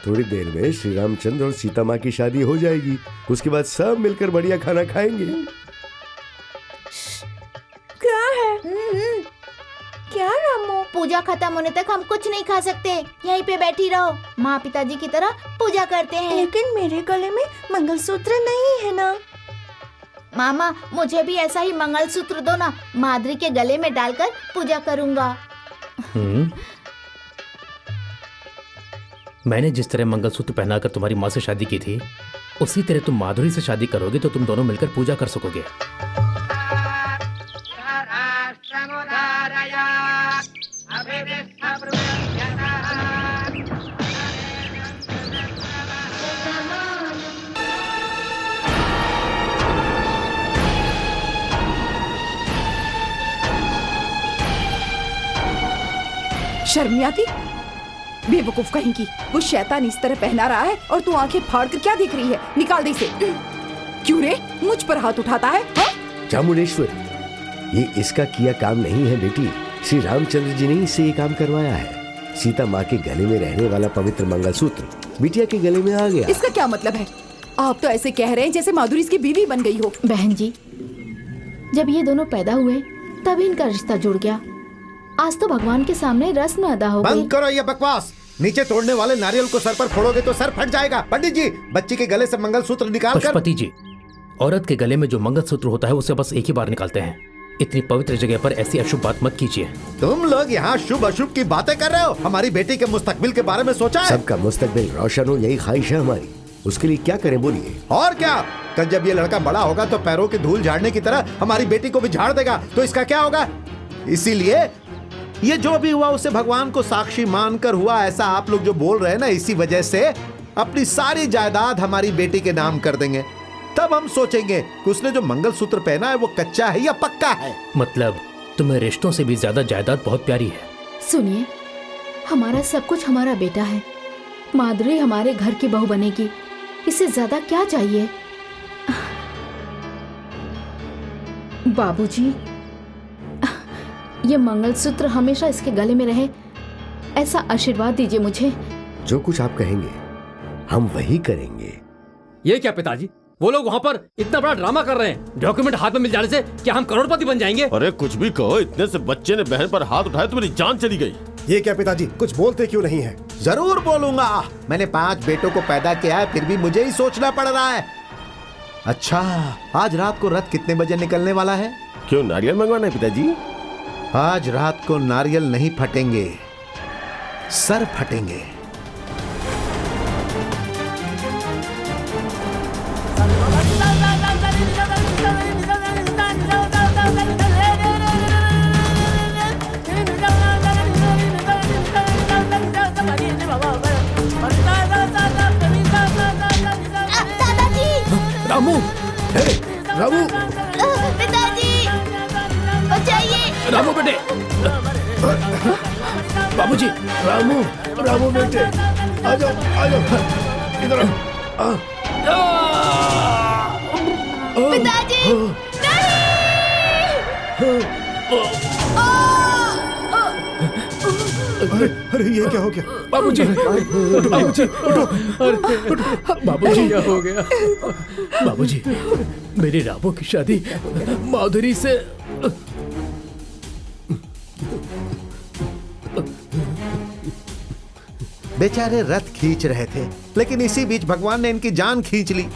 S9: थोड़ी देर में श्री रामचंद्र और सीता माँ की शादी हो जाएगी, उसके बाद सब मिलकर बढ़िया खाना खाएंगे।
S7: क्या है? क्या रामू?
S5: पूजा खत्म होने तक हम कुछ नहीं खा सकते, यहीं पे बैठी रहो, माँ पिताजी की तरह पूजा करते हैं।
S7: लेकिन मेरे गले में मंगलसूत्र नहीं है ना।
S5: मामा, मुझे भी ऐसा ही मंगलसूत्र दो ना, माधुरी के गले में डालकर पूजा करूंगा।
S2: मैंने जिस तरह मंगलसूत्र पहनाकर तुम्हारी माँ से शादी की थी, उसी तरह तुम माधुरी से शादी करोगे तो तुम दोनों मिलकर पूजा कर सकोगे।
S6: शर्म नहीं आती? बेवकूफ कहीं की, वो शैतान इस तरह पहना रहा है और तू आंखें फाड़ कर क्या देख रही है? निकाल दे इसे। क्यों रे, मुझ पर हाथ उठाता है?
S9: चामुंडेश्वर, ये इसका किया काम नहीं है बेटी। श्री रामचंद्र जी ने इससे ये काम करवाया है। सीता माँ के गले में रहने वाला पवित्र मंगलसूत्र बिटिया के गले में आ गया।
S6: इसका क्या मतलब है? आप तो ऐसे कह रहे हैं जैसे माधुरी इसकी बीवी बन गई हो।
S5: बहन जी, जब ये दोनों पैदा हुए तभी इनका रिश्ता जुड़ गया। आज तो भगवान के सामने रस्म अदा हो गई।
S3: बंद करो ये बकवास। नीचे तोड़ने वाले नारियल को सर पर फोड़ोगे तो सर फट जाएगा। पंडित जी, बच्ची के गले से मंगलसूत्र निकाल कर।
S2: पशुपति जी, औरत के गले में जो मंगलसूत्र होता है उसे बस एक ही बार निकालते हैं। इतनी पवित्र जगह पर ऐसी अशुभ बात मत कीजिए।
S3: तुम लोग यहाँ शुभ अशुभ की बातें कर रहे हो। हमारी बेटी के मुस्तकबिल के बारे में सोचा है?
S9: सबका मुस्तकबिल रोशन हो, यही ख्वाहिश है हमारी। उसके लिए क्या करें बोलिए?
S3: और क्या, कल जब ये लड़का बड़ा होगा तो पैरों की धूल झाड़ने की तरह हमारी बेटी को भी झाड़ देगा, तो इसका क्या होगा? इसीलिए ये जो भी हुआ उसे भगवान को साक्षी मानकर हुआ, ऐसा आप लोग जो बोल रहे हैं ना, इसी वजह से अपनी सारी जायदाद हमारी बेटी के नाम कर देंगे। तब हम सोचेंगे कि उसने जो मंगलसूत्र पहना है वो कच्चा है या पक्का है।
S2: मतलब तुम्हें रिश्तों से भी ज्यादा जायदाद बहुत प्यारी है।
S5: सुनिए, हमारा सब कुछ हमारा बेटा है। माधुरी हमारे घर की बहू बनेगी, इससे ज्यादा क्या चाहिए? बाबूजी, ये मंगलसूत्र हमेशा इसके गले में रहे, ऐसा आशीर्वाद दीजिए मुझे।
S9: जो कुछ आप कहेंगे हम वही करेंगे।
S11: ये क्या पिताजी, वो लोग वहाँ पर इतना बड़ा ड्रामा कर रहे हैं। डॉक्यूमेंट हाथ में मिल जाने से क्या हम करोड़पति बन जाएंगे?
S10: अरे कुछ भी कहो, इतने से बच्चे ने बहन पर हाथ उठाया तो मेरी जान चली गई।
S1: ये क्या पिताजी, कुछ बोलते क्यों नहीं है?
S3: जरूर बोलूंगा। मैंने 5 बेटों को पैदा किया है, फिर भी मुझे ही सोचना पड़ रहा है। अच्छा, आज रात को रथ कितने बजे निकलने वाला है?
S10: क्यों, नारियल मंगवाना है पिताजी?
S3: आज रात को नारियल नहीं फटेंगे, सर फटेंगे।
S2: रामू,
S1: रामू,
S5: पिताजी, बचाइए।
S2: रामू बेटे, बाबूजी,
S1: रामू, रामू बेटे, आ जाओ, आ जाओ, इधर आओ।
S5: पिताजी,
S1: अरे अरे, ये क्या हो गया?
S2: बाबूजी, बाबूजी, बाबूजी, क्या हो गया? बाबूजी, मेरी रामू की शादी माधुरी से।
S3: बेचारे रथ खींच रहे थे, लेकिन इसी बीच भगवान ने इनकी जान खींच ली।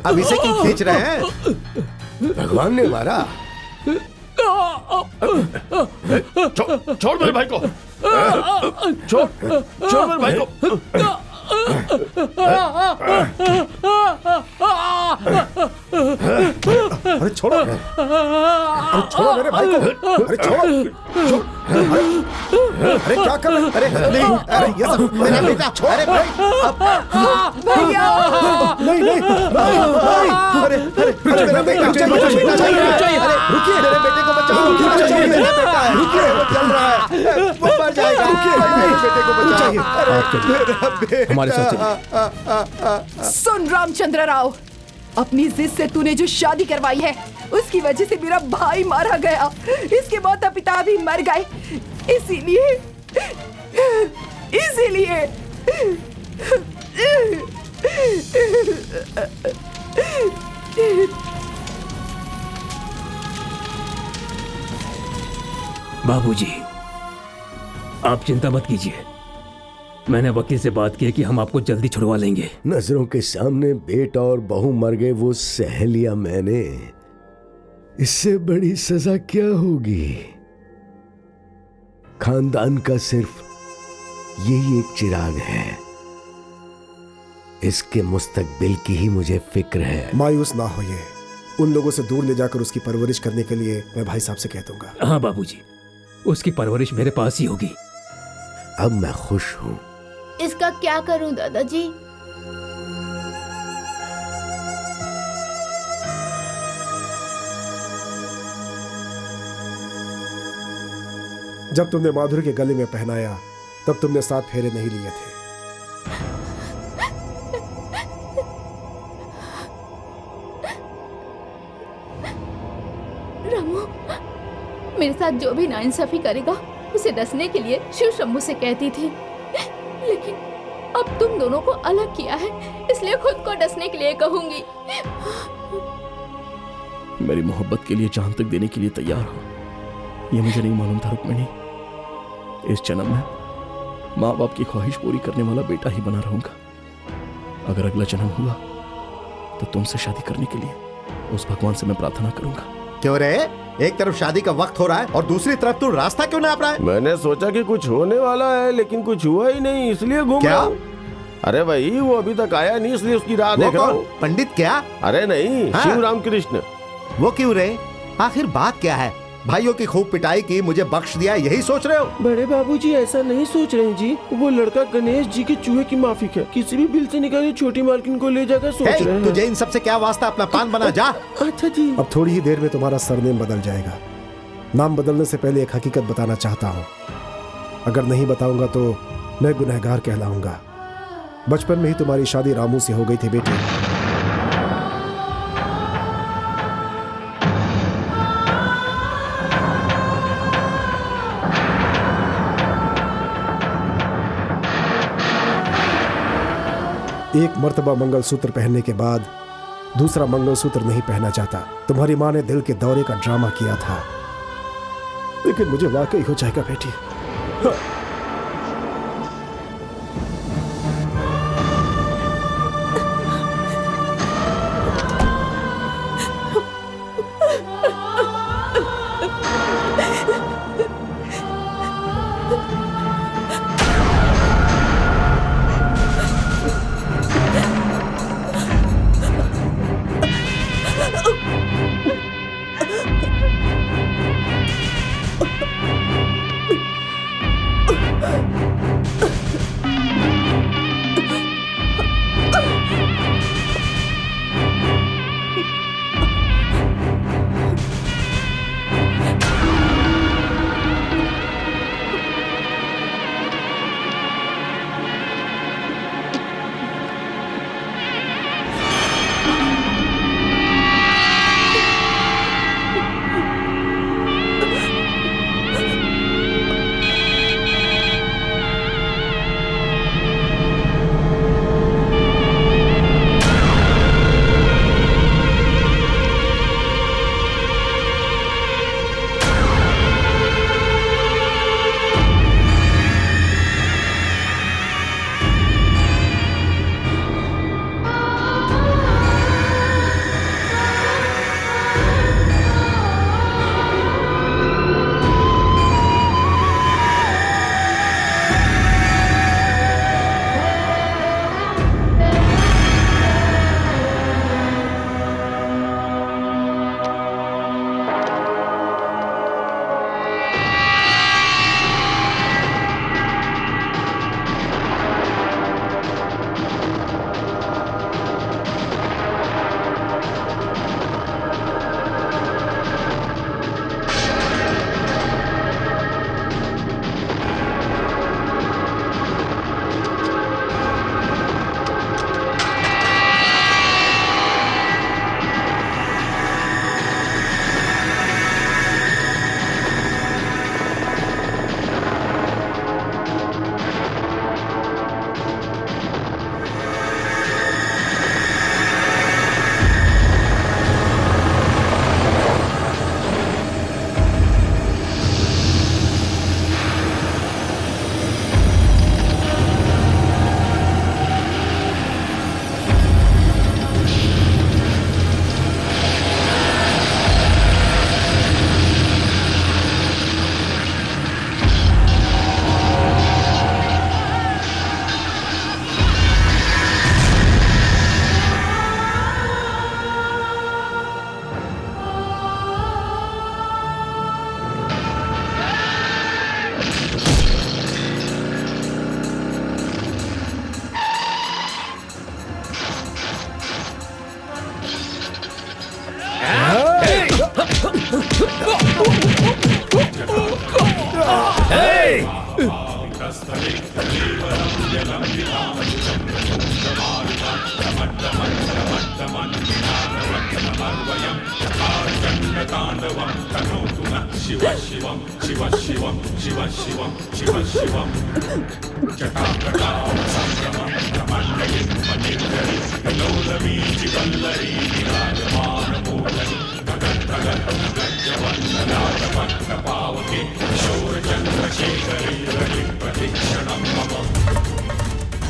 S3: अब इसे क्यों खींच रहे हैं?
S9: भगवान ने मारा।
S8: छोड़ मेरे भाई को, छोड़ मेरे भाई को।
S1: अरे छोड़ो, अरे छोड़ो मेरे भाई को, अरे छोड़ो, अरे क्या कर रहे? अरे नहीं, अरे ये सब मेरा बेटा, अरे भाई, नहीं नहीं नहीं, अरे मेरा बेटा चाहिए, अरे रुकिए, मेरे बेटे को बचाओ, रुकिए, मेरा बेटा है, रुकिए, वो चल रहा है, वो मर जाएगा, रुकिए, मेरे बेटे को बचाइए,
S2: हमारे साथ चलिए।
S6: सुन रामचंद्र राव, अपनी जिद से तूने जो शादी करवाई है उसकी वजह से मेरा भाई मारा गया, इसके माता पिता भी मर गए, इसीलिए
S11: बाबूजी, आप चिंता मत कीजिए, मैंने वकील से बात की है कि हम आपको जल्दी छुड़वा लेंगे।
S9: नजरों के सामने बेटा और बहू मर गए, वो सह लिया मैंने, इससे बड़ी सजा क्या होगी? खानदान का सिर्फ यही एक चिराग है, इसके मुस्तकबिल की ही मुझे फिक्र है।
S1: मायूस ना होइए, उन लोगों से दूर ले जाकर उसकी परवरिश करने के लिए मैं भाई साहब से कह दूंगा।
S11: हाँ बाबूजी, उसकी परवरिश मेरे पास ही होगी।
S9: अब मैं खुश हूं।
S5: इसका क्या करूं दादाजी?
S1: जब तुमने माधुरी के गले में पहनाया तब तुमने 7 फेरे नहीं लिए थे।
S5: रामू, मेरे साथ जो भी नाइंसाफी करेगा उसे डसने के लिए शिव शंभू से कहती थी, लेकिन अब तुम दोनों को अलग किया है, इसलिए खुद को डसने के लिए कहूंगी।
S8: मेरी मोहब्बत के लिए जान तक देने के लिए तैयार हो, ये मुझे नहीं मालूम था रुक्मिणी। इस जन्म में माँ बाप की ख्वाहिश पूरी करने वाला बेटा ही बना रहूंगा। अगर अगला जन्म हुआ तो तुमसे शादी करने के लिए उस भगवान से मैं प्रार्थना करूंगा।
S3: क्यों रे? एक तरफ शादी का वक्त हो रहा है और दूसरी तरफ तू रास्ता क्यों नाप रहा है?
S10: मैंने सोचा कि कुछ होने वाला है, लेकिन कुछ हुआ ही नहीं, इसलिए घूम
S3: क्या?
S10: रहा हूं। अरे भाई, वो अभी तक आया नहीं, इसलिए उसकी राह
S3: वो
S10: देख रहा
S3: कौन?
S10: हूं।
S3: पंडित क्या?
S10: अरे नहीं,
S3: हाँ।
S10: शिव रामकृष्ण।
S3: वो क्यों रे? आखिर बात क्या है? भाइयों की खूब पिटाई की, मुझे बख्श दिया, यही सोच रहे हो?
S4: बड़े बाबूजी ऐसा नहीं सोच रहे हैं जी, वो लड़का गणेश जी के चूहे की माफिक है, किसी भी बिल से निकाल के छोटी मालकिन को ले जाकर सोच रहे हैं।
S3: तुझे इन सब से क्या वास्ता? अपना पान बना जा।
S4: अच्छा जी।
S1: अब थोड़ी ही देर में तुम्हारा सरनेम बदल जाएगा। नाम बदलने से पहले एक हकीकत बताना चाहता हूँ, अगर नहीं बताऊंगा तो मैं गुनहगार कहलाऊंगा। बचपन में ही तुम्हारी शादी रामू से हो गई थी बेटी। एक मर्तबा मंगलसूत्र पहनने के बाद दूसरा मंगलसूत्र नहीं पहना चाहता। तुम्हारी माँ ने दिल के दौरे का ड्रामा किया था, लेकिन मुझे वाकई हो जाएगा बेटी।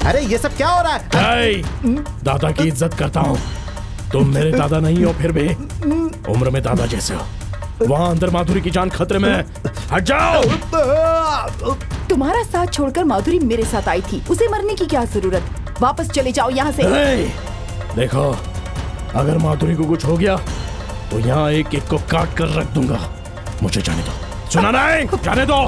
S3: अरे ये सब क्या हो रहा है?
S8: दादा की इज्जत करता हूँ। तुम मेरे दादा नहीं हो, फिर भी उम्र में दादा जैसे हो। वहाँ अंदर माधुरी की जान खतरे में है। हट जाओ।
S6: तुम्हारा साथ छोड़कर माधुरी मेरे साथ आई थी, उसे मरने की क्या जरूरत? वापस चले जाओ यहाँ से।
S8: देखो, अगर माधुरी को कुछ हो गया तो यहाँ एक एक को काट कर रख दूंगा। मुझे जाने दो। सुना नहीं? जाने दो।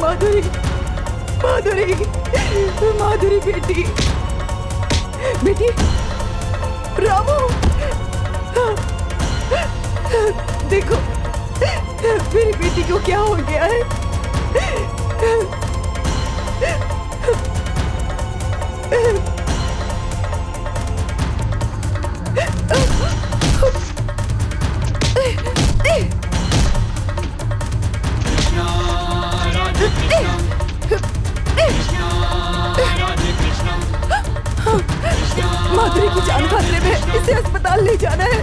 S6: माधुरी, माधुरी, माधुरी बेटी, बेटी, रामू, देखो मेरी बेटी को क्या हो गया है। माधुरी की जान खतरे में, इसे अस्पताल ले जाना है।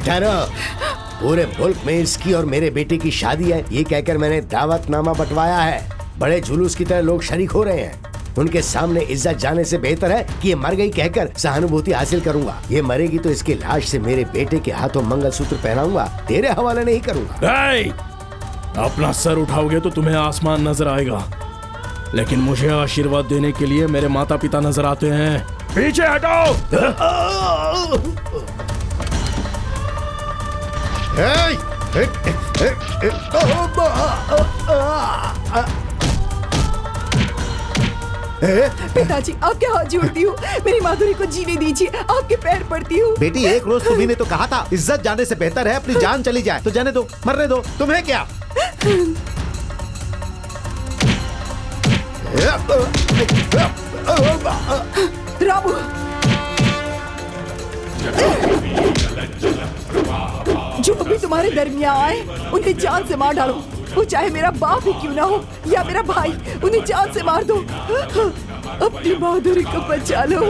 S9: ठहरो, पूरे मुल्क में इसकी और मेरे बेटे की शादी है ये कहकर मैंने दावतनामा बंटवाया है। बड़े जुलूस की तरह लोग शरीक हो रहे हैं। उनके सामने इज्जत जाने से बेहतर है कि ये मर गई कहकर सहानुभूति हासिल करूंगा। ये मरेगी तो इसकी लाश से मेरे बेटे के हाथों मंगलसूत्र पहनाऊंगा, तेरे हवाले नहीं करूंगा।
S8: अपना सर उठाओगे तो तुम्हें आसमान नजर आएगा, लेकिन मुझे आशीर्वाद देने के लिए मेरे माता पिता नजर आते हैं। पीछे हटाओ।
S6: पिताजी, आपके हाथ जोड़ती हूँ, मेरी माधुरी को जीने दीजिए, आपके पैर पड़ती हूँ।
S3: बेटी, एक रोज तुम्ही ने तो कहा था इज्जत जाने से बेहतर है अपनी जान चली जाए। तो जाने दो, मरने दो, तुम्हें क्या।
S6: रामू, जो भी तुम्हारे दरमियान आए उन्हें जान से मार डालो। वो चाहे मेरा बाप ही क्यों ना हो या मेरा भाई, उन्हें जान से मार दो। अपनी माधुरी को बचा लो।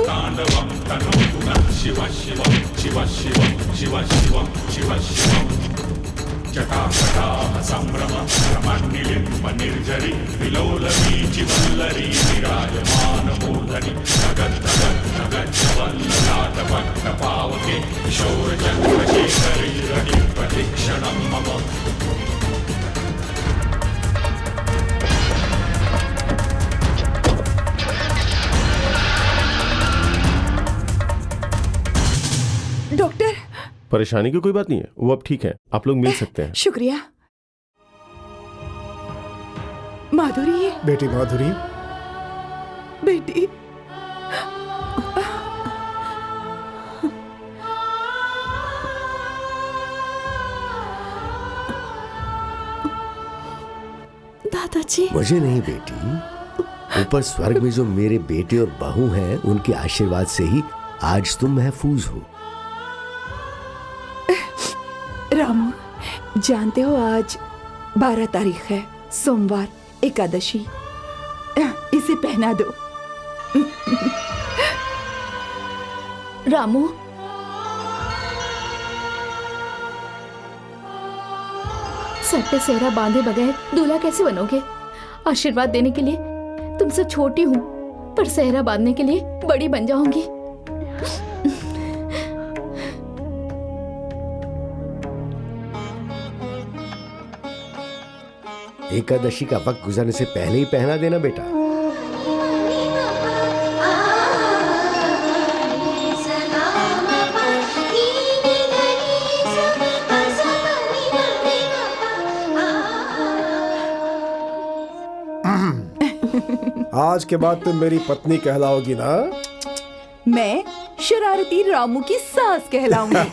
S6: डॉक्टर,
S10: परेशानी की कोई बात नहीं है, वो अब ठीक है, आप लोग मिल सकते हैं।
S6: शुक्रिया। माधुरी,
S1: बेटी माधुरी,
S6: बेटी,
S7: दादाजी।
S9: मुझे नहीं बेटी, ऊपर स्वर्ग में जो मेरे बेटे और बहू हैं उनके आशीर्वाद से ही आज तुम महफूज हो।
S6: रामू, जानते हो आज 12 तारीख है, सोमवार, एकादशी। इसे पहना दो।
S5: रामू, सर पे सेहरा बांधे बगैर दूल्हा कैसे बनोगे? आशीर्वाद देने के लिए तुमसे छोटी हूँ, पर सेहरा बांधने के लिए बड़ी बन जाऊंगी।
S9: एकादशी का वक्त गुजरने से पहले ही पहना देना बेटा।
S1: आज के बाद तुम मेरी पत्नी कहलाओगी ना?
S6: मैं शरारती रामू की सास कहलाऊंगी।